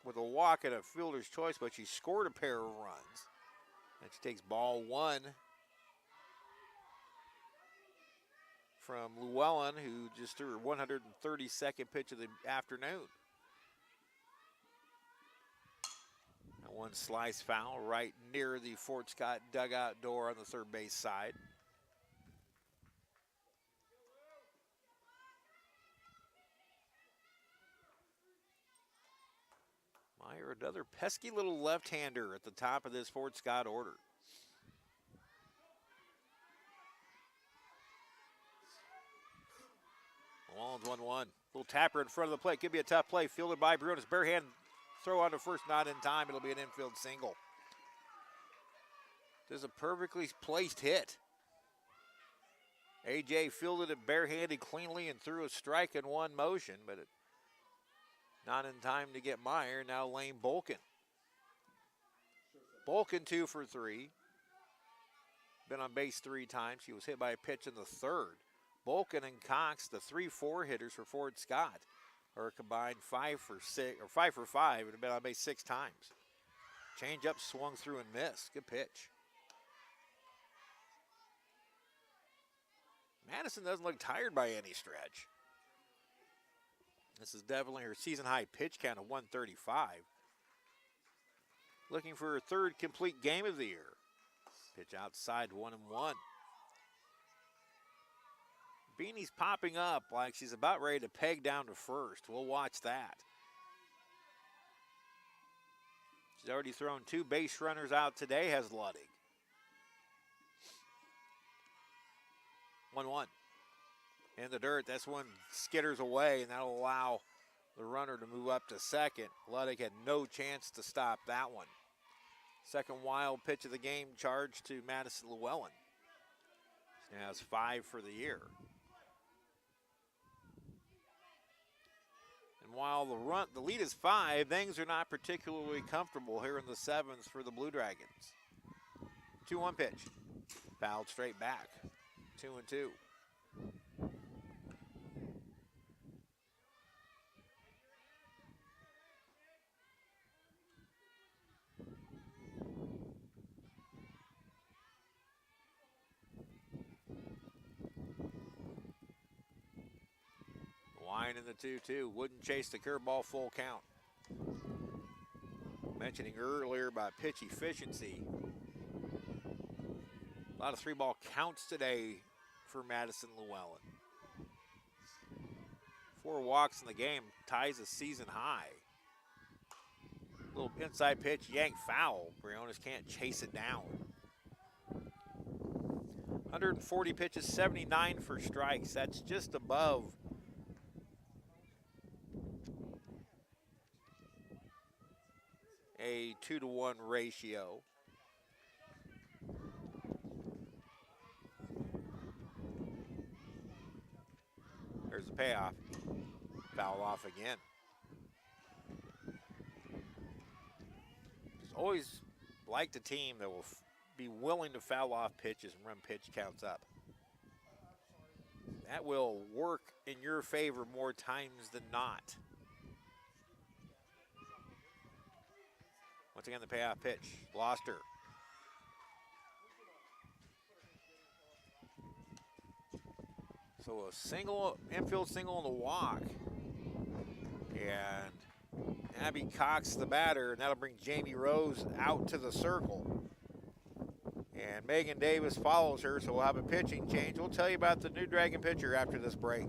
with a walk and a fielder's choice, but she scored a pair of runs. And she takes ball 1 from Llewellyn, who just threw her 132nd pitch of the afternoon. And one slice foul right near the Fort Scott dugout door on the third base side. Meyer, another pesky little left-hander at the top of this Fort Scott order. Llewellyn's 1-1. Little tapper in front of the plate. Could be a tough play. Fielded by Brunis. Bare hand throw on to first, not in time. It'll be an infield single. This is a perfectly placed hit. AJ fielded it barehanded cleanly and threw a strike in one motion, but it not in time to get Meyer. Now Lane Bolkin. Bolkin 2 for 3. Been on base 3 times. He was hit by a pitch in the 3rd. Bolkin and Cox, the 3-4 hitters for Fort Scott, are combined 5 for 6 or 5 for 5. It would have been on base 6 times. Change up, swung through and missed. Good pitch. Madison doesn't look tired by any stretch. This is definitely her season high pitch count of 135. Looking for her 3rd complete game of the year. Pitch outside, 1-1. Beanie's popping up like she's about ready to peg down to first. We'll watch that. She's already thrown 2 base runners out today, has Luddig. 1-1. In the dirt, that's one skitters away, and that'll allow the runner to move up to second. Luddig had no chance to stop that one. Second wild pitch of the game charged to Madison Llewellyn. She now has 5 for the year. And while the lead is 5, things are not particularly comfortable here in the 7th for the Blue Dragons. 2-1 pitch. Fouled straight back. 2-2. Line in the 2-2. Wouldn't chase the curveball, full count. Mentioning earlier about pitch efficiency. A lot of 3-ball counts today for Madison Llewellyn. 4 walks in the game, ties a season high. Little inside pitch, yank foul. Briones can't chase it down. 140 pitches, 79 for strikes. That's just above a 2-to-1 ratio. There's the payoff. Foul off again. Just always liked a team that will be willing to foul off pitches and run pitch counts up. That will work in your favor more times than not. Once again, the payoff pitch. Lost her. So a single, infield single on the walk. And Abby Cox, the batter, and that'll bring Jamie Rose out to the circle. And Megan Davis follows her, so we'll have a pitching change. We'll tell you about the new Dragon pitcher after this break.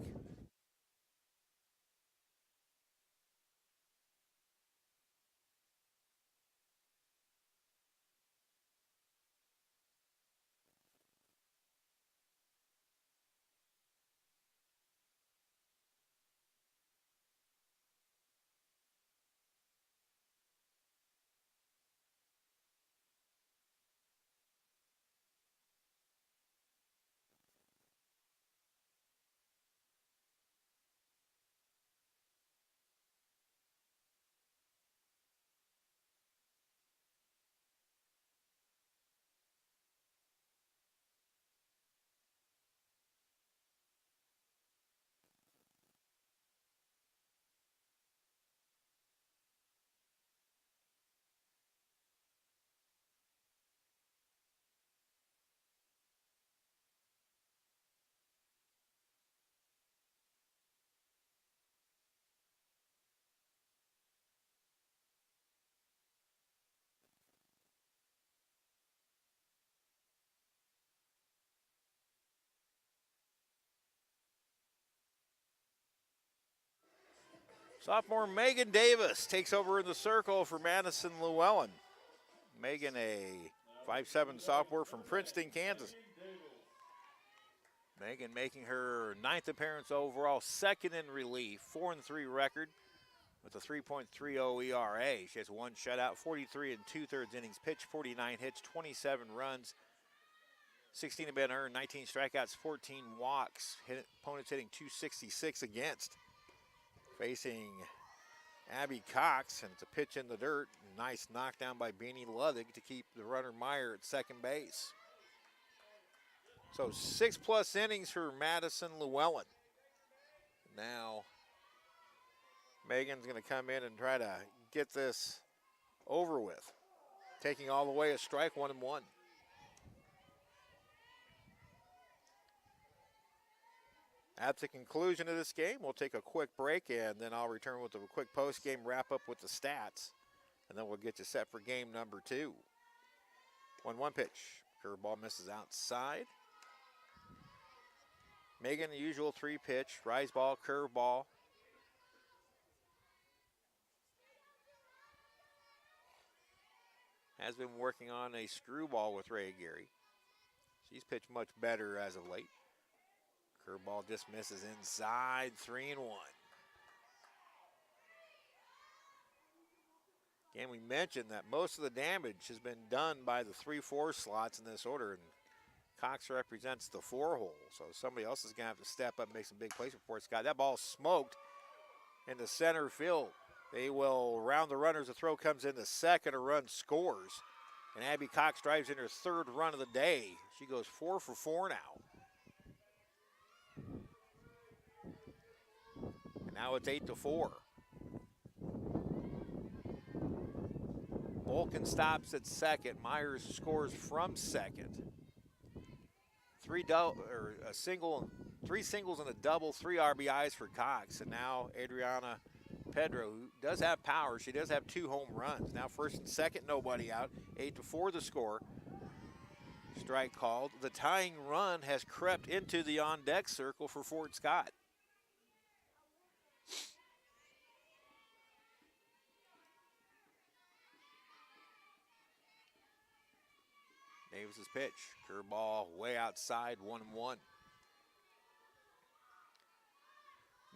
Sophomore Megan Davis takes over in the circle for Madison Llewellyn. Megan, a 5'7" sophomore from Princeton, Kansas. Megan making her 9th appearance overall, 2nd in relief, 4-3 record with a 3.30 ERA. She has 1 shutout, 43 2/3 innings pitched, 49 hits, 27 runs, 16 have been earned, 19 strikeouts, 14 walks. Opponents hitting .266 against. Facing Abby Cox, and it's a pitch in the dirt. Nice knockdown by Beanie Luddig to keep the runner Meyer at second base. So 6+ innings for Madison Llewellyn. Now Megan's going to come in and try to get this over with. Taking all the way a strike, 1-1. At the conclusion of this game, we'll take a quick break, and then I'll return with a quick post-game wrap-up with the stats. And then we'll get you set for game number 2. 1-1 pitch. Curveball misses outside. Megan, the usual 3-pitch. Rise ball, curveball. Has been working on a screwball with Ray Gary. She's pitched much better as of late. Curveball just misses inside, 3-1. Again, we mentioned that most of the damage has been done by the 3-4 slots in this order, and Cox represents the 4 hole, so somebody else is going to have to step up and make some big plays for Fort Scott. That ball smoked into center field. They will round the runners. The throw comes into second. A run scores. And Abby Cox drives in her 3rd run of the day. She goes 4 for 4 now. And now it's 8-4. Bolkin stops at second. Myers scores from second. 3 singles and a double, 3 RBIs for Cox. And now Adriana Pedro, who does have power. She does have 2 home runs. Now first and second, nobody out. 8-4 the score. Strike called. The tying run has crept into the on-deck circle for Fort Scott. Davis's pitch. Curveball way outside, 1-1.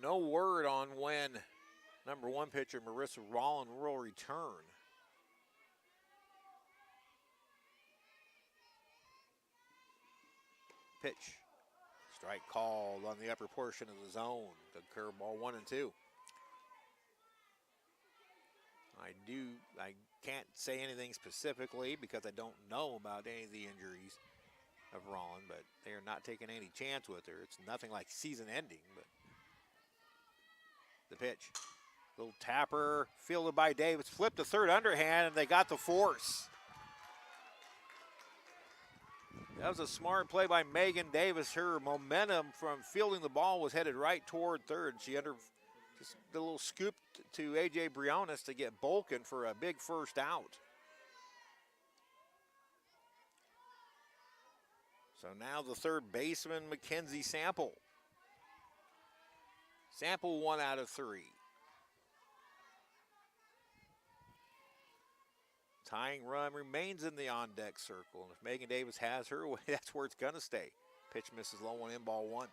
No word on when number 1 pitcher Marissa Rollin will return. Pitch. Strike called on the upper portion of the zone. The curveball, 1-2. I can't say anything specifically because I don't know about any of the injuries of Rollin, but they are not taking any chance with her. It's nothing like season ending, but the pitch. Little tapper, fielded by Davis, flipped to third underhand, and they got the force. That was a smart play by Megan Davis. Her momentum from fielding the ball was headed right toward third. She just did a little scoop to A.J. Briones to get Bolkin for a big first out. So now the third baseman, Mackenzie Sample. Sample 1 out of 3. Tying run remains in the on-deck circle. And if Megan Davis has her way, that's where it's going to stay. Pitch misses low, 1 in, ball 1.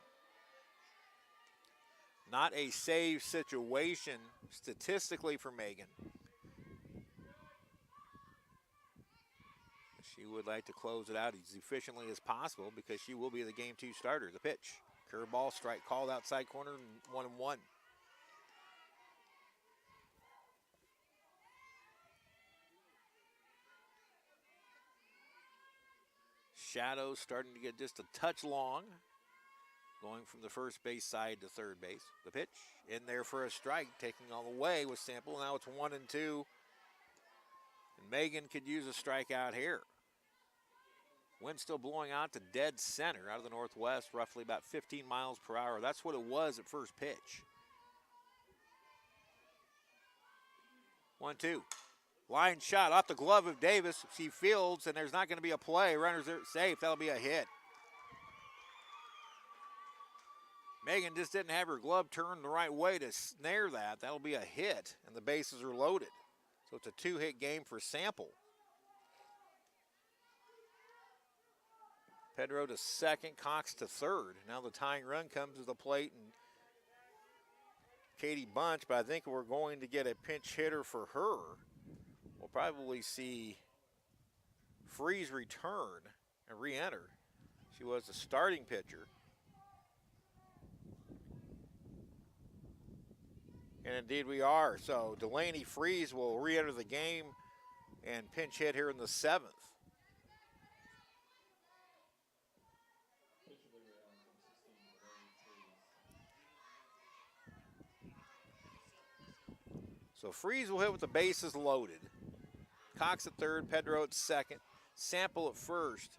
Not a save situation statistically for Megan. She would like to close it out as efficiently as possible because she will be the game 2 starter. The pitch. Curveball, strike called outside corner, 1-1. Shadows starting to get just a touch long, going from the first base side to third base. The pitch in there for a strike, taking all the way with Sample. Now it's 1-2, and Megan could use a strikeout here. Wind still blowing out to dead center out of the northwest, roughly about 15 miles per hour. That's what it was at first pitch. 1-2. Line shot off the glove of Davis. She fields, and there's not going to be a play. Runners are safe. That'll be a hit. Megan just didn't have her glove turned the right way to snare that. That'll be a hit, and the bases are loaded. So it's a 2-hit game for Sample. Pedro to second, Cox to third. Now the tying run comes to the plate, and Katie Bunch, but I think we're going to get a pinch hitter for her. We'll probably see Freeze return and re-enter. She was the starting pitcher. And indeed we are. So Delaney Freeze will re-enter the game and pinch hit here in the 7th. So Freeze will hit with the bases loaded. Cox at third, Pedro at second, Sample at first.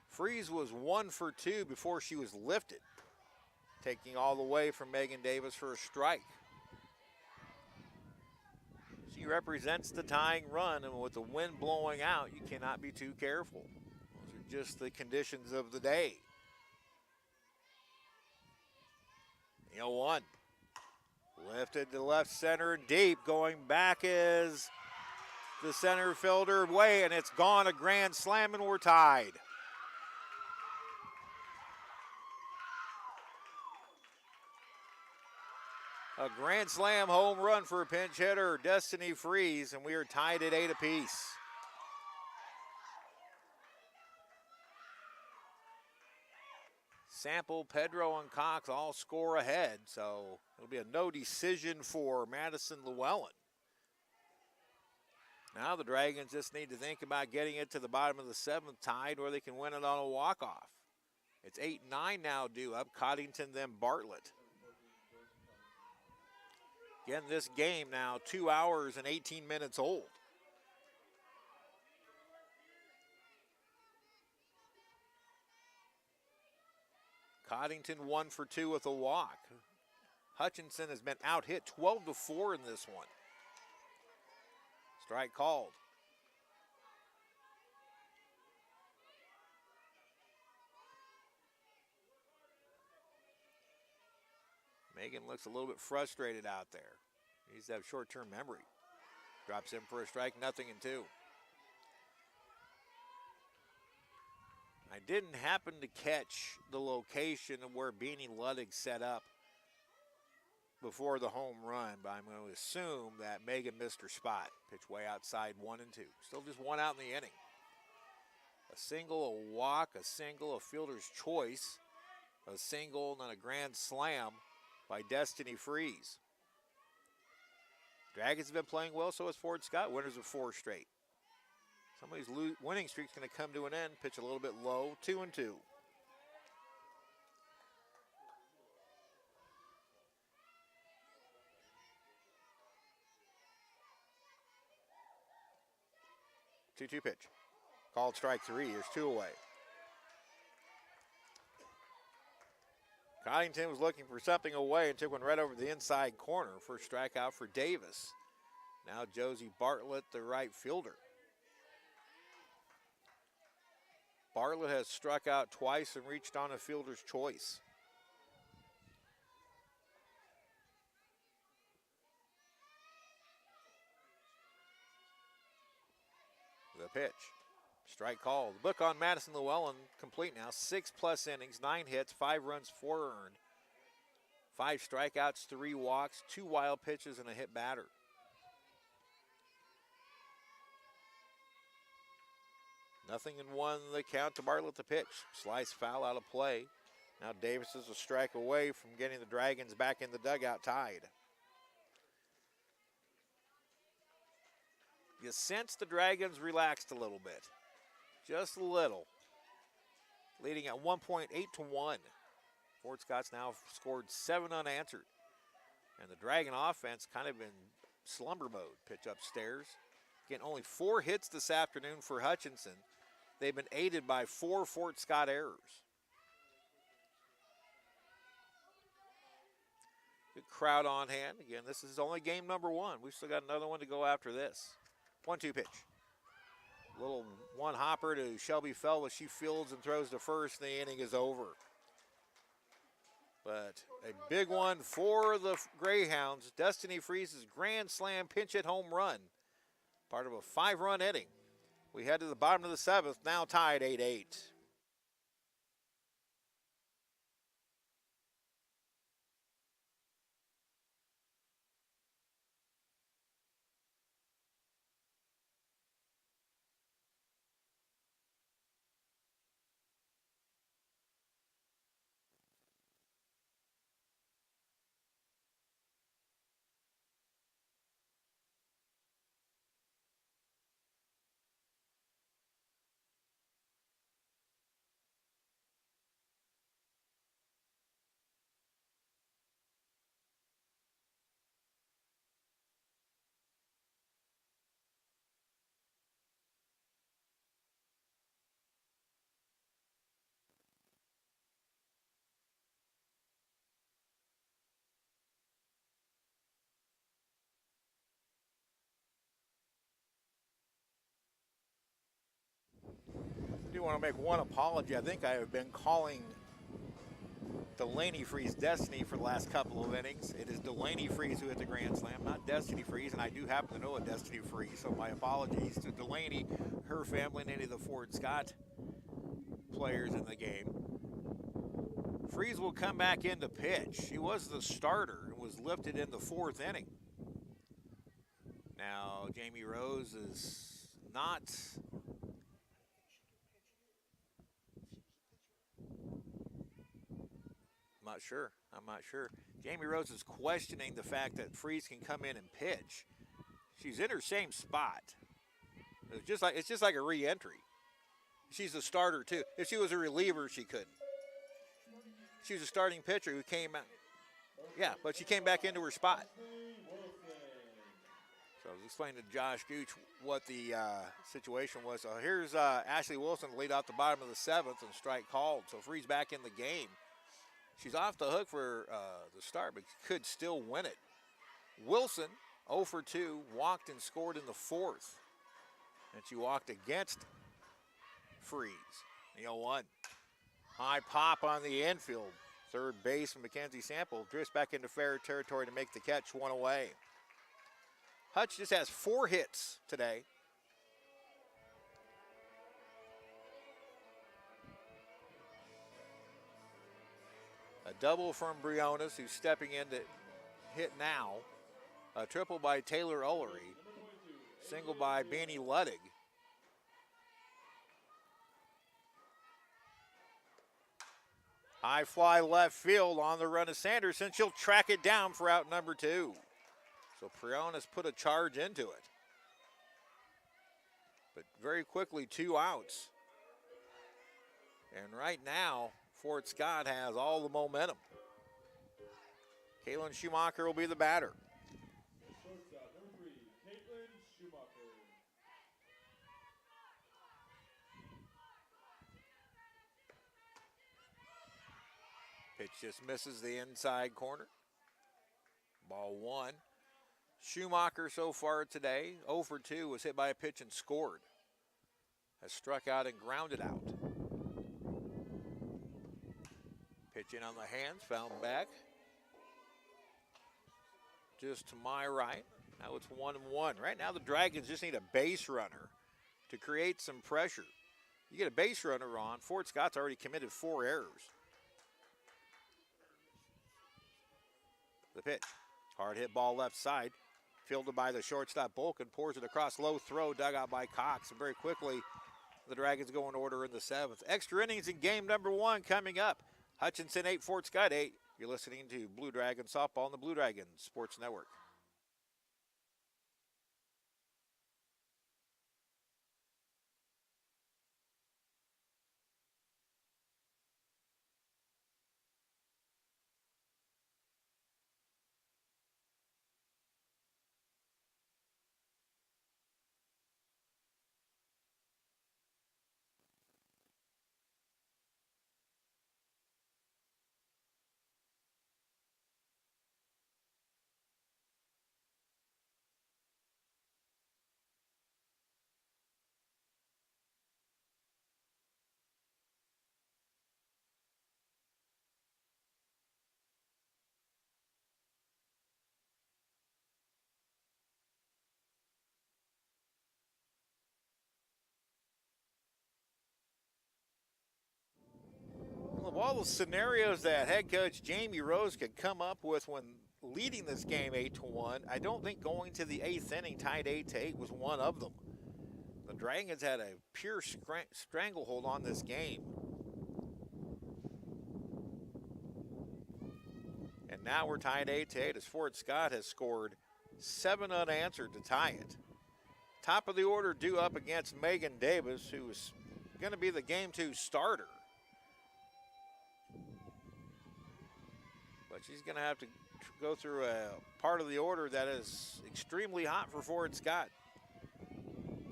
Freeze was 1 for 2 before she was lifted, taking all the way from Megan Davis for a strike. She represents the tying run, and with the wind blowing out, you cannot be too careful. Those are just the conditions of the day. 0-1. Lifted to left center deep. Going back is the center fielder way, and it's gone. A grand slam, and we're tied. A grand slam home run for a pinch hitter, Destiny Freeze, and we are tied at 8 apiece. Sample, Pedro, and Cox all score ahead, so it'll be a no decision for Madison Llewellyn. Now the Dragons just need to think about getting it to the bottom of the 7th, tied, where they can win it on a walk-off. It's 8-9 now due up. Coddington, then Bartlett. Again, this game now 2 hours and 18 minutes old. Coddington 1 for 2 with a walk. Hutchinson has been out hit 12-4 in this one. Strike called. Megan looks a little bit frustrated out there. Needs to have short-term memory. Drops in for a strike, 0-2. I didn't happen to catch the location of where Beanie Ludwig set up before the home run, but I'm going to assume that Megan missed her spot. Pitch way outside, 1-2. Still just one out in the inning. A single, a walk, a single, a fielder's choice, a single, and then a grand slam by Destiny Freeze. Dragons have been playing well, so has Fort Scott. Winners of 4 straight. Somebody's winning streak's going to come to an end. Pitch a little bit low, 2-2. Two-two pitch. Called strike 3. Here's 2 away. Coddington was looking for something away and took one right over the inside corner. First strikeout for Davis. Now Josie Bartlett, the right fielder. Bartlett has struck out twice and reached on a fielder's choice. The pitch. Strike called. The book on Madison Llewellyn complete now. 6+ innings, 9 hits, 5 runs, 4 earned. 5 strikeouts, 3 walks, 2 wild pitches, and a hit batter. Nothing in 1 the count to Bartlett the pitch. Slice foul out of play. Now Davis is a strike away from getting the Dragons back in the dugout tied. You sense the Dragons relaxed a little bit. Just a little. Leading at 1.8-1. Fort Scott's now scored 7 unanswered. And the Dragon offense kind of in slumber mode. Pitch upstairs. Again, only 4 hits this afternoon for Hutchinson. They've been aided by 4 Fort Scott errors. Good crowd on hand. Again, this is only game number 1. We've still got another one to go after this. 1-2 pitch. Little one hopper to Shelby Fellows. She fields and throws to first, and the inning is over. But a big one for the Greyhounds. Destiny Freeze's grand slam pinch hit home run. Part of a 5-run inning. We head to the bottom of the 7th, now tied 8-8. do want to make one apology. I think I have been calling Delaney Freeze Destiny for the last couple of innings. It is Delaney Freeze who hit the grand slam, not Destiny Freeze, and I do happen to know a Destiny Freeze, so my apologies to Delaney, her family, and any of the Fort Scott players in the game. Freeze will come back in to pitch. She was the starter and was lifted in the 4th inning. Now, Jamie Rose is not... I'm not sure. Jamie Rose is questioning the fact that Freeze can come in and pitch. She's in her same spot. It's just like a re-entry. She's a starter too. If she was a reliever, she couldn't. She was a starting pitcher who came out. Yeah, but she came back into her spot. So I was explaining to Josh Gooch what the situation was. So here's Ashley Wilson to lead off the bottom of the 7th and strike called. So Freeze back in the game. She's off the hook for the start, but could still win it. Wilson, 0 for 2, walked and scored in the 4th. And she walked against Freeze. The 0-1. High pop on the infield. Third baseman Mackenzie Sample drifts back into fair territory to make the catch, 1 away. Hutch just has 4 hits today. A double from Briones, who's stepping in to hit now. A triple by Taylor Ullery. Single by Beanie Luddig. High fly left field on the run of Sanderson. She'll track it down for out number 2. So Briones put a charge into it. But very quickly, 2 outs. And right now, Fort Scott has all the momentum. Caitlin Schumacher will be the batter. Shortstop, number 3, Caitlin Schumacher. Pitch just misses the inside corner. Ball 1. Schumacher so far today, 0 for 2, was hit by a pitch and scored. Has struck out and grounded out. Pitch in on the hands, found back. Just to my right. Now it's 1-1. Right now the Dragons just need a base runner to create some pressure. You get a base runner on, Fort Scott's already committed 4 errors. The pitch. Hard hit ball left side. Fielded by the shortstop Bolkin. Pours it across, low throw, dug out by Cox. And very quickly, the Dragons go in order in the 7th. Extra innings in game number 1 coming up. Hutchinson 8, Fort Scott 8. You're listening to Blue Dragon Softball on the Blue Dragon Sports Network. Of all the scenarios that head coach Jamie Rose could come up with when leading this game 8-1, I don't think going to the 8th inning tied 8-8 was one of them. The Dragons had a pure stranglehold on this game. And now we're tied 8-8 as Fort Scott has scored 7 unanswered to tie it. Top of the order due up against Megan Davis, who is going to be the game 2 starter. But she's going to have to go through a part of the order that is extremely hot for Fort Scott.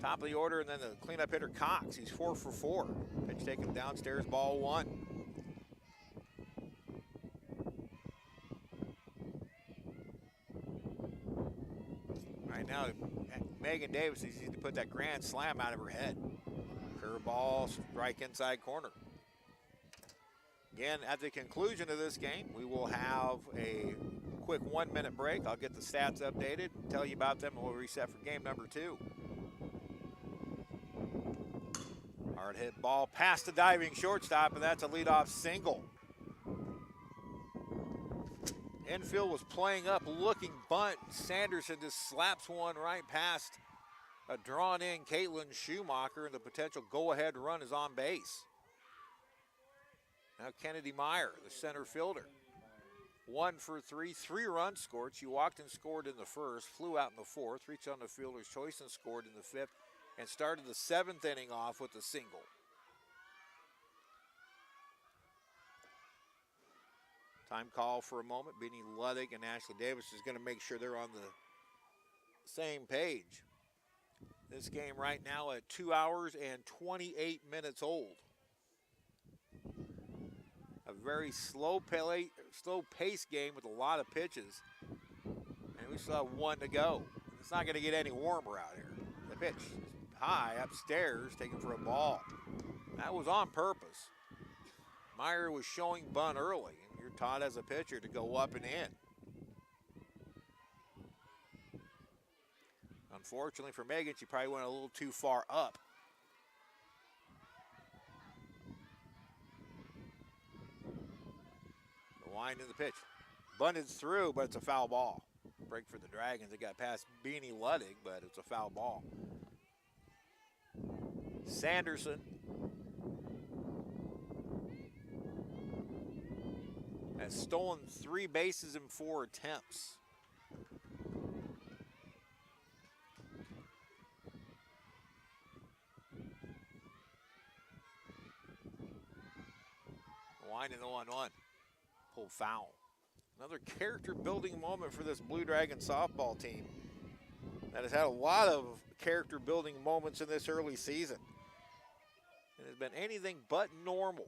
Top of the order, and then the cleanup hitter Cox. He's 4 for 4. Pitch taken downstairs, ball 1. Right now, Megan Davis needs to put that grand slam out of her head. Curveball, strike inside corner. Again, at the conclusion of this game, we will have a quick 1-minute break. I'll get the stats updated, tell you about them, and we'll reset for game number 2. Hard hit ball past the diving shortstop, and that's a leadoff single. Infield was playing up, looking bunt. Sanderson just slaps one right past a drawn-in Caitlin Schumacher, and the potential go-ahead run is on base. Now Kennedy Meyer, the center fielder. 1 for 3, 3 runs scored. She walked and scored in the first, flew out in the fourth, reached on the fielder's choice and scored in the fifth, and started the 7th inning off with a single. Time call for a moment. Beanie Ludwig and Ashley Davis is going to make sure they're on the same page. This game right now at 2 hours and 28 minutes old. A very slow pace game with a lot of pitches. And we still have 1 to go. It's not going to get any warmer out here. The pitch is high upstairs, taken for a ball. That was on purpose. Meyer was showing bunt early, and you're taught as a pitcher to go up and in. Unfortunately for Megan, she probably went a little too far up. The wind in the pitch. Bunted through, but it's a foul ball. Break for the Dragons. It got past Beanie Ludwig, but it's a foul ball. Sanderson has stolen 3 bases in 4 attempts. Winding the 1-1. Pulled foul. Another character building moment for this Blue Dragon softball team that has had a lot of character building moments in this early season. It has been anything but normal.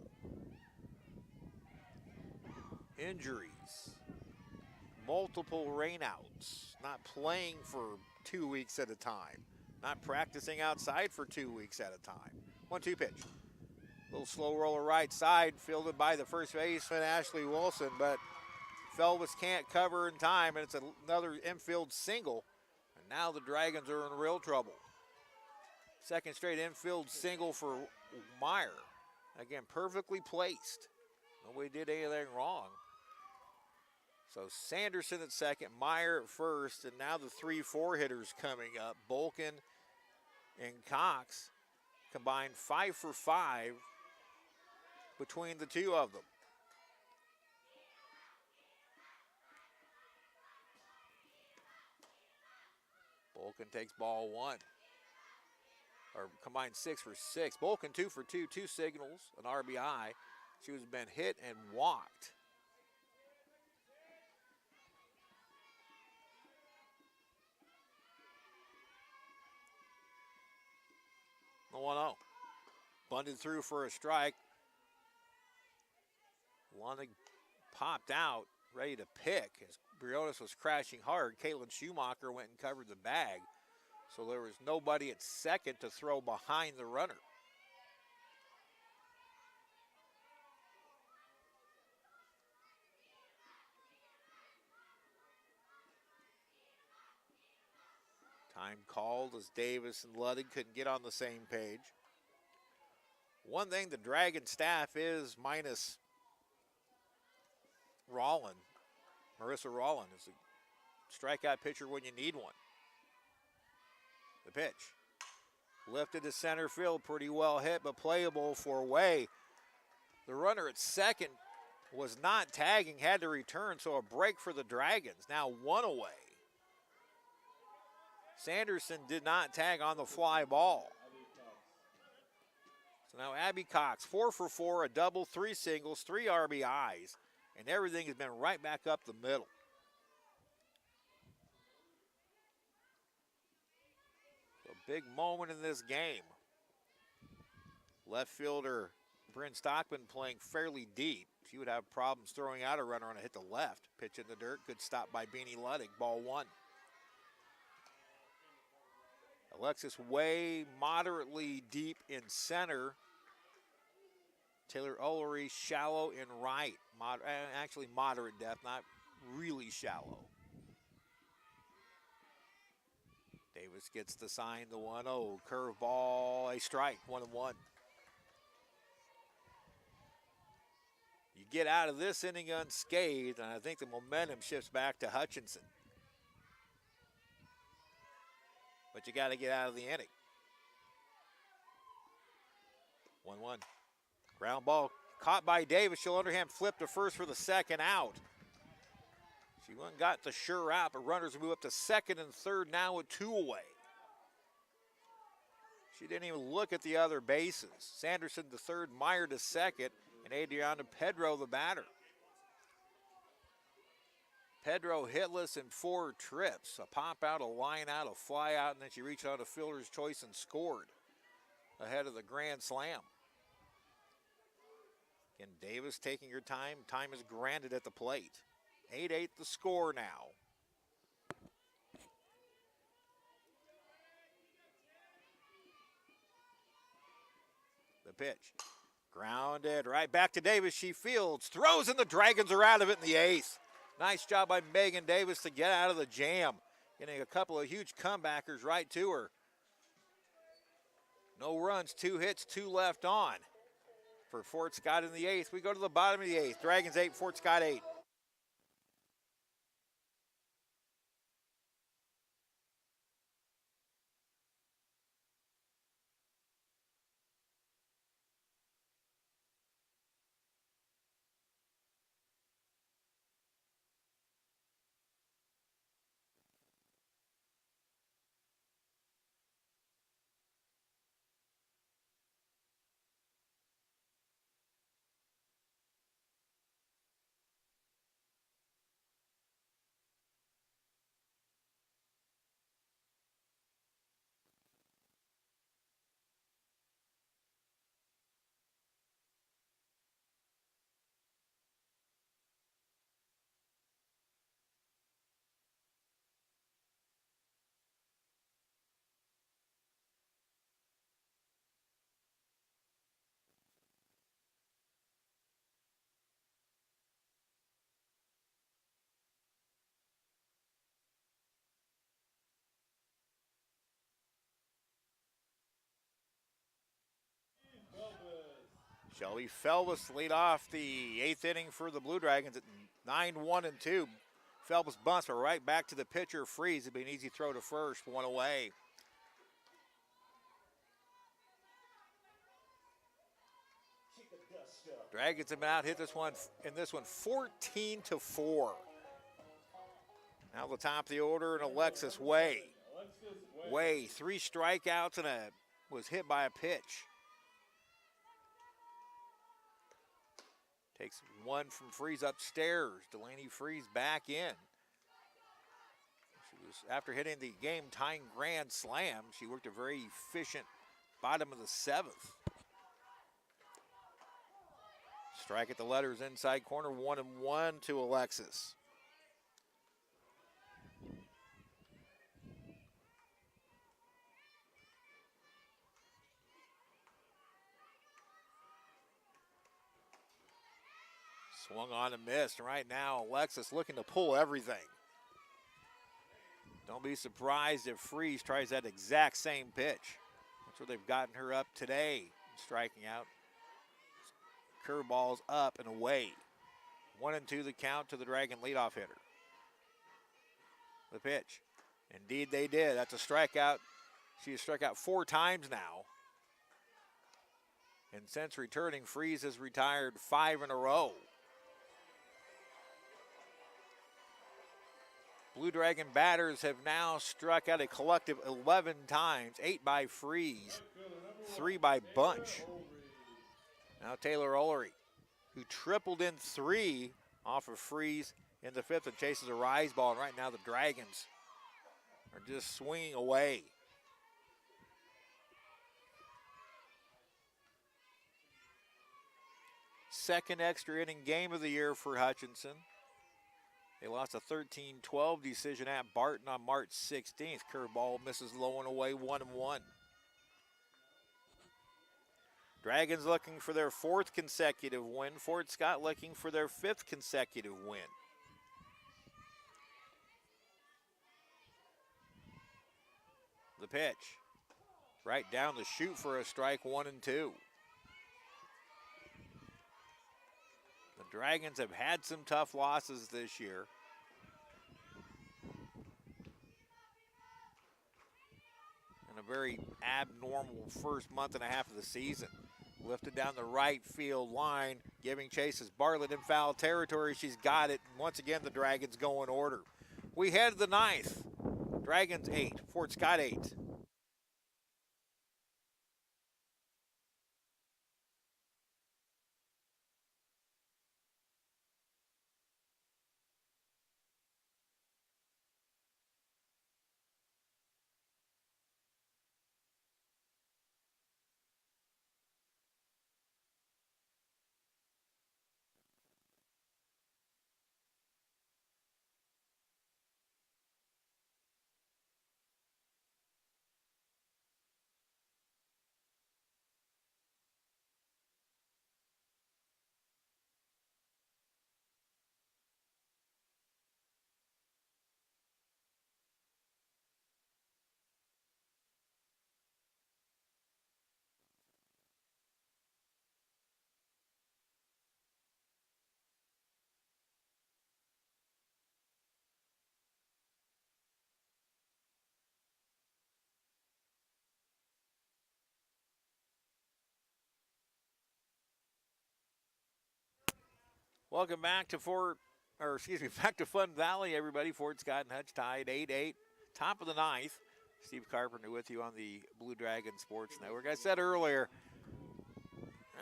Injuries, multiple rainouts, not playing for 2 weeks at a time, not practicing outside for 2 weeks at a time. 1-2 pitch. Little slow roller right side, fielded by the first baseman, Ashley Wilson, but Felvis can't cover in time, and it's another infield single. And now the Dragons are in real trouble. Second straight infield single for Meyer. Again, perfectly placed. Nobody did anything wrong. So Sanderson at second, Meyer at first, and now the 3-4 hitters coming up. Bolkin and Cox combined 5 for 5 between the two of them. Bolkin takes ball 1. Or combined 6 for 6. Bolkin 2 for 2, 2 signals, an RBI. She was been hit and walked. The 1-0. Bunted through for a strike. Lunig popped out, ready to pick. As Briones was crashing hard, Caitlin Schumacher went and covered the bag. So there was nobody at second to throw behind the runner. Time called as Davis and Ludwig couldn't get on the same page. One thing the Dragon staff is minus Rollin. Marissa Rollin is a strikeout pitcher when you need one. The pitch. Lifted to center field, pretty well hit, but playable for Way. The runner at second was not tagging, had to return, so a break for the Dragons. Now 1 away. Sanderson did not tag on the fly ball. So now Abby Cox, 4 for 4, a double, 3 singles, 3 RBIs, and everything has been right back up the middle. A big moment in this game. Left fielder Bryn Stockman playing fairly deep. She would have problems throwing out a runner on a hit to left. Pitch in the dirt, good stop by Beanie Ludwig, ball 1. Alexis Way moderately deep in center. Taylor Ullery shallow in right. Actually moderate depth, not really shallow. Davis gets the sign, the 1-0. Curveball, a strike, 1-1. You get out of this inning unscathed, and I think the momentum shifts back to Hutchinson. But you got to get out of the inning. 1-1. Ground ball caught by Davis. She'll underhand flip to first for the second out. She went and got the sure out, but runners move up to second and third now with 2 away. She didn't even look at the other bases. Sanderson to third, Meyer to second, and Adriana Pedro the batter. Pedro hitless in 4 trips. A pop out, a line out, a fly out, and then she reached out a fielder's choice and scored ahead of the grand slam. Again, Davis taking her time. Time is granted at the plate. 8-8 the score now. The pitch. Grounded right back to Davis. She fields, throws, and the Dragons are out of it in the 8th. Nice job by Megan Davis to get out of the jam. Getting a couple of huge comebackers right to her. No runs, 2 hits, 2 left on for Fort Scott in the 8th. We go to the bottom of the 8th. Dragons 8, Fort Scott 8. Shelby Felbus lead off the 8th inning for the Blue Dragons at 9-1-2. Felbus bunts, but right back to the pitcher. Freeze. It'd be an easy throw to first, 1 away. Dragons have been out hit this one 14-4. Now the top of the order, and Alexis Way. Way, 3 strikeouts and was hit by a pitch. Takes 1 from Freeze upstairs. Delaney Freeze back in. She was, after hitting the game-tying grand slam, she worked a very efficient bottom of the 7th. Strike at the letters inside corner, 1-1 to Alexis. Swung on and missed. And right now, Alexis looking to pull everything. Don't be surprised if Freeze tries that exact same pitch. That's where they've gotten her up today, striking out. Curveballs up and away. 1-2 the count to the Dragon leadoff hitter. The pitch. Indeed they did. That's a strikeout. She has struck out 4 times now. And since returning, Freeze has retired 5 in a row. Blue Dragon batters have now struck out a collective 11 times, 8 by Freeze, 3 by Bunch. Now Taylor Ullery, who tripled in 3 off of Freeze in the 5th and chases a rise ball. And right now the Dragons are just swinging away. Second extra inning game of the year for Hutchinson. They lost a 13-12 decision at Barton on March 16th. Curveball misses low and away, 1-1. Dragons looking for their 4th consecutive win. Fort Scott looking for their 5th consecutive win. The pitch. Right down the chute for a strike, 1-2. The Dragons have had some tough losses this year. And a very abnormal first month and a half of the season. Lifted down the right field line, giving chase is Bartlett in foul territory. She's got it. Once again, the Dragons go in order. We head to the 9th. Dragons 8, Fort Scott 8. Welcome back to back to Fun Valley, everybody. Fort Scott and Hutch tied 8-8. Top of the 9th. Steve Carpenter with you on the Blue Dragon Sports Network. I said earlier,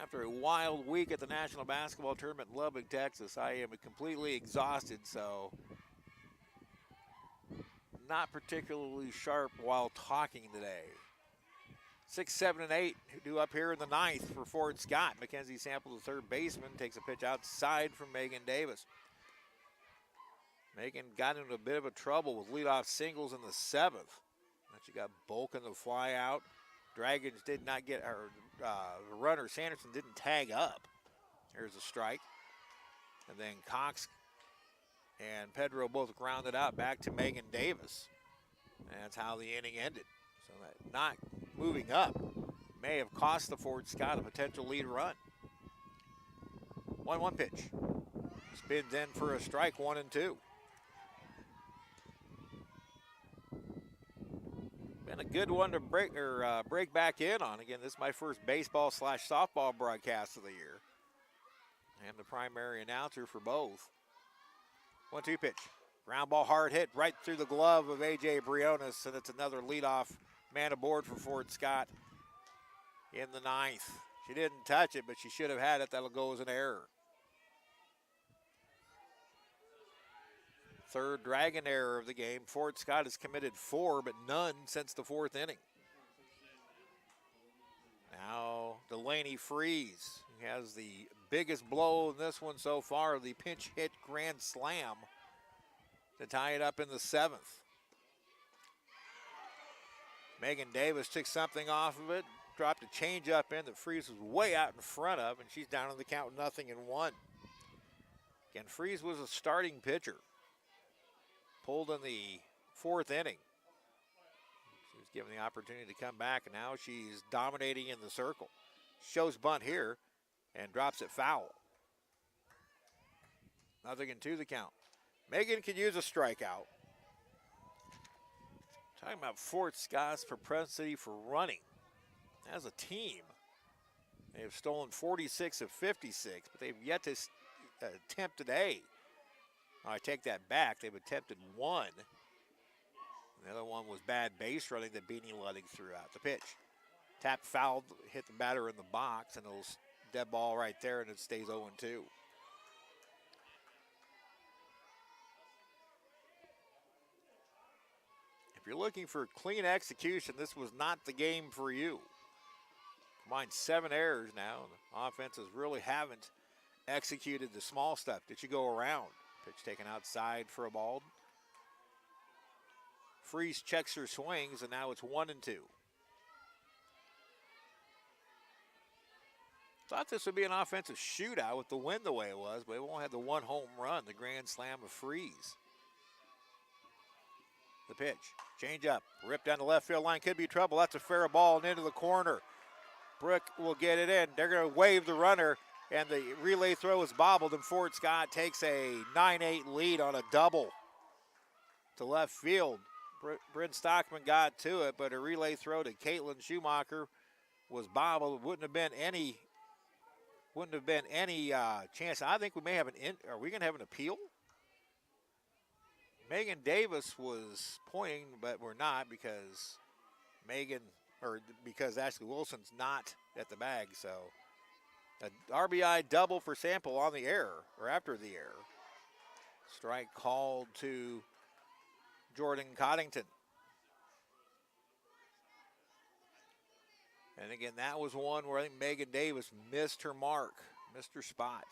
after a wild week at the National Basketball Tournament in Lubbock, Texas, I am completely exhausted, so not particularly sharp while talking today. 6, 7, and 8 due up here in the 9th for Fort Scott. Mackenzie Sample, the third baseman, takes a pitch outside from Megan Davis. Megan got into a bit of a trouble with leadoff singles in the 7th. Then she got Bolkin the fly out. Dragons did not get, the runner Sanderson didn't tag up. Here's a strike. And then Cox and Pedro both grounded out back to Megan Davis. And that's how the inning ended. So that not moving up may have cost the Fort Scott a potential lead run. 1-1 pitch. Spins in for a strike, 1-2. Been a good one to break back in on. Again, this is my first baseball/softball broadcast of the year. And the primary announcer for both. 1-2 pitch. Ground ball hard hit right through the glove of A.J. Briones, and it's another leadoff man aboard for Fort Scott in the 9th. She didn't touch it, but she should have had it. That'll go as an error. Third Dragon error of the game. Fort Scott has committed 4, but none since the 4th inning. Now Delaney Freeze has the biggest blow in this one so far, the pinch hit grand slam to tie it up in the 7th. Megan Davis took something off of it, dropped a change up in that Freeze was way out in front of, and she's down on the count 0-1. Again, Freeze was a starting pitcher. Pulled in the 4th inning. She was given the opportunity to come back, and now she's dominating in the circle. Shows bunt here and drops it foul. 0-2 the count. Megan could use a strikeout. Talking about Fort Scott's propensity for running. As a team, they have stolen 46 of 56, but they've yet to attempt today. I take that back. They've attempted 1. The other one was bad base running that Beanie Luddig threw out. The pitch. Tap fouled, hit the batter in the box, and it'll dead ball right there, and it stays 0-2. If you're looking for clean execution, this was not the game for you. Combined 7 errors now. The offenses really haven't executed the small stuff. Did you go around? Pitch taken outside for a ball. Freeze checks her swings, and now it's 1-2. Thought this would be an offensive shootout with the wind the way it was, but it won't have the one home run, the grand slam of Freeze. The pitch, change up, ripped down the left field line, could be trouble. That's a fair ball and into the corner. Brooke will get it in. They're going to wave the runner, and the relay throw is bobbled, and Fort Scott takes a 9-8 lead on a double to left field. Bryn Stockman got to it, but a relay throw to Caitlin Schumacher was bobbled. Wouldn't have been any chance. I think we may have are we going to have an appeal? Megan Davis was pointing, but we're not because Ashley Wilson's not at the bag. So an RBI double for Sample on the air, or after the air. Strike called to Jordan Coddington. And again, that was one where I think Megan Davis missed her mark, missed her spot.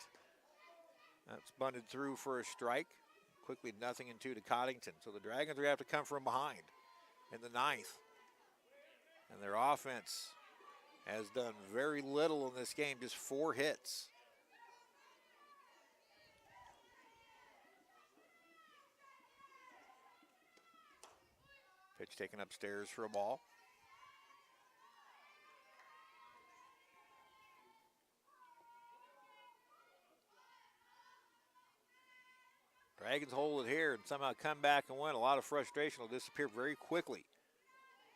That's bunted through for a strike. Quickly 0-2 to Coddington. So the Dragons are going to have to come from behind in the ninth. And their offense has done very little in this game, just 4 hits. Pitch taken upstairs for a ball. Dragons hold it here and somehow come back and win. A lot of frustration will disappear very quickly.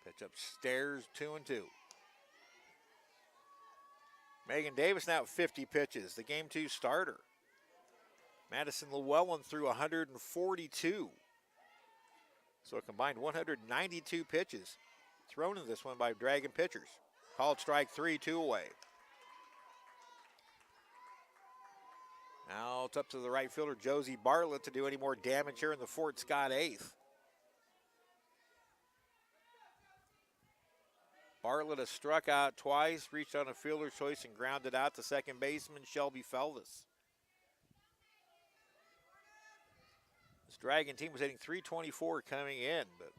Pitch upstairs, 2-2. Megan Davis now at 50 pitches, the game 2 starter. Madison Llewellyn threw 142. So a combined 192 pitches thrown in this one by Dragon pitchers. Called strike 3, 2 away. Now it's up to the right fielder, Josie Bartlett, to do any more damage here in the Fort Scott 8th. Bartlett has struck out twice, reached on a fielder's choice and grounded out to second baseman Shelby Feldes. This Dragon team was hitting .324 coming in, but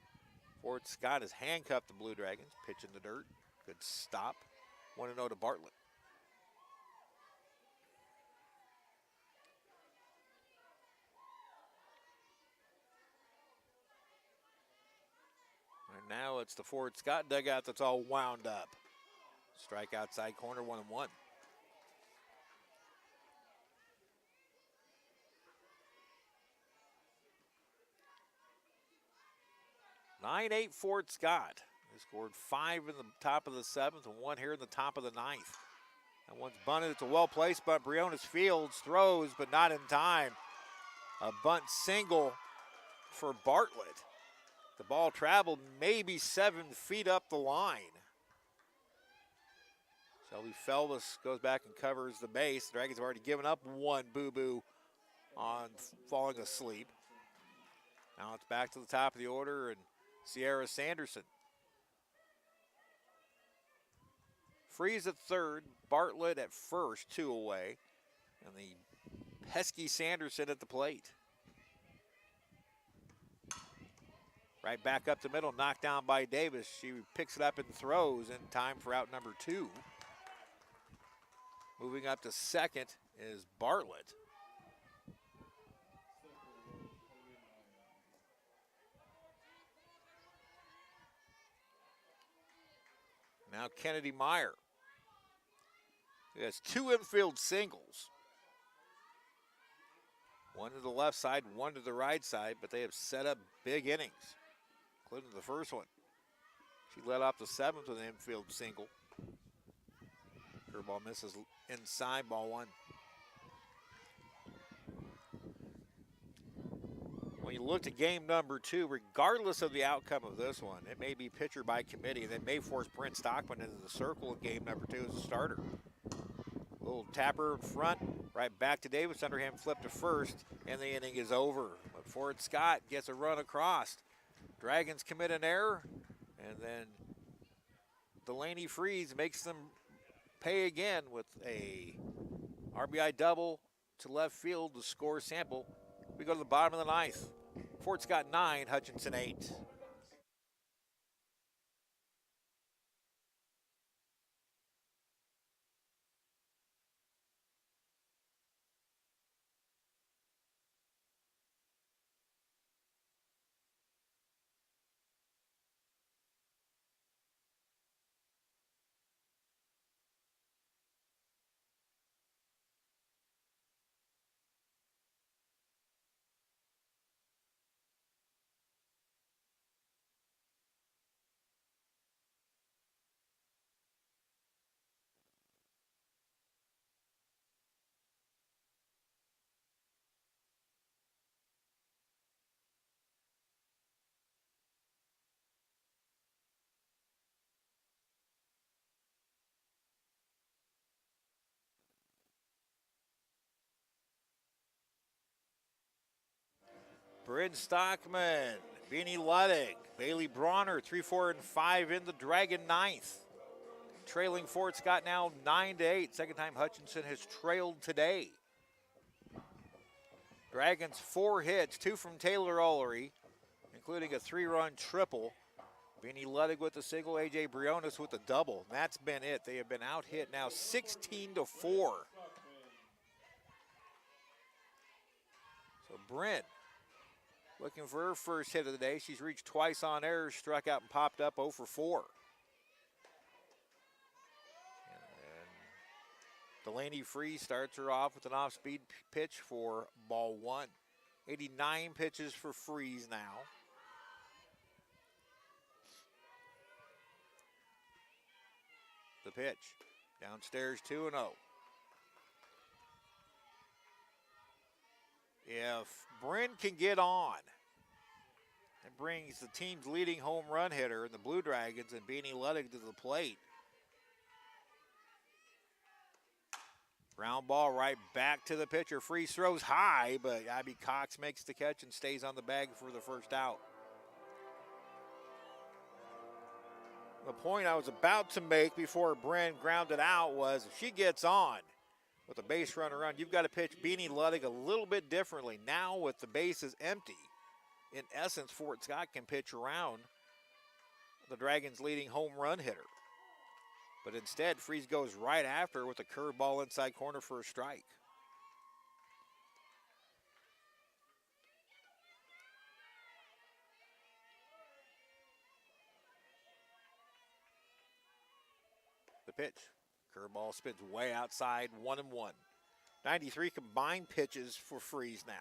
Fort Scott has handcuffed the Blue Dragons. Pitch in the dirt, good stop. 1-0 to Bartlett. Now it's the Fort Scott dugout that's all wound up. Strike outside corner, 1-1. (9-8) Fort Scott. They scored 5 in the top of the 7th and 1 here in the top of the 9th. That one's bunted. It's a well-placed bunt. Briones Fields throws, but not in time. A bunt single for Bartlett. The ball traveled maybe 7 feet up the line. Shelby Feldes goes back and covers the base. The Dragons have already given up 1 boo-boo on falling asleep. Now it's back to the top of the order and Sierra Sanderson. Freeze at third, Bartlett at first, 2 away. And the pesky Sanderson at the plate. Right back up the middle, knocked down by Davis. She picks it up and throws in time for out number 2. Moving up to second is Bartlett. Now Kennedy Meyer. He has 2 infield singles. 1 to the left side, 1 to the right side, but they have set up big innings, including the first one. She led off the 7th with an infield single. Curveball misses inside, ball 1. When you look at game number 2, regardless of the outcome of this one, it may be pitcher by committee, and they may force Brent Stockman into the circle in game number 2 as a starter. Little tapper in front, right back to Davis, underhand flip to first, and the inning is over. But Fort Scott gets a run across. Dragons commit an error, and then Delaney Freeze makes them pay again with a RBI double to left field to score Sample. We go to the bottom of the ninth. Fort Scott 9, Hutchinson 8. Bryn Stockman, Beanie Luddig, Bailey Bronner, 3, 4, and 5 in the Dragon ninth. Trailing Fort Scott now 9-8. Second time Hutchinson has trailed today. Dragons 4 hits, 2 from Taylor Ullery, including a 3-run triple. Beanie Luddig with the single, A.J. Briones with the double. And that's been it. They have been out hit now 16-4. So Bryn looking for her first hit of the day. She's reached twice on errors, struck out and popped up 0 for 4. And Delaney Freeze starts her off with an off-speed pitch for ball 1. 89 pitches for Freeze now. The pitch. Downstairs 2-0. If Bryn can get on, it brings the team's leading home run hitter in the Blue Dragons and Beanie Luddig to the plate. Ground ball right back to the pitcher. Freeze throws high, but Abby Cox makes the catch and stays on the bag for the first out. The point I was about to make before Bryn grounded out was if she gets on with a base runner run, you've got to pitch Beanie Luddig a little bit differently. Now with the bases empty, in essence, Fort Scott can pitch around the Dragons' leading home run hitter. But instead, Freeze goes right after with a curveball inside corner for a strike. The pitch. Curveball spins way outside, 1-1. 93 combined pitches for Freeze now.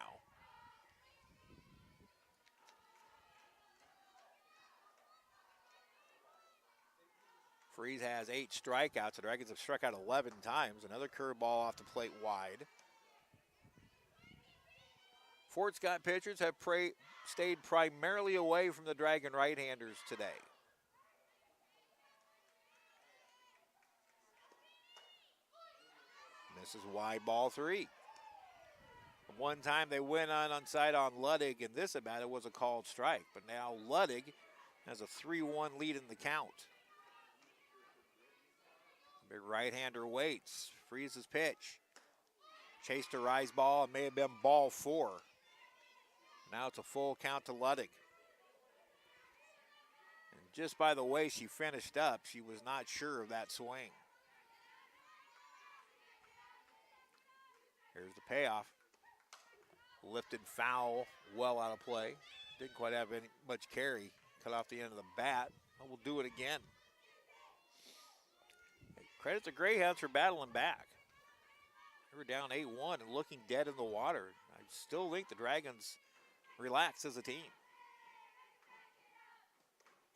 Freeze has 8 strikeouts. The Dragons have struck out 11 times. Another curveball off the plate wide. Fort Scott pitchers have stayed primarily away from the Dragon right-handers today. This is wide, ball 3. One time they went onside on Luddig, and this about it was a called strike. But now Luddig has a 3-1 lead in the count. Big right-hander waits. Freezes pitch. Chased a rise ball. It may have been ball 4. Now it's a full count to Luddig. And just by the way she finished up, she was not sure of that swing. Here's the payoff. Lifted foul, well out of play. Didn't quite have much carry. Cut off the end of the bat. We'll do it again. Hey, credit the Greyhounds for battling back. They were down 8-1 and looking dead in the water. I still think the Dragons relaxed as a team.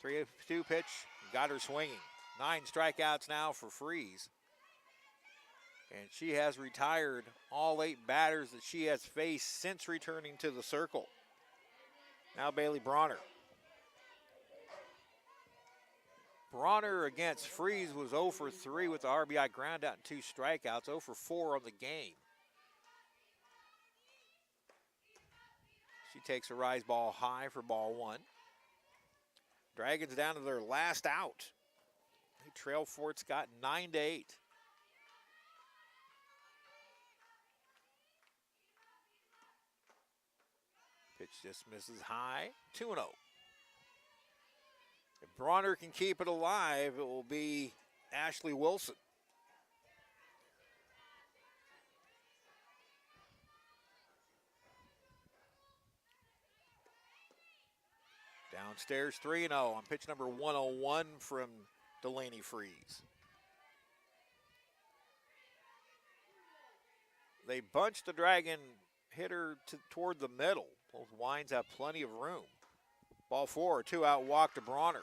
3-2 pitch, got her swinging. 9 strikeouts now for Freeze. And she has retired all 8 batters that she has faced since returning to the circle. Now Bailey Bronner. Bronner against Freeze was 0 for 3 with the RBI ground out and 2 strikeouts, 0 for 4 on the game. She takes a rise ball high for ball 1. Dragons down to their last out. They trail Fort Scott 9-8. Pitch just misses high. 2-0. If Bronner can keep it alive, it will be Ashley Wilson. Downstairs 3-0 on pitch number 101 from Delaney Freeze. They bunch the Dragon hitter toward the middle. Both winds have plenty of room. Ball 4, 2-out walk to Bronner.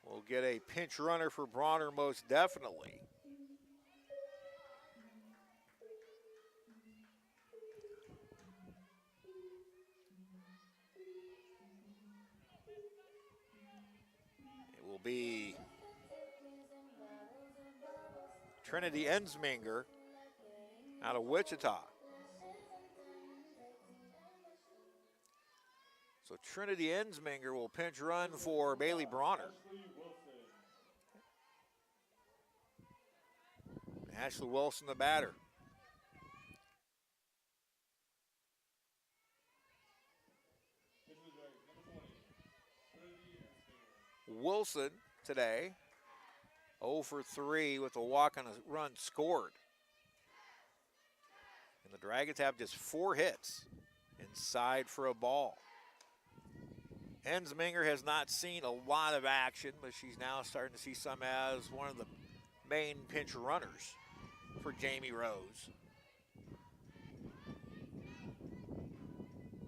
We'll get a pinch runner for Bronner most definitely. It will be Trinity Ensminger out of Wichita. So Trinity Ensminger will pinch run for Bailey Bronner. Ashley Wilson, the batter. Wilson today, 0 for 3 with a walk on a run scored. And the Dragons have just 4 hits inside for a ball. Ensminger has not seen a lot of action, but she's now starting to see some as one of the main pinch runners for Jamie Rose.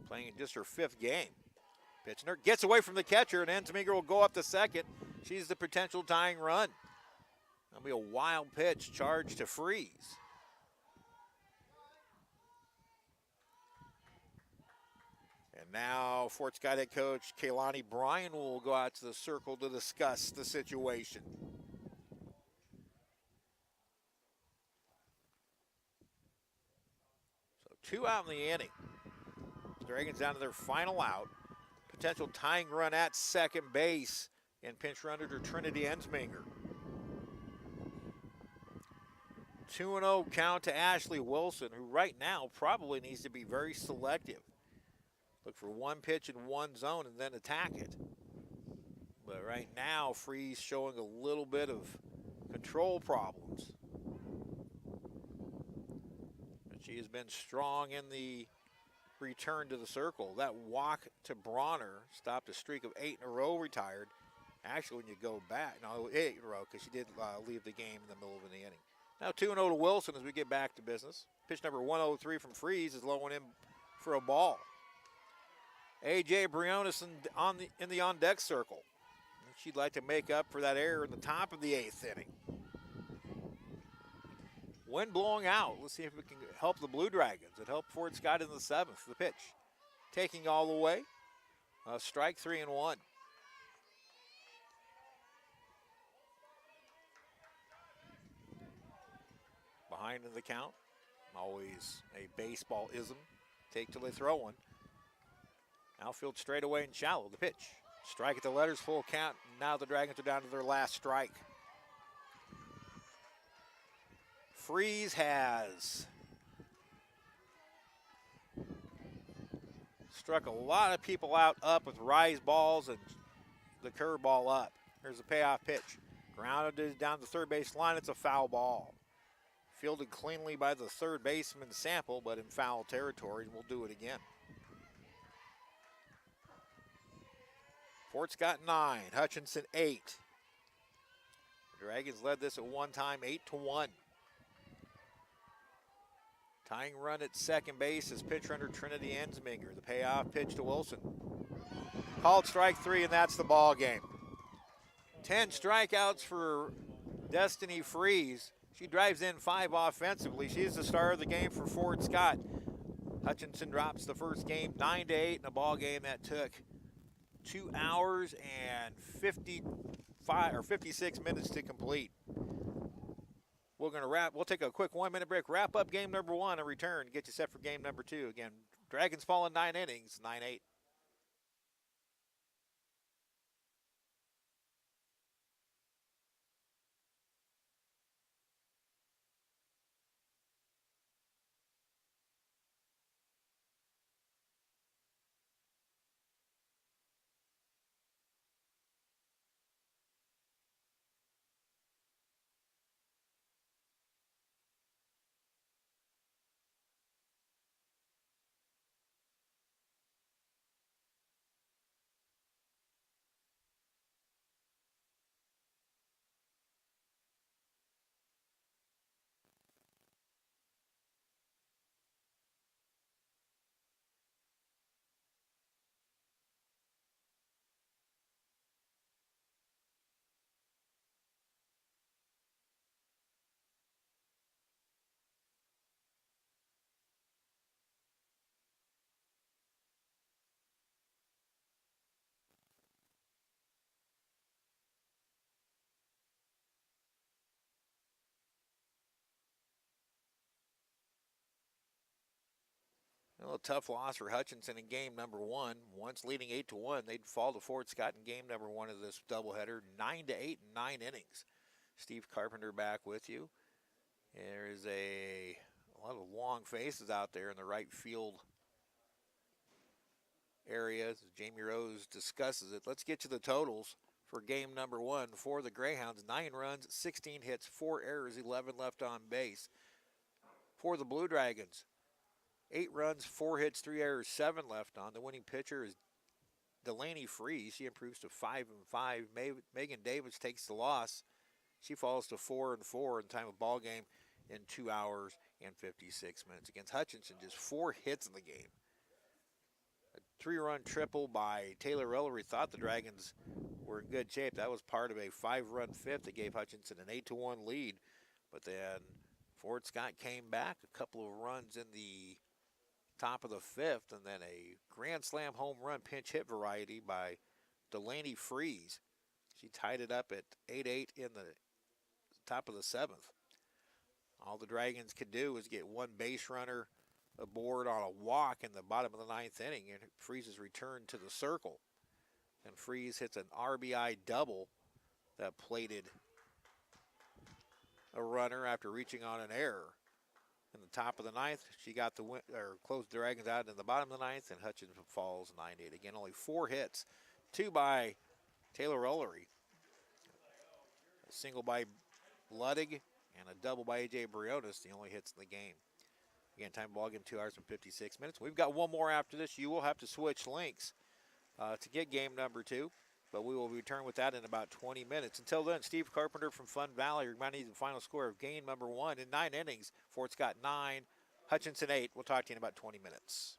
Playing in just her 5th game. Pitchner gets away from the catcher, and Ensminger will go up to second. She's the potential tying run. That'll be a wild pitch charged to Freeze. And now Fort Scott head coach Kaylani Bryan will go out to the circle to discuss the situation. So 2 out in the inning. Dragons down to their final out. Potential tying run at second base, and pinch runner to Trinity Ensminger. 2-0 count to Ashley Wilson, who right now probably needs to be very selective. Look for one pitch in one zone and then attack it. But right now, Freeze showing a little bit of control problems. But she has been strong in the return to the circle. That walk to Bronner stopped a streak of 8 in a row retired. Actually, when you go back, no, 8 in a row, because she did leave the game in the middle of the inning. Now 2-0 to Wilson as we get back to business. Pitch number 103 from Freeze is low and in for a ball. A.J. Briones in the on-deck circle. She'd like to make up for that error in the top of the 8th inning. Wind blowing out. Let's see if we can help the Blue Dragons. It helped Fort Scott in the 7th. The pitch taking all the way. Strike 3-1. Behind in the count. Always a baseball-ism. Take till they throw one. Outfield straightaway and shallow. The pitch. Strike at the letters, full count. Now the Dragons are down to their last strike. Freeze has struck a lot of people out up with rise balls and the curveball up. Here's a payoff pitch. Grounded down the third base line. It's a foul ball. Fielded cleanly by the third baseman Sample, but in foul territory. We'll do it again. Fort Scott 9, Hutchinson 8. The Dragons led this at one time 8-1. Tying run at second base is pitch runner Trinity Ensminger. The payoff pitch to Wilson. Called strike 3, and that's the ball game. 10 strikeouts for Destiny Freeze. She drives in 5 offensively. She's the star of the game for Fort Scott. Hutchinson drops the first game 9-8 in a ball game that took 2 hours and 56 minutes to complete. We'll take a quick 1-minute break, wrap up game number 1 and return, get you set for game number 2. Again, Dragons fall in 9 innings, 9-8. A tough loss for Hutchinson in game number 1. Once leading 8-1, they'd fall to Fort Scott in game number 1 of this doubleheader, 9-8 in 9 innings. Steve Carpenter back with you. There's a lot of long faces out there in the right field area as Jamie Rose discusses it. Let's get to the totals for game number 1 for the Greyhounds. 9 runs, 16 hits, 4 errors, 11 left on base. For the Blue Dragons, 8 runs, 4 hits, 3 errors, 7 left on. The winning pitcher is Delaney Freeze. She improves to 5-5. Megan Davis takes the loss. She falls to 4-4 in time of ball game in 2 hours and 56 minutes. Against Hutchinson, just 4 hits in the game. A 3-run triple by Taylor Ellery thought the Dragons were in good shape. That was part of a 5-run fifth that gave Hutchinson an 8-1 lead. But then Fort Scott came back, a couple of runs in the top of the 5th, and then a grand slam home run pinch hit variety by Delaney Freeze. She tied it up at 8-8 in the top of the 7th. All the Dragons could do was get one base runner aboard on a walk in the bottom of the 9th inning, and Freeze's return to the circle. And Freeze hits an RBI double that plated a runner after reaching on an error. In the top of the 9th, she got the win, or closed the Dragons out in the bottom of the 9th, and Hutchinson falls 9-8. Again, only 4 hits, 2 by Taylor Ellery, a single by Luddig, and a double by A.J. Briones, the only hits in the game. Again, time of ball game, 2 hours and 56 minutes. We've got one more after this. You will have to switch links to get game number 2, but we will return with that in about 20 minutes. Until then, Steve Carpenter from Fun Valley reminding you the final score of game number 1 in 9 innings. Fort Scott 9, Hutchinson 8. We'll talk to you in about 20 minutes.